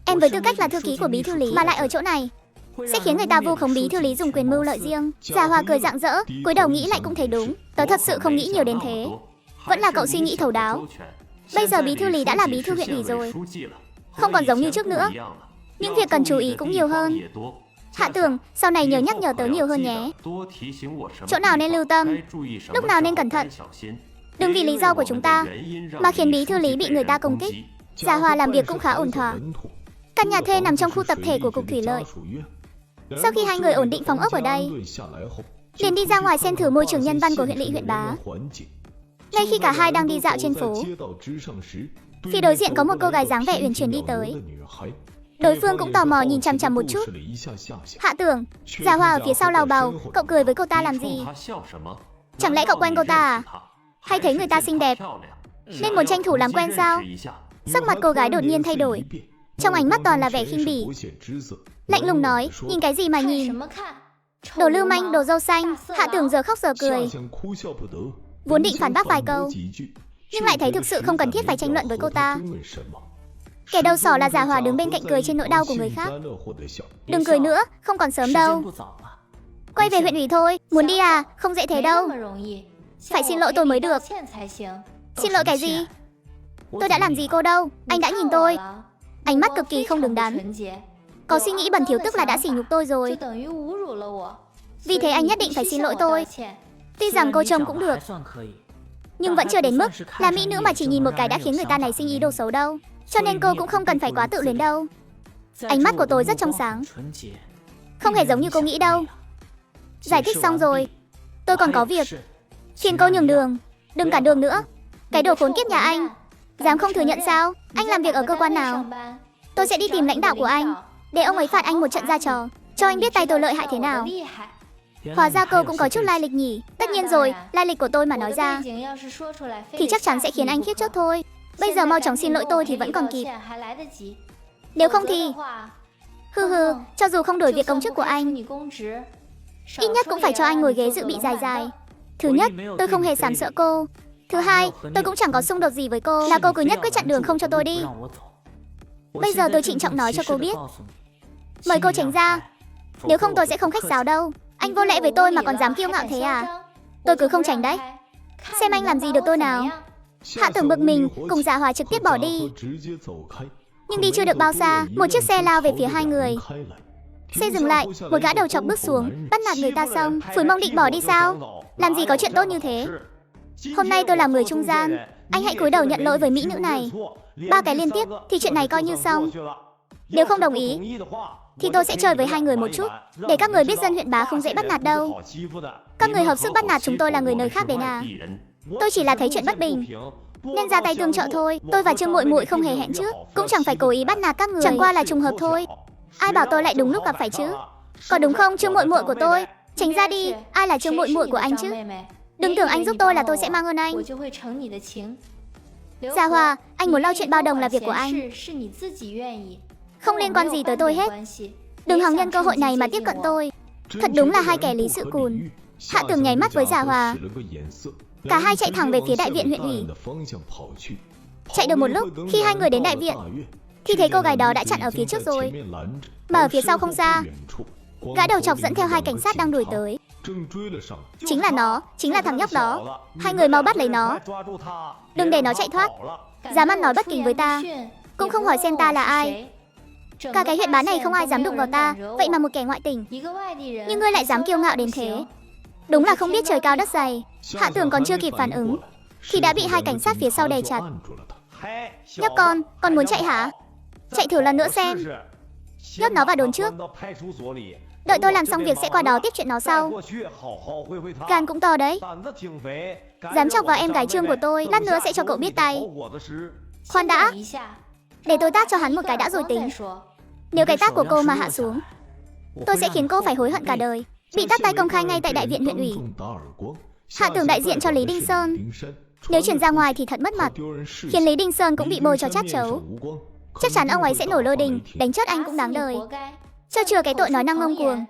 [SPEAKER 1] em với tư cách là thư ký của bí thư Lý mà lại ở chỗ này, sẽ khiến người ta vu khống bí thư Lý dùng quyền mưu lợi riêng. Gia Hòa cười rạng rỡ, cúi đầu nghĩ lại cũng thấy đúng. Tớ thật sự không nghĩ nhiều đến thế. Vẫn là cậu suy nghĩ thấu đáo. Bây giờ bí thư Lý đã là bí thư huyện ủy rồi, không còn giống như trước nữa. Nhưng việc cần chú ý cũng nhiều hơn. Hạ Tường, sau này nhớ nhắc nhở tớ nhiều hơn nhé. Chỗ nào nên lưu tâm, lúc nào nên cẩn thận. Đừng vì lý do của chúng ta mà khiến bí thư Lý bị người ta công kích. Gia Hòa làm việc cũng khá ổn thỏa. Căn nhà thuê nằm trong khu tập thể của Cục Thủy lợi. Sau khi hai người ổn định phòng ốc ở đây, liền đi ra ngoài xem thử môi trường nhân văn của huyện lỵ huyện Bá. Ngay khi cả hai đang đi dạo trên phố, phía đối diện có một cô gái dáng vẻ uyển chuyển đi tới. Đối phương cũng tò mò nhìn chằm chằm một chút. Hạ Tường, Gia Hòa ở phía sau lào bào, cậu cười với cô ta làm gì? Chẳng lẽ cậu quen cô ta à? Hay thấy người ta xinh đẹp nên muốn tranh thủ làm quen sao? Sắc mặt cô gái đột nhiên thay đổi, trong ánh mắt toàn là vẻ khinh bỉ. Lạnh lùng nói, nhìn cái gì mà nhìn? Đồ lưu manh, đồ dâu xanh. Hạ Tường giờ khóc giờ cười, vốn định phản bác vài câu, nhưng lại thấy thực sự không cần thiết phải tranh luận với cô ta. Kẻ đầu sỏ là Gia Hòa đứng bên cạnh cười trên nỗi đau của người khác. Đừng cười nữa, không còn sớm đâu. Quay về huyện ủy thôi. Muốn đi à? Không dễ thế đâu. Phải xin lỗi tôi mới được. Xin lỗi cái gì? Tôi đã làm gì cô đâu. Anh đã nhìn tôi, ánh mắt cực kỳ không đứng đắn. Có suy nghĩ bẩn thỉu tức là đã sỉ nhục tôi rồi. Vì thế anh nhất định phải xin lỗi tôi. Tuy rằng cô trông cũng được, nhưng vẫn chưa đến mức là mỹ nữ mà chỉ nhìn một cái đã khiến người ta nảy sinh ý đồ xấu đâu. Cho nên cô cũng không cần phải quá tự luyến đâu. Ánh mắt của tôi rất trong sáng, không hề giống như cô nghĩ đâu. Giải thích xong rồi, tôi còn có việc. Xin cô nhường đường, đừng cản đường nữa. Cái đồ khốn kiếp nhà anh, dám không thừa nhận sao? Anh làm việc ở cơ quan nào? Tôi sẽ đi tìm lãnh đạo của anh, để ông ấy phạt anh một trận ra trò, cho anh biết tay tôi lợi hại thế nào. Hóa ra cô cũng có chút lai lịch nhỉ? Tất nhiên rồi, lai lịch của tôi mà nói ra thì chắc chắn sẽ khiến anh khiếp chốt thôi. Bây giờ mau chóng xin lỗi tôi thì vẫn còn kịp. Nếu không thì cho dù không đổi việc công chức của anh, ít nhất cũng phải cho anh ngồi ghế dự bị dài dài. Thứ nhất, tôi không hề sàm sợ cô. Thứ hai, tôi cũng chẳng có xung đột gì với cô, là cô cứ nhất quyết chặn đường không cho tôi đi. Bây giờ tôi trịnh trọng nói cho cô biết, mời cô tránh ra, nếu không tôi sẽ không khách sáo đâu. Anh vô lễ với tôi mà còn dám kiêu ngạo thế à? Tôi cứ không tránh đấy. Xem anh làm gì được tôi nào. Hạ Tường bực mình, cùng Dạ Hòa trực tiếp bỏ đi. Nhưng đi chưa được bao xa, một chiếc xe lao về phía hai người. Xe dừng lại, một gã đầu chọc bước xuống, bắt nạt người ta xong, Phủi Mông định bỏ đi sao? Làm gì có chuyện tốt như thế. Hôm nay tôi làm người trung gian, anh hãy cúi đầu nhận lỗi với mỹ nữ này. 3 cái liên tiếp thì chuyện này coi như xong. Nếu không đồng ý thì tôi sẽ chơi với hai người một chút, để các người biết dân huyện Bá không dễ bắt nạt đâu. Các người hợp sức bắt nạt chúng tôi là người nơi khác đến à? Tôi chỉ là thấy chuyện bất bình nên ra tay tương trợ thôi. Tôi và Trương Muội Muội không hề hẹn trước, cũng chẳng phải cố ý bắt nạt các người, chẳng qua là trùng hợp thôi. Ai bảo tôi lại đúng lúc gặp phải chứ? Có đúng không Trương Muội Muội của tôi? Tránh ra đi, ai là Trương Muội Muội của anh chứ? Đừng tưởng anh giúp tôi là tôi sẽ mang ơn anh. Dạ Hòa, anh muốn lau chuyện bao đồng là việc của anh, không liên quan gì tới tôi hết. Đừng hòng nhân cơ hội này mà tiếp cận tôi. Thật đúng là hai kẻ lý sự cùn. Hạ Tường nháy mắt với Dạ Hòa. Cả hai chạy thẳng về phía đại viện huyện ủy. Chạy được một lúc, khi hai người đến đại viện thì thấy cô gái đó đã chặn ở phía trước rồi, mà ở phía sau không xa, gã đầu chọc dẫn theo hai cảnh sát đang đuổi tới. Chính là nó, chính là thằng nhóc đó. Hai người mau bắt lấy nó, đừng để nó chạy thoát. Dám ăn nói bất kính với ta, cũng không hỏi xem ta là ai. Cả cái huyện Bá này không ai dám đụng vào ta, vậy mà một kẻ ngoại tỉnh, nhưng ngươi lại dám kiêu ngạo đến thế. Đúng là không biết trời cao đất dày. Hạ Tường còn chưa kịp phản ứng thì đã bị hai cảnh sát phía sau đè chặt. Nhóc con muốn chạy hả? Chạy thử lần nữa xem. Nhốt nó vào đồn trước, đợi tôi làm xong việc sẽ qua đó tiếp chuyện nó sau. Gan cũng to đấy, dám chọc vào em gái Trương của tôi, lát nữa sẽ cho cậu biết tay. Khoan đã, để tôi tát cho hắn một cái đã rồi tính. Nếu cái tát của cô mà hạ xuống, tôi sẽ khiến cô phải hối hận cả đời. Bị tát tay công khai ngay tại đại viện huyện ủy. Hạ Tường đại diện cho Lý Đinh Sơn, nếu chuyển ra ngoài thì thật mất mặt, khiến Lý Đinh Sơn cũng bị bôi cho chát chấu. Chắc chắn ông ấy sẽ nổi lôi đình, đánh chết anh cũng đáng đời. Cho chừa cái tội nói năng ngông cuồng.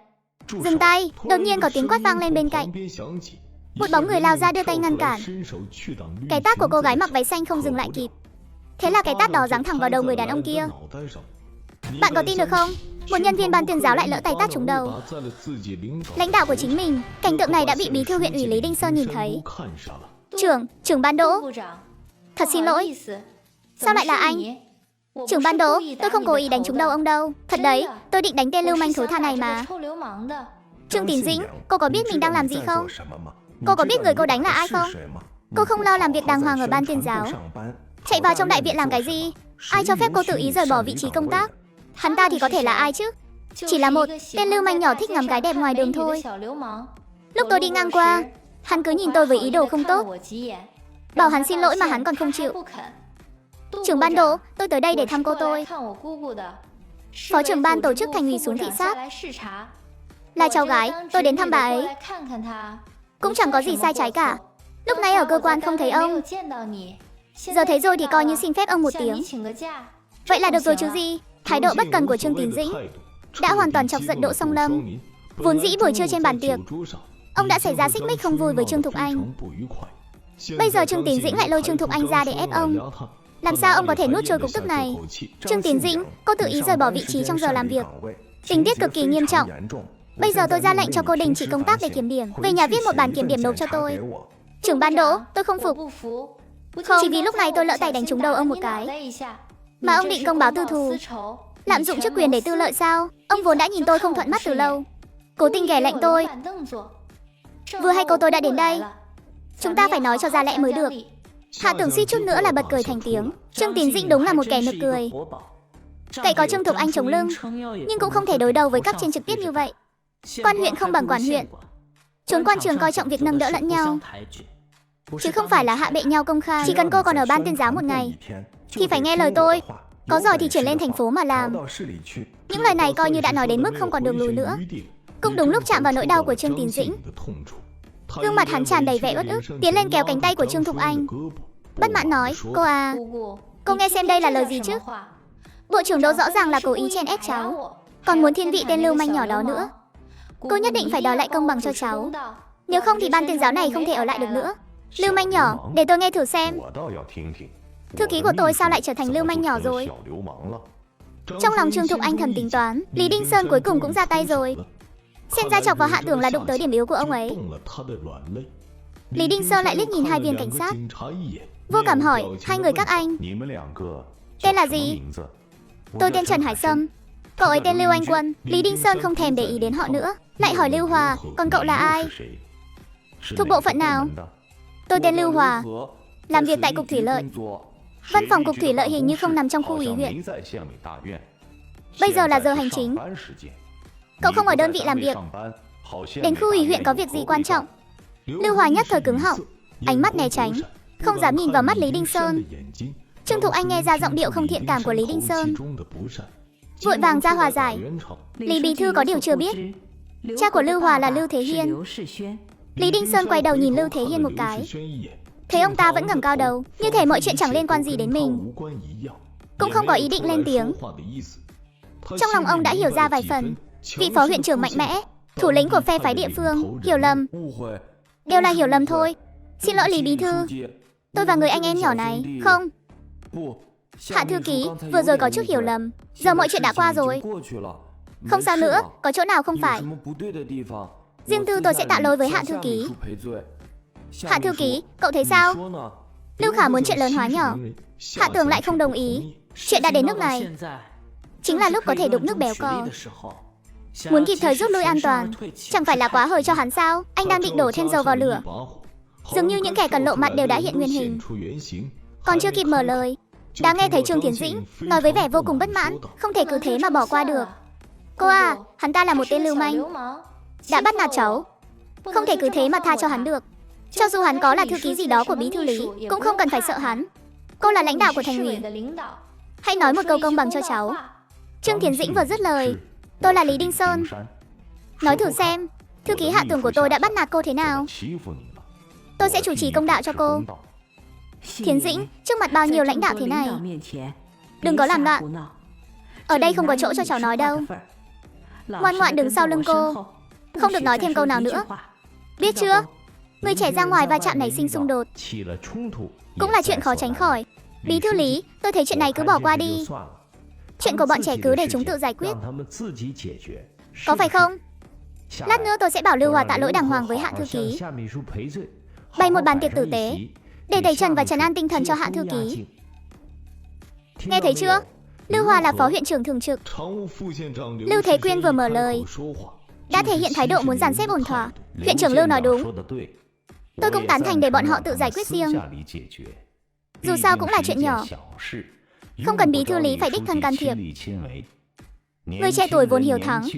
[SPEAKER 1] Dừng tay, đột nhiên có tiếng quát vang lên bên cạnh. Một bóng người lao ra đưa tay ngăn cản. Cái tát của cô gái mặc váy xanh không dừng lại kịp, thế là cái tát đó giáng thẳng vào đầu người đàn ông kia. Bạn có tin được không? Một nhân viên ban tuyên giáo lại lỡ tay tát trúng đầu lãnh đạo của chính mình. Cảnh tượng này đã bị bí thư huyện ủy Lý Đinh Sơn nhìn thấy. Trưởng ban Đỗ, thật xin lỗi. Sao lại là anh? Trưởng ban Đỗ, tôi không cố ý đánh trúng đầu ông đâu. Thật đấy, tôi định đánh tên lưu manh thối tha này mà. Trương Tín Dĩnh, cô có biết mình đang làm gì không? Cô có biết người cô đánh là ai không? Cô không lo làm việc đàng hoàng ở ban tuyên giáo, chạy vào trong đại viện làm cái gì? Ai cho phép cô tự ý rời bỏ vị trí công tác? Hắn ta thì có thể là ai chứ? Chỉ là một tên lưu manh nhỏ thích ngắm gái đẹp ngoài đường thôi. Lúc tôi đi ngang qua, hắn cứ nhìn tôi với ý đồ không tốt, bảo hắn xin lỗi mà hắn còn không chịu. Trưởng ban Đỗ, tôi tới đây để thăm cô tôi. Phó trưởng ban tổ chức thành ủy xuống thị sát. Là cháu gái, tôi đến thăm bà ấy. Cũng chẳng có gì sai trái cả. Lúc nãy ở cơ quan không thấy ông, giờ thấy rồi thì coi như xin phép ông một tiếng. Vậy là được rồi chứ gì? Thái độ bất cần của Trương Tín Dĩnh đã hoàn toàn chọc giận Đỗ Song Lâm. Vốn dĩ buổi trưa trên bàn tiệc, ông đã xảy ra xích mích không vui với Trương Thục Anh. Bây giờ Trương Tín Dĩnh lại lôi Trương Thục Anh ra để ép ông. Làm sao ông có thể nuốt trôi cục tức này? Trương Tín Dĩnh, cô tự ý rời bỏ vị trí trong giờ làm việc, tình tiết cực kỳ nghiêm trọng. Bây giờ tôi ra lệnh cho cô đình chỉ công tác để kiểm điểm, về nhà viết một bản kiểm điểm nộp cho tôi. Trưởng ban Đỗ, tôi không phục. Không, chỉ vì lúc này tôi lỡ tay đánh trúng đầu ông một cái mà ông định công báo tư thù, lạm dụng chức quyền để tư lợi sao? Ông vốn đã nhìn tôi không thuận mắt từ lâu, cố tình ghẻ lạnh tôi. Vừa hay cô tôi đã đến đây, chúng ta phải nói cho ra lẽ mới được. Hạ Tường suýt chút nữa là bật cười thành tiếng. Trương Tín Dĩnh đúng là một kẻ nực cười. Cậy có Trương Thục Anh chống lưng, nhưng cũng không thể đối đầu với cấp trên trực tiếp như vậy. Quan huyện không bằng quản huyện, chốn quan trường coi trọng việc nâng đỡ lẫn nhau, chứ không phải là hạ bệ nhau công khai. Chỉ cần cô còn ở ban tuyên giáo một ngày thì phải nghe lời tôi, có giỏi thì chuyển lên thành phố mà làm. Những lời này coi như đã nói đến mức không còn đường lùi nữa. Cũng đúng lúc chạm vào nỗi đau của Trương Tín Dĩnh. Gương mặt hắn tràn đầy vẻ uất ức, tiến lên kéo cánh tay của Trương Thục Anh, bất mãn nói, cô à, cô nghe xem đây là lời gì chứ? Bộ trưởng Đỗ rõ ràng là cố ý chen ép cháu, còn muốn thiên vị tên lưu manh nhỏ đó nữa. Cô nhất định phải đòi lại công bằng cho cháu, nếu không thì ban tuyên giáo này không thể ở lại được nữa. Lưu manh nhỏ, để tôi nghe thử xem. Thư ký của tôi sao lại trở thành lưu manh nhỏ rồi? Trong lòng Trương Thục Anh thầm tính toán, Lý Đinh Sơn cuối cùng cũng ra tay rồi. Xem ra chọc vào Hạ Tường là đụng tới điểm yếu của ông ấy. Lý Đinh Sơn lại liếc nhìn hai viên cảnh sát. Vô cảm hỏi, hai người các anh tên là gì? Tôi tên Trần Hải Sâm. Cậu ấy tên Lưu Anh Quân. Lý Đinh Sơn không thèm để ý đến họ nữa, lại hỏi Lưu Hòa, còn cậu là ai? Thuộc bộ phận nào? Tôi tên Lưu Hòa, làm việc tại Cục Thủy Lợi. Văn phòng Cục Thủy Lợi hình như không nằm trong khu ủy huyện. Bây giờ là giờ hành chính. Cậu không ở đơn vị làm việc. Đến khu ủy huyện có việc gì quan trọng? Lưu Hòa nhất thời cứng họng, ánh mắt né tránh, không dám nhìn vào mắt Lý Đinh Sơn. Trương Thục Anh nghe ra giọng điệu không thiện cảm của Lý Đinh Sơn, vội vàng ra hòa giải. Lý bí thư có điều chưa biết, cha của Lưu Hòa là Lưu Thế Hiên. Lý Đinh Sơn quay đầu nhìn Lưu Thế Hiên một cái, thấy ông ta vẫn ngẩng cao đầu, như thể mọi chuyện chẳng liên quan gì đến mình, cũng không có ý định lên tiếng. Trong lòng ông đã hiểu ra vài phần, vị phó huyện trưởng mạnh mẽ, thủ lĩnh của phe phái địa phương, hiểu lầm, đều là hiểu lầm thôi. Xin lỗi Lý bí thư, tôi và người anh em nhỏ này, không. Hạ thư ký, vừa rồi có chút hiểu lầm, giờ mọi chuyện đã qua rồi. Không sao nữa, có chỗ nào không phải. Riêng tư tôi sẽ tạ lỗi với Hạ thư ký. Hạ thư ký, cậu thấy sao? Lưu Khả muốn chuyện lớn hóa nhỏ, Hạ Tường lại không đồng ý. Chuyện đã đến nước này, chính là lúc có thể đục nước béo cò. Muốn kịp thời rút lui an toàn, chẳng phải là quá hời cho hắn sao? Anh đang định đổ thêm dầu vào lửa. Dường như những kẻ cần lộ mặt đều đã hiện nguyên hình. Còn chưa kịp mở lời, đã nghe thấy Trương Thiến Dĩnh nói với vẻ vô cùng bất mãn, không thể cứ thế mà bỏ qua được. Cô à, hắn ta là một tên lưu manh, đã bắt nạt cháu, không thể cứ thế mà tha cho hắn được. Cho dù hắn có là thư ký gì đó của bí thư Lý, cũng không cần phải sợ hắn. Cô là lãnh đạo của thành ủy, hãy nói một câu công bằng cho cháu. Trương Thiến Dĩnh vừa dứt lời, tôi là Lý Đinh Sơn, nói thử xem, thư ký Hạ Tường của tôi đã bắt nạt cô thế nào. Tôi sẽ chủ trì công đạo cho cô. Thiến Dĩnh, trước mặt bao nhiêu lãnh đạo thế này, đừng có làm loạn. Ở đây không có chỗ cho cháu nói đâu. Ngoan ngoãn đứng sau lưng cô, không được nói thêm câu nào nữa, biết chưa? Người trẻ ra ngoài va chạm nảy sinh xung đột cũng là chuyện khó tránh khỏi. Bí thư Lý, tôi thấy chuyện này cứ bỏ qua đi. Chuyện của bọn trẻ cứ để chúng tự giải quyết, có phải không? Lát nữa tôi sẽ bảo Lưu Hòa tạ lỗi đàng hoàng với Hạ thư ký, bày một bàn tiệc tử tế để tẩy trần và trấn an tinh thần cho Hạ thư ký. Nghe thấy chưa? Lưu Hòa là phó huyện trưởng thường trực. Lưu Thế Quyên vừa mở lời đã thể hiện thái độ muốn dàn xếp ổn thỏa. Huyện trưởng Lưu nói đúng, tôi cũng tán thành để bọn họ tự giải quyết riêng. Dù sao cũng là chuyện nhỏ, không cần bí thư Lý phải đích thân can thiệp. Người trẻ tuổi vốn hiếu thắng,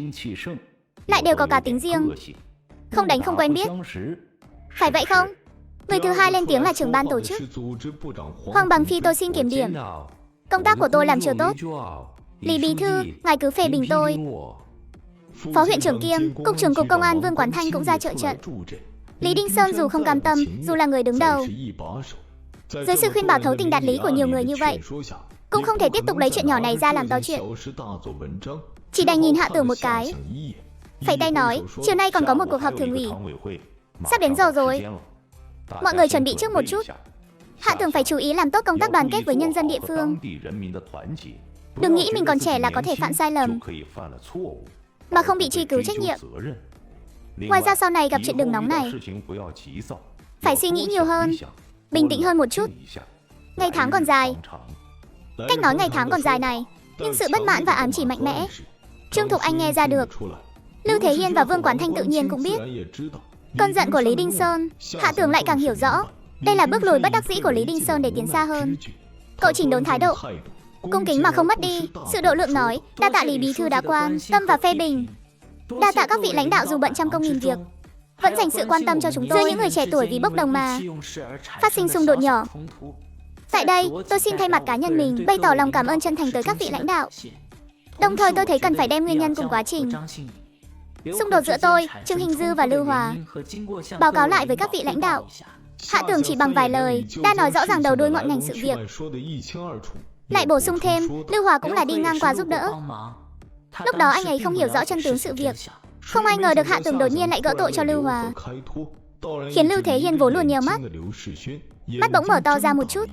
[SPEAKER 1] lại đều có cá tính riêng, không đánh không quen biết, phải vậy không? Người thứ hai lên tiếng là trưởng ban tổ chức, Hoàng Bằng Phi. Tôi xin kiểm điểm, công tác của tôi làm chưa tốt. Lý bí thư, ngài cứ phê bình tôi. Phó huyện trưởng kiêm cục trưởng cục công an Vương Quán Thanh cũng ra trợ trận. Lý Đinh Sơn dù không cam tâm, dù là người đứng đầu, dưới sự khuyên bảo thấu tình đạt lý của nhiều người như vậy, cũng không thể tiếp tục lấy chuyện nhỏ này ra làm to chuyện. Chỉ đành nhìn Hạ Tường một cái, phẩy tay nói, chiều nay còn có một cuộc họp thường ủy, sắp đến giờ rồi, mọi người chuẩn bị trước một chút. Hạ Tường phải chú ý làm tốt công tác đoàn kết với nhân dân địa phương. Đừng nghĩ mình còn trẻ là có thể phạm sai lầm mà không bị truy cứu trách nhiệm. Ngoài ra sau này gặp chuyện đừng nóng này, phải suy nghĩ nhiều hơn, bình tĩnh hơn một chút. Ngày tháng còn dài. Cách nói ngày tháng còn dài này, nhưng sự bất mãn và ám chỉ mạnh mẽ, Trương Thục Anh nghe ra được. Lưu Thế Hiên và Vương Quán Thanh tự nhiên cũng biết. Cơn giận của Lý Đinh Sơn, Hạ Tường lại càng hiểu rõ, đây là bước lùi bất đắc dĩ của Lý Đinh Sơn để tiến xa hơn. Cậu chỉnh đốn thái độ, cung kính mà không mất đi sự độ lượng, nói, đa tạ Lý bí thư đã quan tâm và phê bình. Đa tạ các vị lãnh đạo dù bận trăm công nghìn việc, vẫn dành sự quan tâm cho chúng tôi. Giữa những người trẻ tuổi vì bốc đồng mà phát sinh xung đột nhỏ. Tại đây, tôi xin thay mặt cá nhân mình bày tỏ lòng cảm ơn chân thành tới các vị lãnh đạo. Đồng thời tôi thấy cần phải đem nguyên nhân cùng quá trình xung đột giữa tôi, Trương Hình Dư và Lưu Hòa báo cáo lại với các vị lãnh đạo. Hạ Tường chỉ bằng vài lời đã nói rõ ràng đầu đuôi ngọn ngành sự việc, lại bổ sung thêm, Lưu Hòa cũng là đi ngang qua giúp đỡ. Lúc đó anh ấy không hiểu rõ chân tướng sự việc, không ai ngờ được Hạ Tường đột nhiên lại gỡ tội cho Lưu Hòa, khiến Lưu Thế Hiên vốn luôn nheo mắt bỗng mở to ra một chút,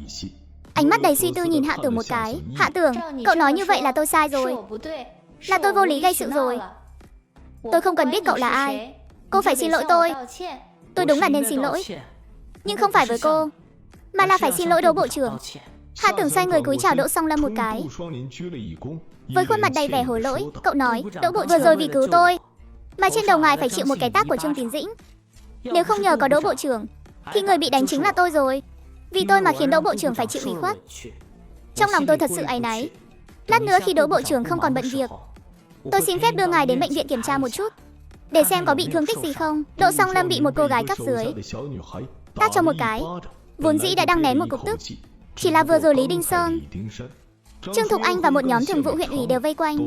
[SPEAKER 1] ánh mắt đầy suy tư nhìn Hạ Tường một cái. Hạ Tường, cậu nói như vậy là tôi sai rồi, là tôi vô lý gây sự rồi. Tôi không cần biết cậu là ai, cô phải xin lỗi tôi đúng là nên xin lỗi. Nhưng không phải với cô, mà là phải xin lỗi Đỗ bộ trưởng. Hạ Tưởng xoay người cúi chào Đỗ Song Lâm một cái. Với khuôn mặt đầy vẻ hối lỗi, cậu nói, Đỗ bộ trưởng vừa rồi vì cứu tôi, mà trên đầu ngài phải chịu một cái tát của Trương Tiến Dĩnh. Nếu không nhờ có Đỗ bộ trưởng, thì người bị đánh chính là tôi rồi. Vì tôi mà khiến Đỗ bộ trưởng phải chịu ủy khuất. Trong lòng tôi thật sự áy náy. Lát nữa khi Đỗ bộ trưởng không còn bận việc, tôi xin phép đưa ngài đến bệnh viện kiểm tra một chút, để xem có bị thương tích gì không. Đỗ Song Lâm bị một cô gái cấp dưới tát cho một cái, vốn dĩ đã đang nén một cục tức. Chỉ là vừa rồi Lý Đinh Sơn, Trương Thục Anh và một nhóm thường vụ huyện ủy đều vây quanh.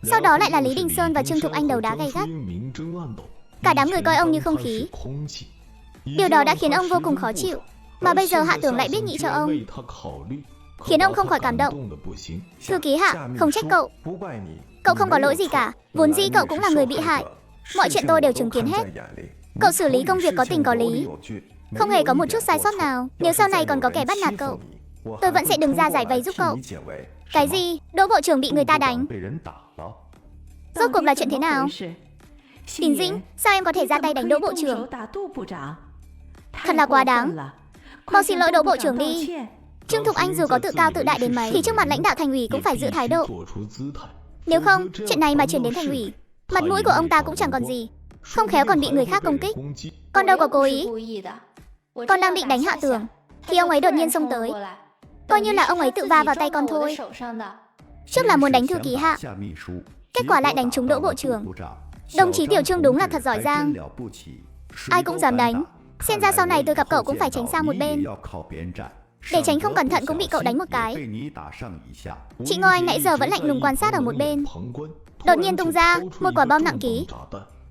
[SPEAKER 1] Sau đó lại là Lý Đinh Sơn và Trương Thục Anh đấu đá gay gắt. Cả đám người coi ông như không khí. Điều đó đã khiến ông vô cùng khó chịu. Mà bây giờ Hạ Tưởng lại biết nghĩ cho ông, khiến ông không khỏi cảm động. Thư ký Hạ, không trách cậu. Cậu không có lỗi gì cả. Vốn dĩ cậu cũng là người bị hại. Mọi chuyện tôi đều chứng kiến hết. Cậu xử lý công việc có tình có lý, không hề có một chút sai sót nào. Nếu sau này còn có kẻ bắt nạt cậu, tôi vẫn sẽ đứng ra giải vây giúp cậu. Cái gì? Đỗ bộ trưởng bị người ta đánh? Rốt cuộc là chuyện thế nào? Tiến Dĩnh, sao em có thể ra tay đánh Đỗ bộ trưởng? Thật là quá đáng. Mau xin lỗi Đỗ bộ trưởng đi. Trương Thục Anh dù có tự cao tự đại đến mấy thì trước mặt lãnh đạo thành ủy cũng phải giữ thái độ. Nếu không, chuyện này mà chuyển đến thành ủy, mặt mũi của ông ta cũng chẳng còn gì. Không khéo còn bị người khác công kích. Con đâu có cố ý. Con đang định đánh Hạ Tưởng thì ông ấy đột nhiên xông tới. Coi như là ông ấy tự va vào tay con thôi. Trước là muốn đánh thư ký Hạ, kết quả lại đánh trúng Đỗ bộ trưởng. Đồng chí Tiểu Trương đúng là thật giỏi giang. Ai cũng dám đánh. Xem ra sau này tôi gặp cậu cũng phải tránh sang một bên, để tránh không cẩn thận cũng bị cậu đánh một cái. Chị Ngô Anh nãy giờ vẫn lạnh lùng quan sát ở một bên, đột nhiên tung ra một quả bom nặng ký.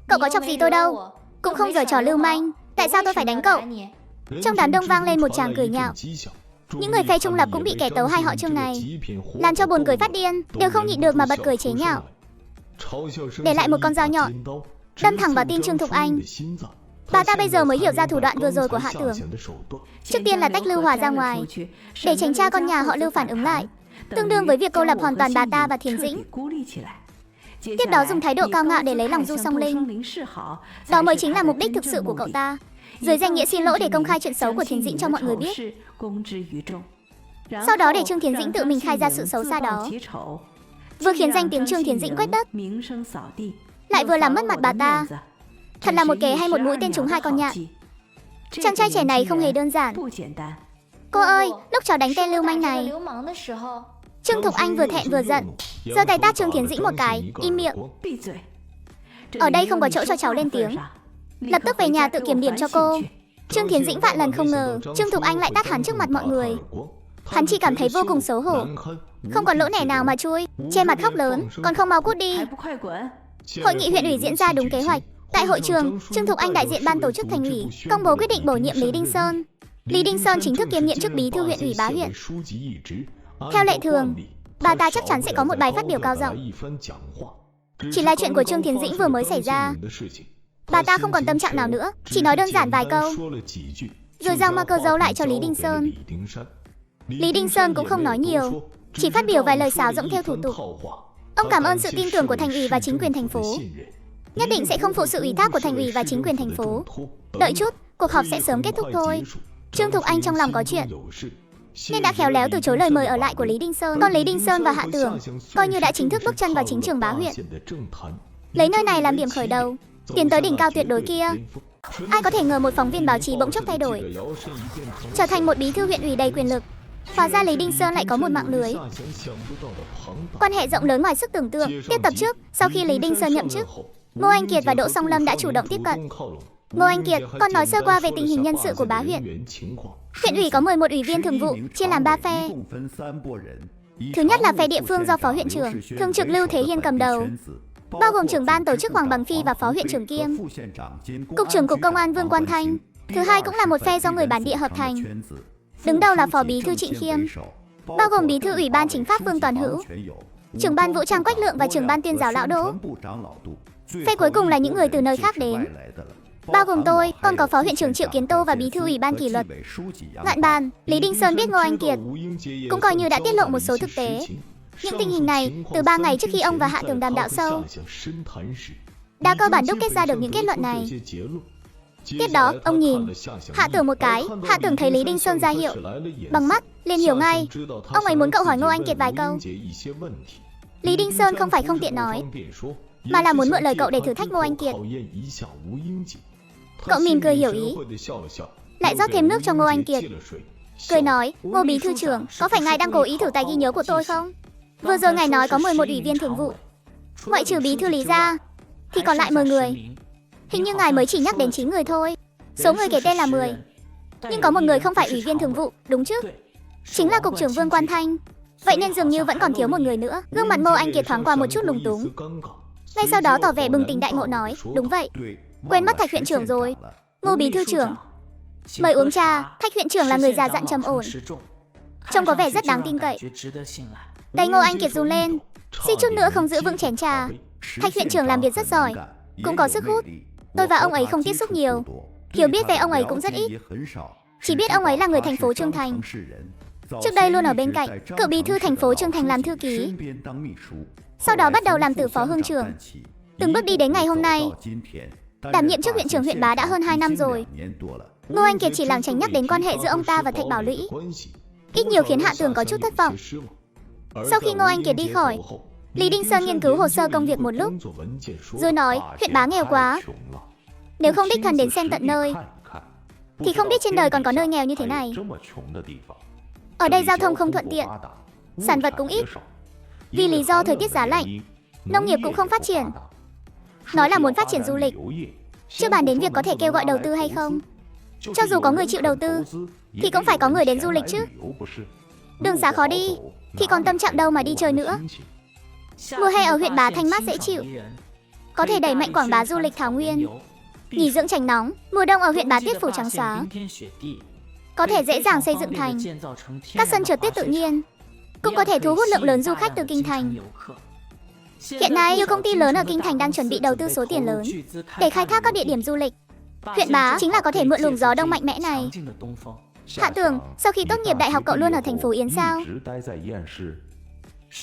[SPEAKER 1] Cậu có chọc gì tôi đâu, cũng không giở trò lưu manh. Tại sao tôi phải đánh cậu? Trong đám đông vang lên một tràng cười nhạo. Những người phe trung lập cũng bị kẻ tấu hai họ Trương này làm cho buồn cười phát điên, đều không nhịn được mà bật cười chế nhạo. Để lại một con dao nhọn đâm thẳng vào tim Trương Thục Anh. Bà ta bây giờ mới hiểu ra thủ đoạn vừa rồi của Hạ Tưởng. Trước tiên là tách Lưu Hòa ra ngoài, để tránh cha con nhà họ Lưu phản ứng lại, tương đương với việc cô lập hoàn toàn bà ta và Thiến Dĩnh. Tiếp đó dùng thái độ cao ngạo để lấy lòng Du Song Linh. Đó mới chính là mục đích thực sự của cậu ta, dưới danh nghĩa xin lỗi để công khai chuyện xấu của Thiến Dĩnh cho mọi người biết. Sau đó để Trương Thiến Dĩnh tự mình khai ra sự xấu xa đó, vừa khiến danh tiếng Trương Thiến Dĩnh quét đất, lại vừa làm mất mặt bà ta. Thật là một kế hay một mũi tên trúng hai con nhạn. Chàng trai trẻ này không hề đơn giản. Cô ơi, lúc cháu đánh tên lưu manh này, Trương Thục Anh vừa thẹn vừa giận, giơ tay tát Trương Thiến Dĩnh một cái. Im miệng. Ở đây không có chỗ cho cháu lên tiếng. Lập tức về nhà tự kiểm điểm cho cô. Trương Thiến Dĩnh vạn lần không ngờ Trương Thục Anh lại tát hắn trước mặt mọi người. Hắn chỉ cảm thấy vô cùng xấu hổ, không còn lỗ nẻ nào mà chui, che mặt khóc lớn. Còn không mau cút đi. Hội nghị huyện ủy diễn ra đúng kế hoạch. Tại hội trường, Trương Thục Anh đại diện ban tổ chức thành ủy công bố quyết định bổ nhiệm Lý Đinh Sơn. Lý Đinh Sơn chính thức kiêm nhiệm chức bí thư huyện ủy Bá Huyện. Theo lệ thường, bà ta chắc chắn sẽ có một bài phát biểu cao rộng. Chỉ là chuyện của Trương Thiến Dĩnh vừa mới xảy ra, bà ta không còn tâm trạng nào nữa, chỉ nói đơn giản vài câu, rồi giao ma cơ giấu lại cho Lý Đinh Sơn. Lý Đinh Sơn cũng không nói nhiều, chỉ phát biểu vài lời sáo rỗng theo thủ tục. Ông cảm ơn sự tin tưởng của thành ủy và chính quyền thành phố, nhất định sẽ không phụ sự ủy thác của thành ủy và chính quyền thành phố. Đợi chút, cuộc họp sẽ sớm kết thúc thôi. Trương Thục Anh trong lòng có chuyện, nên đã khéo léo từ chối lời mời ở lại của Lý Đinh Sơn. Còn Lý Đinh Sơn và Hạ Tưởng coi như đã chính thức bước chân vào chính trường Bá Huyện, lấy nơi này làm điểm khởi đầu, tiến tới đỉnh cao tuyệt đối kia. Ai có thể ngờ một phóng viên báo chí bỗng chốc thay đổi, trở thành một bí thư huyện ủy đầy quyền lực. Hóa ra Lý Đinh Sơn lại có một mạng lưới quan hệ rộng lớn ngoài sức tưởng tượng. Tiếp tập trước, sau khi Lý Đinh Sơn nhậm chức, Ngô Anh Kiệt và Đỗ Song Lâm đã chủ động tiếp cận. Ngô Anh Kiệt, con nói sơ qua về tình hình nhân sự của Bá Huyện. Huyện ủy có 11 ủy viên thường vụ, chia làm 3 phe. Thứ nhất là phe địa phương do Phó huyện trưởng thường trực Lưu Thế Hiên cầm đầu, bao gồm trưởng ban tổ chức Hoàng Bằng Phi và Phó huyện trưởng kiêm Cục trưởng Cục Công an Vương Quan Thanh. Thứ hai cũng là một phe do người bản địa hợp thành, đứng đầu là Phó Bí thư Trịnh Khiêm, bao gồm Bí thư Ủy ban Chính pháp Vương Toàn Hữu, trưởng ban vũ trang Quách Lượng và trưởng ban tuyên giáo Lão Đỗ. Phe cuối cùng là những người từ nơi khác đến, bao gồm tôi, còn có Phó huyện trưởng Triệu Kiến Tô và Bí thư Ủy ban Kỷ luật. Ngạn bàn, Lý Đinh Sơn biết Ngô Anh Kiệt, cũng coi như đã tiết lộ một số thực tế. Những tình hình này, từ 3 ngày trước khi ông và Hạ Tưởng đàm đạo sâu, đã cơ bản đúc kết ra được những kết luận này. Tiếp đó, ông nhìn Hạ Tưởng một cái, Hạ Tưởng thấy Lý Đinh Sơn ra hiệu bằng mắt, liền hiểu ngay. Ông ấy muốn cậu hỏi Ngô Anh Kiệt vài câu. Lý Đinh Sơn không phải không tiện nói, mà là muốn mượn lời cậu để thử thách Ngô Anh Kiệt. Cậu mỉm cười hiểu ý, lại rót thêm nước cho Ngô Anh Kiệt, cười nói, Ngô Bí Thư trưởng, có phải ngài đang cố ý thử tài ghi nhớ của tôi không? Vừa rồi ngài nói có 11 ủy viên thường vụ, ngoại trừ Bí Thư Lý ra, thì còn lại 10 người. Hình như ngài mới chỉ nhắc đến 9 người thôi. Số người kể tên là 10. Nhưng có một người không phải ủy viên thường vụ, đúng chứ? Chính là Cục trưởng Vương Quan Thanh. Vậy nên dường như vẫn còn thiếu một người nữa. Gương mặt Ngô Anh Kiệt thoáng qua một chút lúng túng. Ngay sau đó tỏ vẻ bừng tỉnh đại ngộ nói, đúng vậy, quên mất Thạch huyện trưởng rồi. Ngô Bí Thư trưởng, mời uống trà. Thạch huyện trưởng là người già dặn trầm ổn, trông có vẻ rất đáng tin cậy. Tay Ngô Anh Kiệt run lên, suýt chút nữa không giữ vững chén trà. Thạch huyện trưởng làm việc rất giỏi, cũng có sức hút. Tôi và ông ấy không tiếp xúc nhiều, hiểu biết về ông ấy cũng rất ít. Chỉ biết ông ấy là người thành phố Trương Thành, trước đây luôn ở bên cạnh cựu bí thư thành phố Trương Thành làm thư ký, sau đó bắt đầu làm từ phó hương trưởng, từng bước đi đến ngày hôm nay. Đảm nhiệm chức huyện trưởng huyện Bá đã hơn 2 năm rồi. Ngô Anh Kiệt chỉ lảng tránh nhắc đến quan hệ giữa ông ta và Thạch Bảo Lũy, ít nhiều khiến Hạ Tưởng có chút thất vọng. Sau khi Ngô Anh Kiệt đi khỏi, Lý Đinh Sơn nghiên cứu hồ sơ công việc một lúc, rồi nói, huyện Bá nghèo quá, nếu không đích thân đến xem tận nơi, thì không biết trên đời còn có nơi nghèo như thế này. Ở đây giao thông không thuận tiện, sản vật cũng ít. Vì lý do thời tiết giá lạnh, nông nghiệp cũng không phát triển. Nói là muốn phát triển du lịch, chưa bàn đến việc có thể kêu gọi đầu tư hay không. Cho dù có người chịu đầu tư, thì cũng phải có người đến du lịch chứ. Đường xá khó đi, thì còn tâm trạng đâu mà đi chơi nữa. Mùa hè ở huyện Bá thanh mát dễ chịu, có thể đẩy mạnh quảng bá du lịch Thảo Nguyên. Nghỉ dưỡng tránh nóng, mùa đông ở huyện Bá tuyết phủ trắng xóa, có thể dễ dàng xây dựng thành các sân trượt tuyết tự nhiên, cũng có thể thu hút lượng lớn du khách từ kinh thành. Hiện nay, nhiều công ty lớn ở kinh thành đang chuẩn bị đầu tư số tiền lớn để khai thác các địa điểm du lịch. Huyện Bá chính là có thể mượn luồng gió đông mạnh mẽ này. Hạ Tưởng, sau khi tốt nghiệp đại học cậu luôn ở thành phố Yến sao?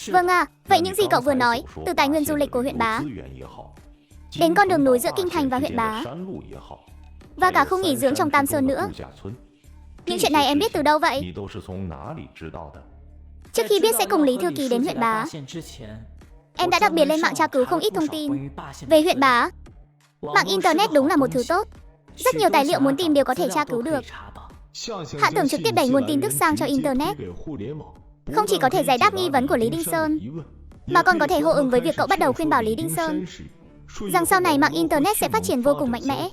[SPEAKER 1] Vâng ạ, vậy những gì cậu vừa nói, từ tài nguyên du lịch của huyện Bá, đến con đường nối giữa kinh thành và huyện Bá, và cả khu nghỉ dưỡng trong Tam Sơn nữa, những chuyện này em biết từ đâu vậy? Trước khi biết sẽ cùng Lý Thư Ký đến huyện Bá, em đã đặc biệt lên mạng tra cứu không ít thông tin về huyện Bá. Mạng Internet đúng là một thứ tốt, rất nhiều tài liệu muốn tìm đều có thể tra cứu được. Hạ Tưởng trực tiếp đẩy nguồn tin tức sang cho Internet, không chỉ có thể giải đáp nghi vấn của Lý Đinh Sơn, mà còn có thể hô ứng với việc cậu bắt đầu khuyên bảo Lý Đinh Sơn rằng sau này mạng Internet sẽ phát triển vô cùng mạnh mẽ.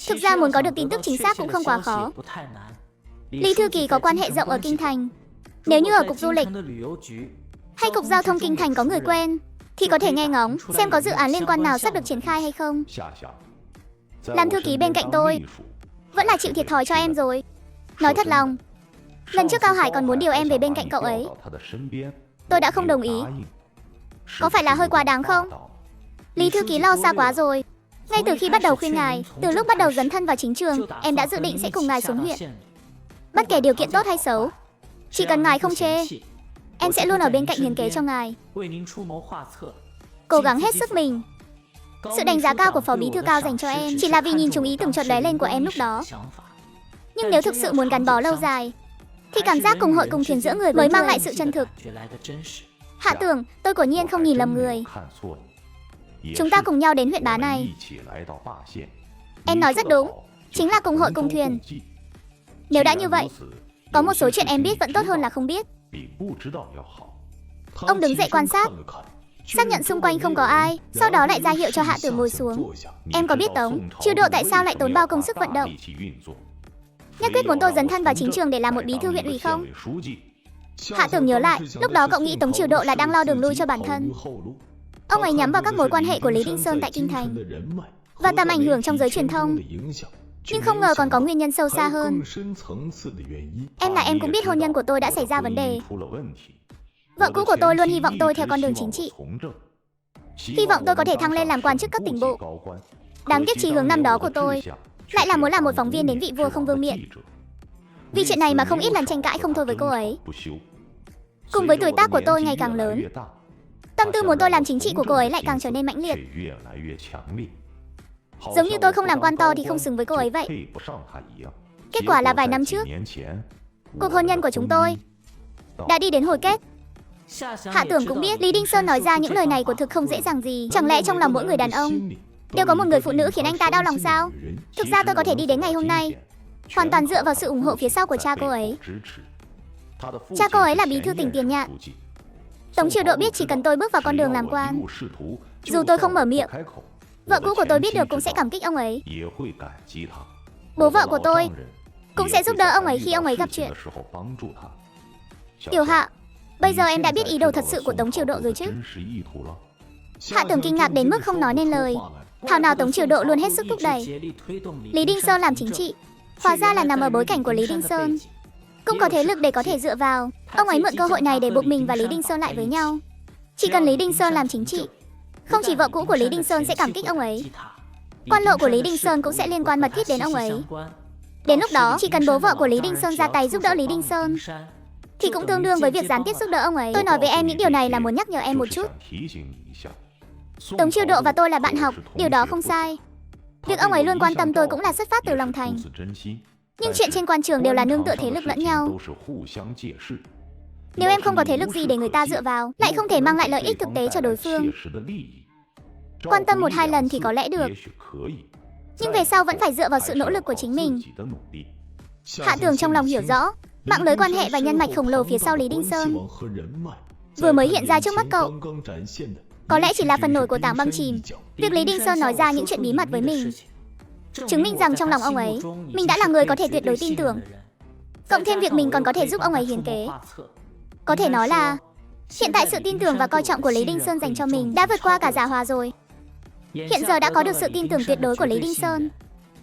[SPEAKER 1] Thực ra muốn có được tin tức chính xác cũng không quá khó. Lý Thư Ký có quan hệ rộng ở kinh thành, nếu như ở cục du lịch hay cục giao thông kinh thành có người quen, thì có thể nghe ngóng xem có dự án liên quan nào sắp được triển khai hay không. Làm thư ký bên cạnh tôi vẫn là chịu thiệt thòi cho em rồi. Nói thật lòng, lần trước Cao Hải còn muốn điều em về bên cạnh cậu ấy, tôi đã không đồng ý. Có phải là hơi quá đáng không? Lý Thư Ký lo xa quá rồi. Ngay từ khi bắt đầu khuyên ngài, từ lúc bắt đầu dấn thân vào chính trường, em đã dự định sẽ cùng ngài xuống huyện. Bất kể điều kiện tốt hay xấu, chỉ cần ngài không chê, em sẽ luôn ở bên cạnh hiến kế cho ngài, cố gắng hết sức mình. Sự đánh giá cao của Phó Bí Thư Cao dành cho em chỉ là vì nhìn trúng ý tưởng chợt lóe lên của em lúc đó. Nhưng nếu thực sự muốn gắn bó lâu dài, thì cảm giác cùng hội cùng thuyền giữa người mới mang lại sự chân thực. Hạ Tưởng, tôi quả nhiên không nhìn lầm người. Chúng ta cùng nhau đến huyện Bá này. Em nói rất đúng, chính là cùng hội cùng thuyền. Nếu đã như vậy, có một số chuyện em biết vẫn tốt hơn là không biết. Ông đứng dậy quan sát, xác nhận xung quanh không có ai, sau đó lại ra hiệu cho Hạ Tưởng ngồi xuống. Em có biết Tống, Chiêu Độ tại sao lại tốn bao công sức vận động, nhất quyết muốn tôi dấn thân vào chính trường để làm một bí thư huyện ủy không? Hạ Tưởng nhớ lại, lúc đó cậu nghĩ Tống Chiêu Độ là đang lo đường lui cho bản thân. Ông ấy nhắm vào các mối quan hệ của Lý Đinh Sơn tại kinh thành và tầm ảnh hưởng trong giới truyền thông, nhưng không ngờ còn có nguyên nhân sâu xa hơn. Em là em cũng biết hôn nhân của tôi đã xảy ra vấn đề. Vợ cũ của tôi luôn hy vọng tôi theo con đường chính trị, hy vọng tôi có thể thăng lên làm quan chức cấp tỉnh bộ. Đáng tiếc chí hướng năm đó của tôi lại là muốn làm một phóng viên đến vị vua không vương miện. Vì chuyện này mà không ít lần tranh cãi không thôi với cô ấy. Cùng với tuổi tác của tôi ngày càng lớn, tâm tư muốn tôi làm chính trị của cô ấy lại càng trở nên mãnh liệt. Giống như tôi không làm quan to thì không xứng với cô ấy vậy. Kết quả là vài năm trước, cuộc hôn nhân của chúng tôi đã đi đến hồi kết. Hạ Tưởng cũng biết Lý Đinh Sơn nói ra những lời này của thực không dễ dàng gì. Chẳng lẽ trong lòng mỗi người đàn ông đều có một người phụ nữ khiến anh ta đau lòng sao? Thực ra tôi có thể đi đến ngày hôm nay hoàn toàn dựa vào sự ủng hộ phía sau của cha cô ấy. Cha cô ấy là bí thư tỉnh Tiền Nhạn. Tống Chiêu Độ biết chỉ cần tôi bước vào con đường làm quan, dù tôi không mở miệng, vợ cũ của tôi biết được cũng sẽ cảm kích ông ấy. Bố vợ của tôi cũng sẽ giúp đỡ ông ấy khi ông ấy gặp chuyện. Tiểu Hạ, bây giờ em đã biết ý đồ thật sự của Tống Chiêu Độ rồi chứ? Hạ Tưởng kinh ngạc đến mức không nói nên lời. Thảo nào Tống Chiêu Độ luôn hết sức thúc đẩy Lý Đinh Sơn làm chính trị. Hóa ra là nằm ở bối cảnh của Lý Đinh Sơn, cũng có thế lực để có thể dựa vào. Ông ấy mượn cơ hội này để buộc mình và Lý Đinh Sơn lại với nhau. Chỉ cần Lý Đinh Sơn làm chính trị, không chỉ vợ cũ của Lý Đinh Sơn sẽ cảm kích ông ấy, quan lộ của Lý Đinh Sơn cũng sẽ liên quan mật thiết đến ông ấy. Đến lúc đó, chỉ cần bố vợ của Lý Đinh Sơn ra tay giúp đỡ Lý Đinh Sơn thì cũng tương đương với việc gián tiếp giúp đỡ ông ấy. Tôi nói với em những điều này là muốn nhắc nhở em một chút. Tống Chiêu Độ và tôi là bạn học, điều đó không sai. Việc ông ấy luôn quan tâm tôi cũng là xuất phát từ lòng thành. Nhưng chuyện trên quan trường đều là nương tựa thế lực lẫn nhau. Nếu em không có thế lực gì để người ta dựa vào, lại không thể mang lại lợi ích thực tế cho đối phương, quan tâm 1-2 lần thì có lẽ được, nhưng về sau vẫn phải dựa vào sự nỗ lực của chính mình. Hạ Tưởng trong lòng hiểu rõ mạng lưới quan hệ và nhân mạch khổng lồ phía sau Lý Đinh Sơn vừa mới hiện ra trước mắt cậu có lẽ chỉ là phần nổi của tảng băng chìm. Việc Lý Đinh Sơn nói ra những chuyện bí mật với mình chứng minh rằng trong lòng ông ấy, mình đã là người có thể tuyệt đối tin tưởng. Cộng thêm việc mình còn có thể giúp ông ấy hiến kế. Có thể nói là hiện tại sự tin tưởng và coi trọng của Lý Đinh Sơn dành cho mình đã vượt qua cả Giả Hòa rồi. Hiện giờ đã có được sự tin tưởng tuyệt đối của Lý Đinh Sơn,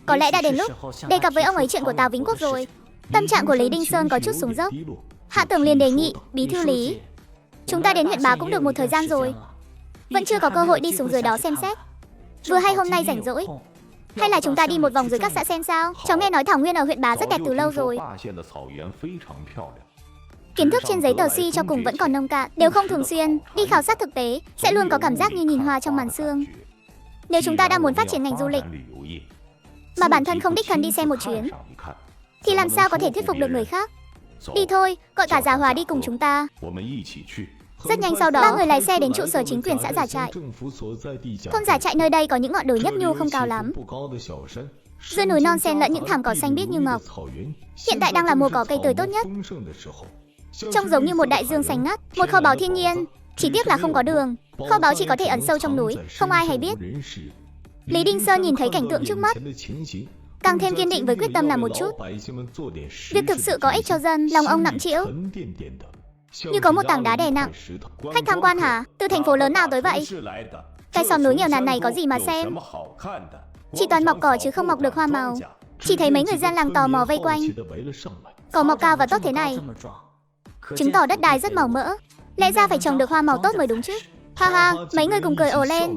[SPEAKER 1] có lẽ đã đến lúc đề cập với ông ấy chuyện của Tào Vĩnh Quốc rồi. Tâm trạng của Lý Đinh Sơn có chút xuống dốc. Hạ Tưởng liền đề nghị, bí thư Lý, chúng ta đến huyện Bá cũng được một thời gian rồi, vẫn chưa có cơ hội đi xuống dưới đó xem xét. Vừa hay hôm nay rảnh rỗi, hay là chúng ta đi một vòng dưới các xã xem sao? Cháu nghe nói thảo nguyên ở huyện Bá rất đẹp từ lâu rồi. Kiến thức trên giấy tờ suy cho cùng vẫn còn nông cạn, nếu không thường xuyên đi khảo sát thực tế, sẽ luôn có cảm giác như nhìn hoa trong màn sương. Nếu chúng ta đang muốn phát triển ngành du lịch, mà bản thân không đích thân đi xem một chuyến, thì làm sao có thể thuyết phục được người khác? Đi thôi, gọi cả Giả Hòa đi cùng chúng ta. Rất nhanh sau đó, 3 người lái xe đến trụ sở chính quyền xã Giả Trại. Thôn Giả Trại nơi đây có những ngọn đồi nhấp nhô không cao lắm, giữa núi non xen lẫn những thảm cỏ xanh biếc như ngọc. Hiện tại đang là mùa cỏ cây tươi tốt nhất, trông giống như một đại dương xanh ngắt, một kho báu thiên nhiên. Chỉ tiếc là không có đường, kho báu chỉ có thể ẩn sâu trong núi, không ai hay biết. Lý Đinh Sơn nhìn thấy cảnh tượng trước mắt, càng thêm kiên định với quyết tâm làm một chút việc thực sự có ích cho dân. Lòng ông nặng trĩu, như có một tảng đá đè nặng. Khách tham quan hả? Từ thành phố lớn nào tới vậy? Cái xóm núi nghèo nàn này có gì mà xem? Chỉ toàn mọc cỏ chứ không mọc được hoa màu. Chỉ thấy mấy người dân làng tò mò vây quanh. Cỏ mọc cao và tốt thế này, chứng tỏ đất đai rất màu mỡ, lẽ ra phải trồng được hoa màu tốt mới đúng chứ. Ha ha, mấy người cùng cười ồ lên.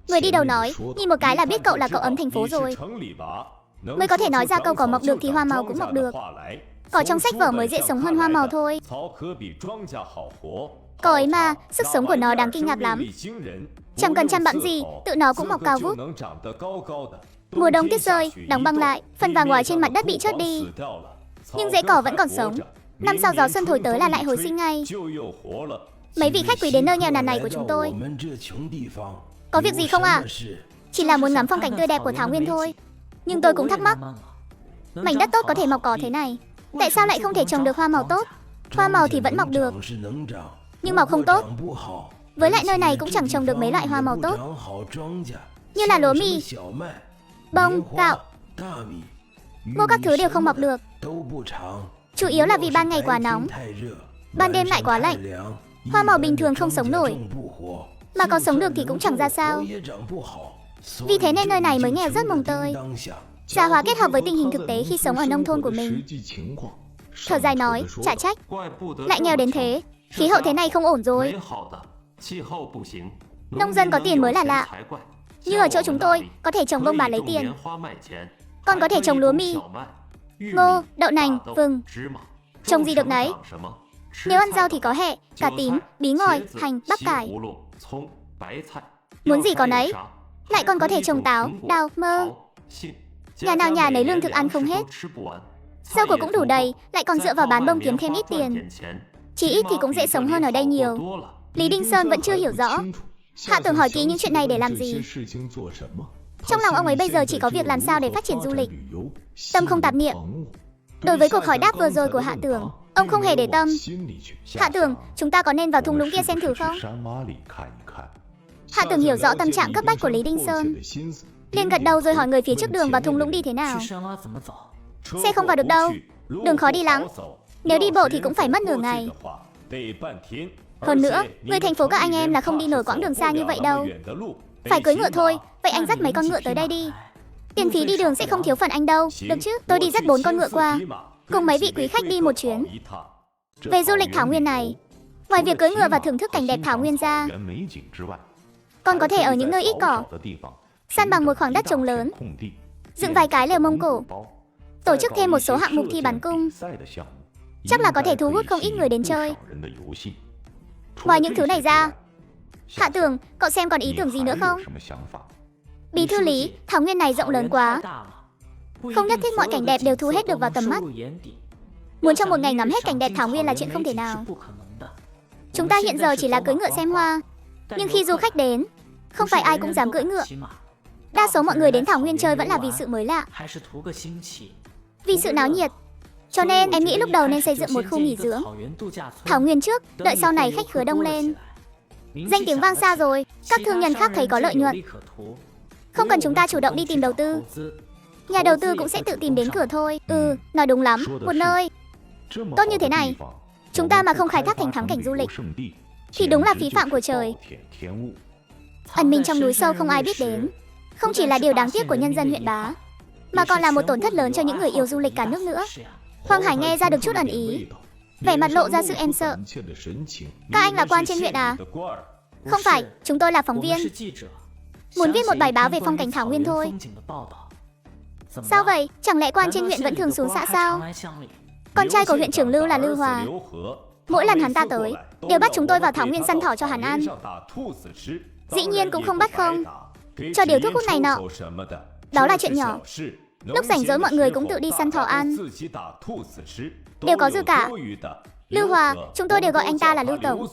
[SPEAKER 1] Người đi đầu nói, nhìn một cái là biết cậu là cậu ấm thành phố rồi, mới có thể nói ra câu cỏ mọc được thì hoa màu cũng mọc được. Cỏ trong sách vở mới dễ sống hơn hoa màu thôi. Cỏ ấy mà, sức sống của nó đáng kinh ngạc lắm. Chẳng cần chăm bẵm gì, tự nó cũng mọc cao vút. Mùa đông tuyết rơi, đóng băng lại, phần vàng ngoài trên mặt đất bị trớt đi, nhưng rễ cỏ vẫn còn sống. Năm sau gió xuân thổi tới là lại hồi sinh ngay. Mấy vị khách quý đến nơi nghèo nàn này của chúng tôi, có việc gì không ạ? Chỉ là muốn ngắm phong cảnh tươi đẹp của Thảo Nguyên thôi. Nhưng tôi cũng thắc mắc, mảnh đất tốt có thể mọc cỏ thế này, tại sao lại không thể trồng được hoa màu tốt? Hoa màu thì vẫn mọc được, nhưng màu không tốt. Với lại nơi này cũng chẳng trồng được mấy loại hoa màu tốt, như là lúa mì, bông, gạo, ngô các thứ đều không mọc được. Chủ yếu là vì ban ngày quá nóng, ban đêm lại quá lạnh. Hoa màu bình thường không sống nổi, mà có sống được thì cũng chẳng ra sao. Vì thế nên nơi này mới nghèo rất mồng tơi. Giả Hòa kết hợp với tình hình thực tế khi sống ở nông thôn của mình, thở dài nói, chả trách lại nghèo đến thế, khí hậu thế này không ổn rồi. Nông dân có tiền mới là lạ. Như ở chỗ chúng tôi, có thể trồng bông bà lấy tiền, còn có thể trồng lúa mì, ngô, đậu nành, vừng, trồng gì được nấy. Nếu ăn rau thì có hẹ, cà tím, bí ngòi, hành, bắp cải, muốn gì có nấy. Lại còn có thể trồng táo, đào, mơ. Nhà nào nhà nấy lương thực ăn không hết. Rau củ cũng đủ đầy, lại còn dựa vào bán bông kiếm thêm ít tiền. Chỉ ít thì cũng dễ sống hơn ở đây nhiều. Lý Đinh Sơn vẫn chưa hiểu rõ. Hạ Tường hỏi kỹ những chuyện này để làm gì? Trong lòng ông ấy bây giờ chỉ có việc làm sao để phát triển du lịch. Tâm không tạp niệm. Đối với cuộc hỏi đáp vừa rồi của Hạ Tường, ông không hề để tâm. Hạ Tường, chúng ta có nên vào thung lũng kia xem thử không? Hạ Tường hiểu rõ tâm trạng cấp bách của Lý Đinh Sơn, liền gật đầu rồi hỏi người phía trước đường vào thung lũng đi thế nào. Xe không vào được đâu, đường khó đi lắm. Nếu đi bộ thì cũng phải mất nửa ngày. Hơn nữa, người thành phố các anh em là không đi nổi quãng đường xa như vậy đâu. Phải cưỡi ngựa thôi, vậy anh dắt mấy con ngựa tới đây đi. Tiền phí đi đường sẽ không thiếu phần anh đâu, được chứ? Tôi đi dắt 4 con ngựa qua, cùng mấy vị quý khách đi một chuyến. Về du lịch thảo nguyên này, ngoài việc cưỡi ngựa và thưởng thức cảnh đẹp thảo nguyên ra, còn có thể ở những nơi ít cỏ, săn bằng một khoảng đất trống lớn, dựng vài cái lều Mông Cổ, tổ chức thêm một số hạng mục thi bắn cung. Chắc là có thể thu hút không ít người đến chơi. Ngoài những thứ này ra, Hạ Tường, cậu xem còn ý tưởng gì nữa không? Bí thư Lý, thảo nguyên này rộng lớn quá, không nhất thiết mọi cảnh đẹp đều thu hết được vào tầm mắt. Muốn trong một ngày ngắm hết cảnh đẹp thảo nguyên là chuyện không thể nào. Chúng ta hiện giờ chỉ là cưỡi ngựa xem hoa, nhưng khi du khách đến, không phải ai cũng dám cưỡi ngựa. Đa số mọi người đến thảo nguyên chơi vẫn là vì sự mới lạ, vì sự náo nhiệt. Cho nên em nghĩ lúc đầu nên xây dựng một khu nghỉ dưỡng thảo nguyên trước, đợi sau này khách khứa đông lên. Danh tiếng vang xa rồi, các thương nhân khác thấy có lợi nhuận, không cần chúng ta chủ động đi tìm đầu tư. Nhà đầu tư cũng sẽ tự tìm đến cửa thôi. Nói đúng lắm, một nơi tốt như thế này, chúng ta mà không khai thác thành thắng cảnh du lịch thì đúng là phí phạm của trời. Ẩn mình trong núi sâu không ai biết đến, không chỉ là điều đáng tiếc của nhân dân huyện Bá, mà còn là một tổn thất lớn cho những người yêu du lịch cả nước nữa. Hoàng Hải nghe ra được chút ẩn ý, vẻ mặt lộ ra sự em sợ. Các anh là quan trên huyện à? Không phải, chúng tôi là phóng viên, muốn viết một bài báo về phong cảnh thảo nguyên thôi. Sao vậy? Chẳng lẽ quan trên huyện vẫn thường xuống xã sao? Con trai của huyện trưởng Lưu là Lưu Hòa, mỗi lần hắn ta tới đều bắt chúng tôi vào thảo nguyên săn thỏ cho hắn ăn. Dĩ nhiên cũng không bắt không, cho điều thuốc hút này nọ. Đó là chuyện nhỏ. Lúc rảnh rỗi mọi người cũng tự đi săn thỏ ăn, đều có dư cả. Lưu Hòa, chúng tôi đều gọi anh ta là Lưu Tổng,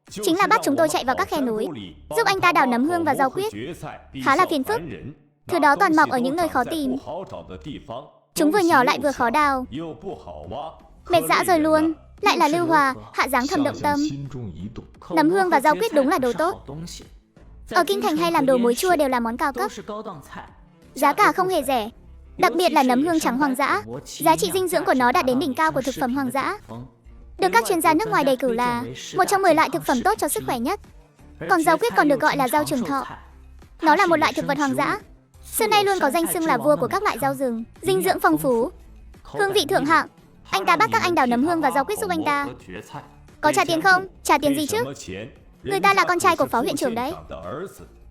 [SPEAKER 1] chính là bắt chúng tôi chạy vào các khe núi, giúp anh ta đào nấm hương và rau quyết. Khá là phiền phức, thứ đó toàn mọc ở những nơi khó tìm. Chúng vừa nhỏ lại vừa khó đào, mệt dã rời luôn. Lại là Lưu Hòa, Hạ dáng thầm động tâm. Nấm hương và rau quyết đúng là đồ tốt. Ở kinh thành hay làm đồ muối chua đều là món cao cấp, giá cả không hề rẻ. Đặc biệt là nấm hương trắng hoang dã, giá trị dinh dưỡng của nó đạt đến đỉnh cao của thực phẩm hoang dã, được các chuyên gia nước ngoài đề cử là một trong 10 loại thực phẩm tốt cho sức khỏe nhất. Còn rau quyết còn được gọi là rau trường thọ. Nó là một loại thực vật hoang dã, xưa nay luôn có danh xưng là vua của các loại rau rừng, dinh dưỡng phong phú, hương vị thượng hạng. Anh ta bắt các anh đào nấm hương và rau quyết giúp anh ta. Có trả tiền không? Trả tiền gì chứ? Người ta là con trai của phó huyện trưởng đấy,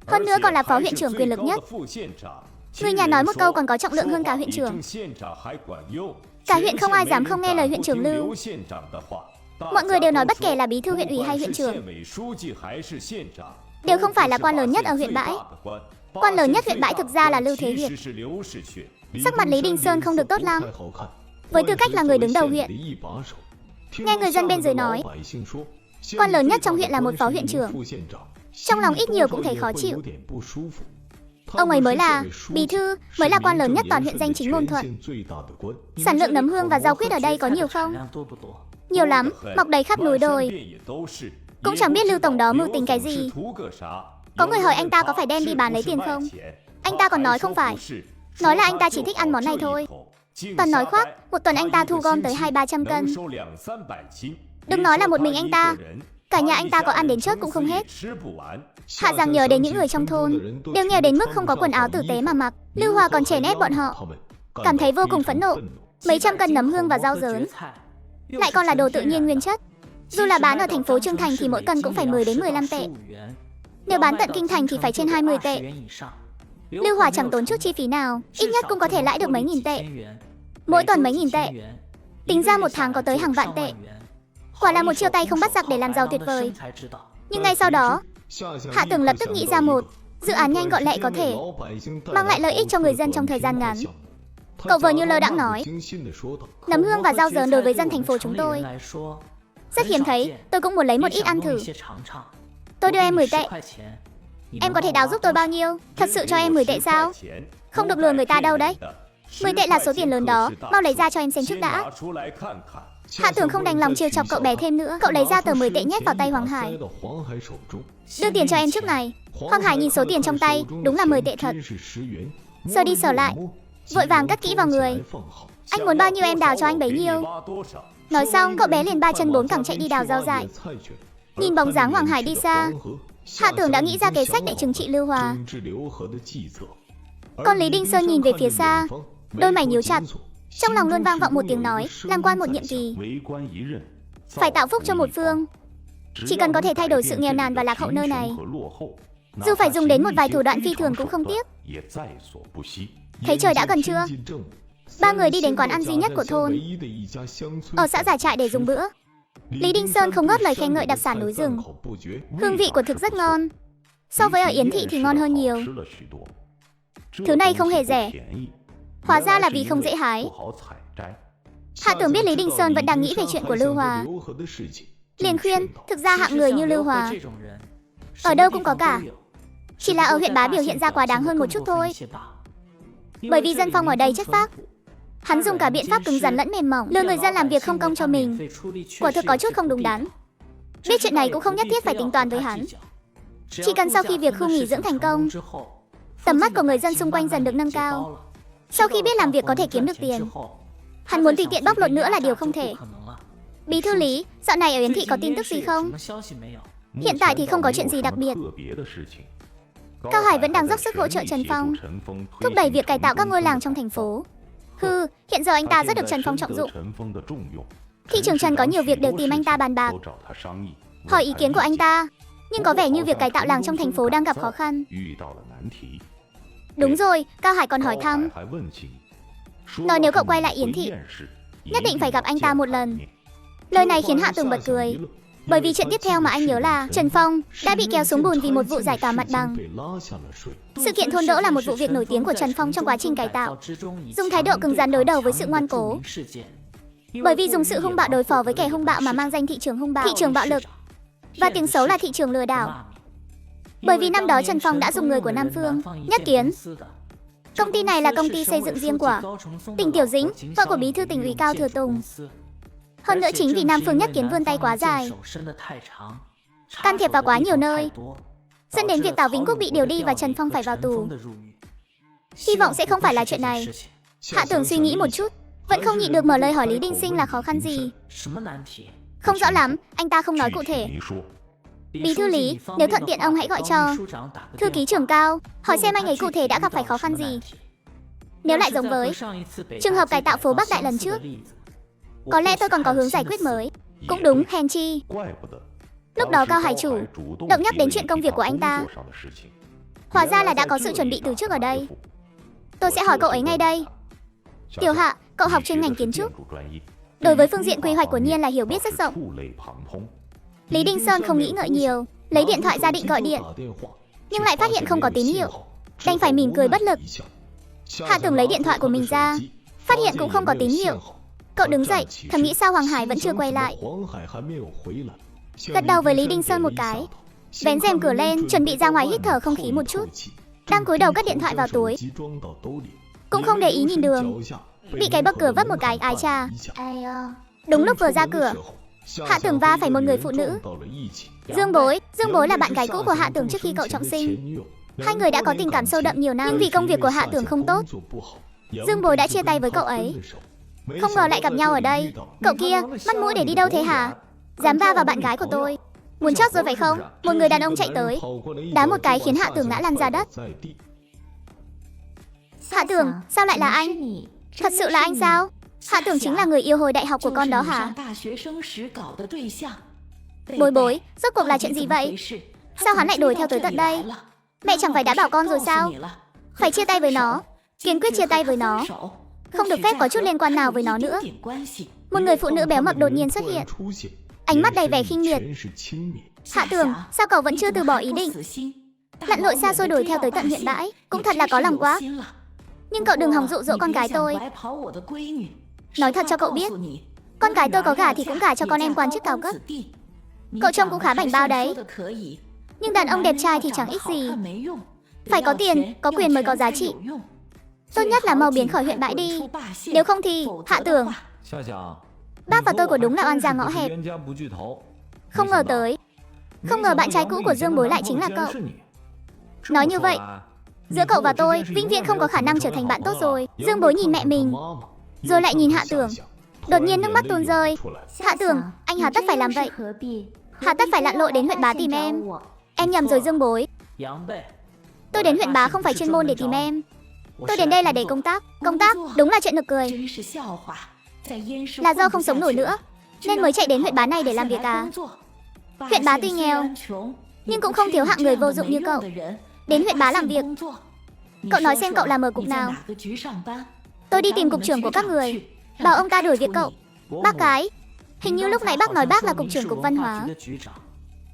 [SPEAKER 1] hơn nữa còn là phó huyện trưởng quyền lực nhất. Người nhà nói một câu còn có trọng lượng hơn cả huyện trưởng. Cả huyện không ai dám không nghe lời huyện trưởng Lưu. Mọi người đều nói bất kể là bí thư huyện ủy hay huyện trưởng đều không phải là quan lớn nhất ở huyện Bãi. Quan lớn nhất huyện Bãi thực ra là Lưu Thế Việt. Sắc mặt Lý Đinh Sơn không được tốt lắm. Với tư cách là người đứng đầu huyện, nghe người dân bên dưới nói quan lớn nhất trong huyện là một phó huyện trưởng, trong lòng ít nhiều cũng thấy khó chịu. Ông ấy mới là bí thư, mới là quan lớn nhất toàn huyện danh chính ngôn thuận. Sản lượng nấm hương và rau quyết ở đây có nhiều không? Nhiều lắm, mọc đầy khắp núi đồi. Cũng chẳng biết Lưu Tổng đó mưu tính cái gì. Có người hỏi anh ta có phải đem đi bán lấy tiền không? Anh ta còn nói không phải, nói là anh ta chỉ thích ăn món này thôi. Toàn nói khoác, một tuần anh ta thu gom tới 200-300 cân. Đừng nói là một mình anh ta, cả nhà anh ta có ăn đến chớt cũng không hết. Hạ Giang nhớ đến những người trong thôn đều nghèo đến mức không có quần áo tử tế mà mặc. Lưu Hòa còn chèn ép bọn họ, cảm thấy vô cùng phẫn nộ. Mấy trăm cân nấm hương và rau dớn, lại còn là đồ tự nhiên nguyên chất, dù là bán ở thành phố Trương Thành thì mỗi cân cũng phải 10 đến 15 tệ. Nếu bán tận kinh thành thì phải trên 20 tệ. Lưu Hòa chẳng tốn chút chi phí nào, ít nhất cũng có thể lãi được mấy nghìn tệ. Mỗi tuần mấy nghìn tệ, tính ra một tháng có tới hàng vạn tệ. Quả là một chiêu tay không bắt giặc để làm giàu tuyệt vời. Nhưng ngay sau đó, Hạ Tường lập tức nghĩ ra một Dự án nhanh gọn lẹ có thể mang lại lợi ích cho người dân trong thời gian ngắn. Cậu vừa như lơ đãng nói, nấm hương và rau dớn đối với dân thành phố chúng tôi rất hiếm thấy, tôi cũng muốn lấy một ít ăn thử. Tôi đưa em 10 tệ. Em có thể đào giúp tôi bao nhiêu? Thật sự cho em 10 tệ sao? Không được lừa người ta đâu đấy. 10 tệ là số tiền lớn đó, mau lấy ra cho em xem trước đã. Hạ Tưởng không đành lòng trêu chọc cậu bé thêm nữa, cậu lấy ra tờ 10 tệ nhét vào tay Hoàng Hải. Đưa tiền cho em trước này. Hoàng Hải nhìn số tiền trong tay, đúng là 10 tệ thật. Sờ đi sờ lại, vội vàng cất kỹ vào người. Anh muốn bao nhiêu em đào cho anh bấy nhiêu. Nói xong, cậu bé liền 3 chân 4 cẳng chạy đi đào rau dại. Nhìn bóng dáng Hoàng Hải đi xa, Hạ Tưởng đã nghĩ ra kế sách để trừng trị Lưu Hòa. Còn Lý Đinh Sơn nhìn về phía xa, đôi mày nhíu chặt. Trong lòng luôn vang vọng một tiếng nói, làm quan một nhiệm kỳ, phải tạo phúc cho một phương. Chỉ cần có thể thay đổi sự nghèo nàn và lạc hậu nơi này, dù phải dùng đến một vài thủ đoạn phi thường cũng không tiếc. Thấy trời đã gần trưa, ba người đi đến quán ăn duy nhất của thôn, ở xã Giải Trại để dùng bữa. Lý Đinh Sơn không ngớt lời khen ngợi đặc sản núi rừng. Hương vị của thực rất ngon, so với ở Yến Thị thì ngon hơn nhiều. Thứ này không hề rẻ, hóa ra là vì không dễ hái. Hạ Tưởng biết Lý Đinh Sơn vẫn đang nghĩ về chuyện của Lưu Hòa, liền khuyên, thực ra hạng người như Lưu Hòa ở đâu cũng có cả, chỉ là ở huyện Bá biểu hiện ra quá đáng hơn một chút thôi. Bởi vì dân phong ở đây chất phác, hắn dùng cả biện pháp cứng rắn lẫn mềm mỏng lừa người dân làm việc không công cho mình. Quả thực có chút không đúng đắn. Biết chuyện này cũng không nhất thiết phải tính toán với hắn. Chỉ cần sau khi việc khu nghỉ dưỡng thành công, tầm mắt của người dân xung quanh dần được nâng cao, sau khi biết làm việc có thể kiếm được tiền, hắn muốn tùy tiện bóc lột nữa là điều không thể. Bí thư Lý, dạo này ở Yến Thị có tin tức gì không? Hiện tại thì không có chuyện gì đặc biệt. Cao Hải vẫn đang dốc sức hỗ trợ Trần Phong, thúc đẩy việc cải tạo các ngôi làng trong thành phố. Hiện giờ anh ta rất được Trần Phong trọng dụng. Thị trưởng Trần có nhiều việc đều tìm anh ta bàn bạc, hỏi ý kiến của anh ta. Nhưng có vẻ như việc cải tạo làng trong thành phố đang gặp khó khăn. Đúng rồi, Cao Hải còn hỏi thăm, nói nếu cậu quay lại Yến Thị, nhất định phải gặp anh ta một lần. Lời này khiến Hạ Tưởng bật cười, bởi vì chuyện tiếp theo mà anh nhớ là Trần Phong đã bị kéo xuống bùn vì một vụ giải tỏa mặt bằng. Sự kiện thôn đỗ là một vụ việc nổi tiếng của Trần Phong trong quá trình cải tạo, dùng thái độ cứng rắn đối đầu với sự ngoan cố. Bởi vì dùng sự hung bạo đối phó với kẻ hung bạo mà mang danh thị trường hung bạo, thị trường bạo lực, và tiếng xấu là thị trường lừa đảo. Bởi vì năm đó Trần Phong đã dùng người của Nam Phương, Nhất Kiến. Công ty này là công ty xây dựng riêng của Tỉnh Tiểu Dĩnh, vợ của Bí thư Tỉnh ủy Cao Thừa Tùng. Hơn nữa chính vì Nam Phương Nhất Kiến vươn tay quá dài, can thiệp vào quá nhiều nơi, dẫn đến việc Tào Vĩnh Quốc bị điều đi và Trần Phong phải vào tù. Hy vọng sẽ không phải là chuyện này. Hạ Tưởng suy nghĩ một chút, vẫn không nhịn được mở lời hỏi Lý Đinh Sinh là khó khăn gì. Không rõ lắm, anh ta không nói cụ thể. Bí thư Lý, nếu thuận tiện ông hãy gọi cho thư ký trưởng Cao, hỏi xem anh ấy cụ thể đã gặp phải khó khăn gì. Nếu lại giống với trường hợp cải tạo phố Bắc Đại lần trước, có lẽ tôi còn có hướng giải quyết mới. Cũng đúng, hèn chi. Lúc đó Cao Hải chủ động nhắc đến chuyện công việc của anh ta. Hóa ra là đã có sự chuẩn bị từ trước ở đây. Tôi sẽ hỏi cậu ấy ngay đây. Tiểu Hạ, cậu học chuyên ngành kiến trúc, đối với phương diện quy hoạch của Nhiên là hiểu biết rất rộng. Lý Đinh Sơn không nghĩ ngợi nhiều, lấy điện thoại ra định gọi điện, nhưng lại phát hiện không có tín hiệu, đành phải mỉm cười bất lực. Hạ Tưởng lấy điện thoại của mình ra, phát hiện cũng không có tín hiệu. Cậu đứng dậy, thầm nghĩ sao Hoàng Hải vẫn chưa quay lại. Gật đầu với Lý Đinh Sơn một cái, vén rèm cửa lên, chuẩn bị ra ngoài hít thở không khí một chút. Đang cúi đầu cất điện thoại vào túi, cũng không để ý nhìn đường, bị cái bậc cửa vấp một cái, ái chà. Đúng lúc vừa ra cửa, Hạ Tưởng va phải một người phụ nữ. Dương Bối là bạn gái cũ của Hạ Tưởng trước khi cậu trọng sinh. Hai người đã có tình cảm sâu đậm nhiều năm, nhưng vì công việc của Hạ Tưởng không tốt, Dương Bối đã chia tay với cậu ấy. Không ngờ lại gặp nhau ở đây. Cậu kia, mắt mũi để đi đâu thế hả? Dám va vào bạn gái của tôi, muốn chót rồi phải không? Một người đàn ông chạy tới, đá một cái khiến Hạ Tưởng ngã lăn ra đất. Hạ Tưởng, sao lại là anh? Thật sự là anh sao? Hạ Tưởng chính là người yêu hồi đại học của con đó hả? Bối, rốt cuộc là chuyện gì vậy? Sao hắn lại đuổi theo tới tận đây? Mẹ chẳng phải đã bảo con rồi sao? Phải chia tay với nó, kiên quyết chia tay với nó, không được phép có chút liên quan nào với nó nữa. Một người phụ nữ béo mập đột nhiên xuất hiện, ánh mắt đầy vẻ khinh miệt. Hạ Tưởng, sao cậu vẫn chưa từ bỏ ý định? Lặn lội xa xôi đuổi theo tới tận huyện bãi, cũng thật là có lòng quá. Nhưng cậu đừng hòng dụ dỗ con gái tôi. Nói thật cho cậu biết, con gái tôi có gả thì cũng gả cho con em quan chức cao cấp. Cậu trông cũng khá bảnh bao đấy. Nhưng đàn ông đẹp trai thì chẳng ích gì. Phải có tiền, có quyền mới có giá trị. Tốt nhất là mau biến khỏi huyện bãi đi. Nếu không thì, Hạ Tưởng, bác và tôi của đúng là oan gia ngõ hẹp. Không ngờ tới. Không ngờ bạn trai cũ của Dương Bối lại chính là cậu. Nói như vậy, giữa cậu và tôi vĩnh viễn không có khả năng trở thành bạn tốt rồi. Dương Bối nhìn mẹ mình, rồi lại nhìn Hạ Tưởng. Đột nhiên nước mắt tuôn rơi. Hạ Tưởng, anh hà tất phải làm vậy? Hà tất phải lặn lội đến huyện Bá tìm em? Em nhầm rồi Dương Bối. Tôi đến huyện Bá không phải chuyên môn để tìm em. Tôi đến đây là để công tác. Công tác, đúng là chuyện nực cười. Là do không sống nổi nữa nên mới chạy đến huyện Bá này để làm việc à? Huyện Bá tuy nghèo nhưng cũng không thiếu hạng người vô dụng như cậu. Đến huyện Bá làm việc. Cậu nói xem cậu làm ở cục nào? Tôi đi tìm cục trưởng của các người, bảo ông ta đuổi việc cậu. Bác cái, hình như lúc nãy bác nói bác là cục trưởng cục văn hóa.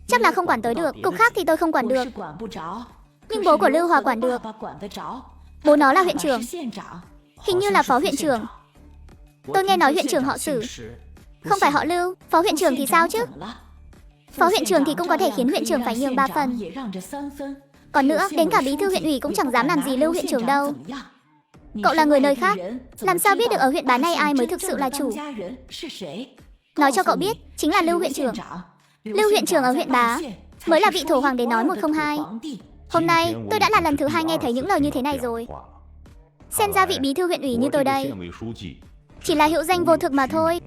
[SPEAKER 1] Chắc là không quản tới được. Cục khác thì tôi không quản được, nhưng bố của Lưu Hòa quản được. Bố nó là huyện trưởng, hình như là phó huyện trưởng. Tôi nghe nói huyện trưởng họ Sử, không phải họ Lưu. Phó huyện trưởng thì sao chứ? Phó huyện trưởng thì cũng có thể khiến huyện trưởng phải nhường 3 phần. Còn nữa, đến cả bí thư huyện ủy cũng chẳng dám làm gì Lưu huyện trưởng đâu. Cậu là người nơi khác, làm sao biết được ở huyện Bá này ai mới thực sự là chủ? Nói cho cậu biết, chính là Lưu huyện trưởng. Lưu huyện trưởng ở huyện Bá mới là vị thổ hoàng đế nói 102. Hôm nay tôi đã là lần thứ 2 nghe thấy những lời như thế này rồi. Xem ra vị bí thư huyện ủy như tôi đây chỉ là hữu danh vô thực mà thôi.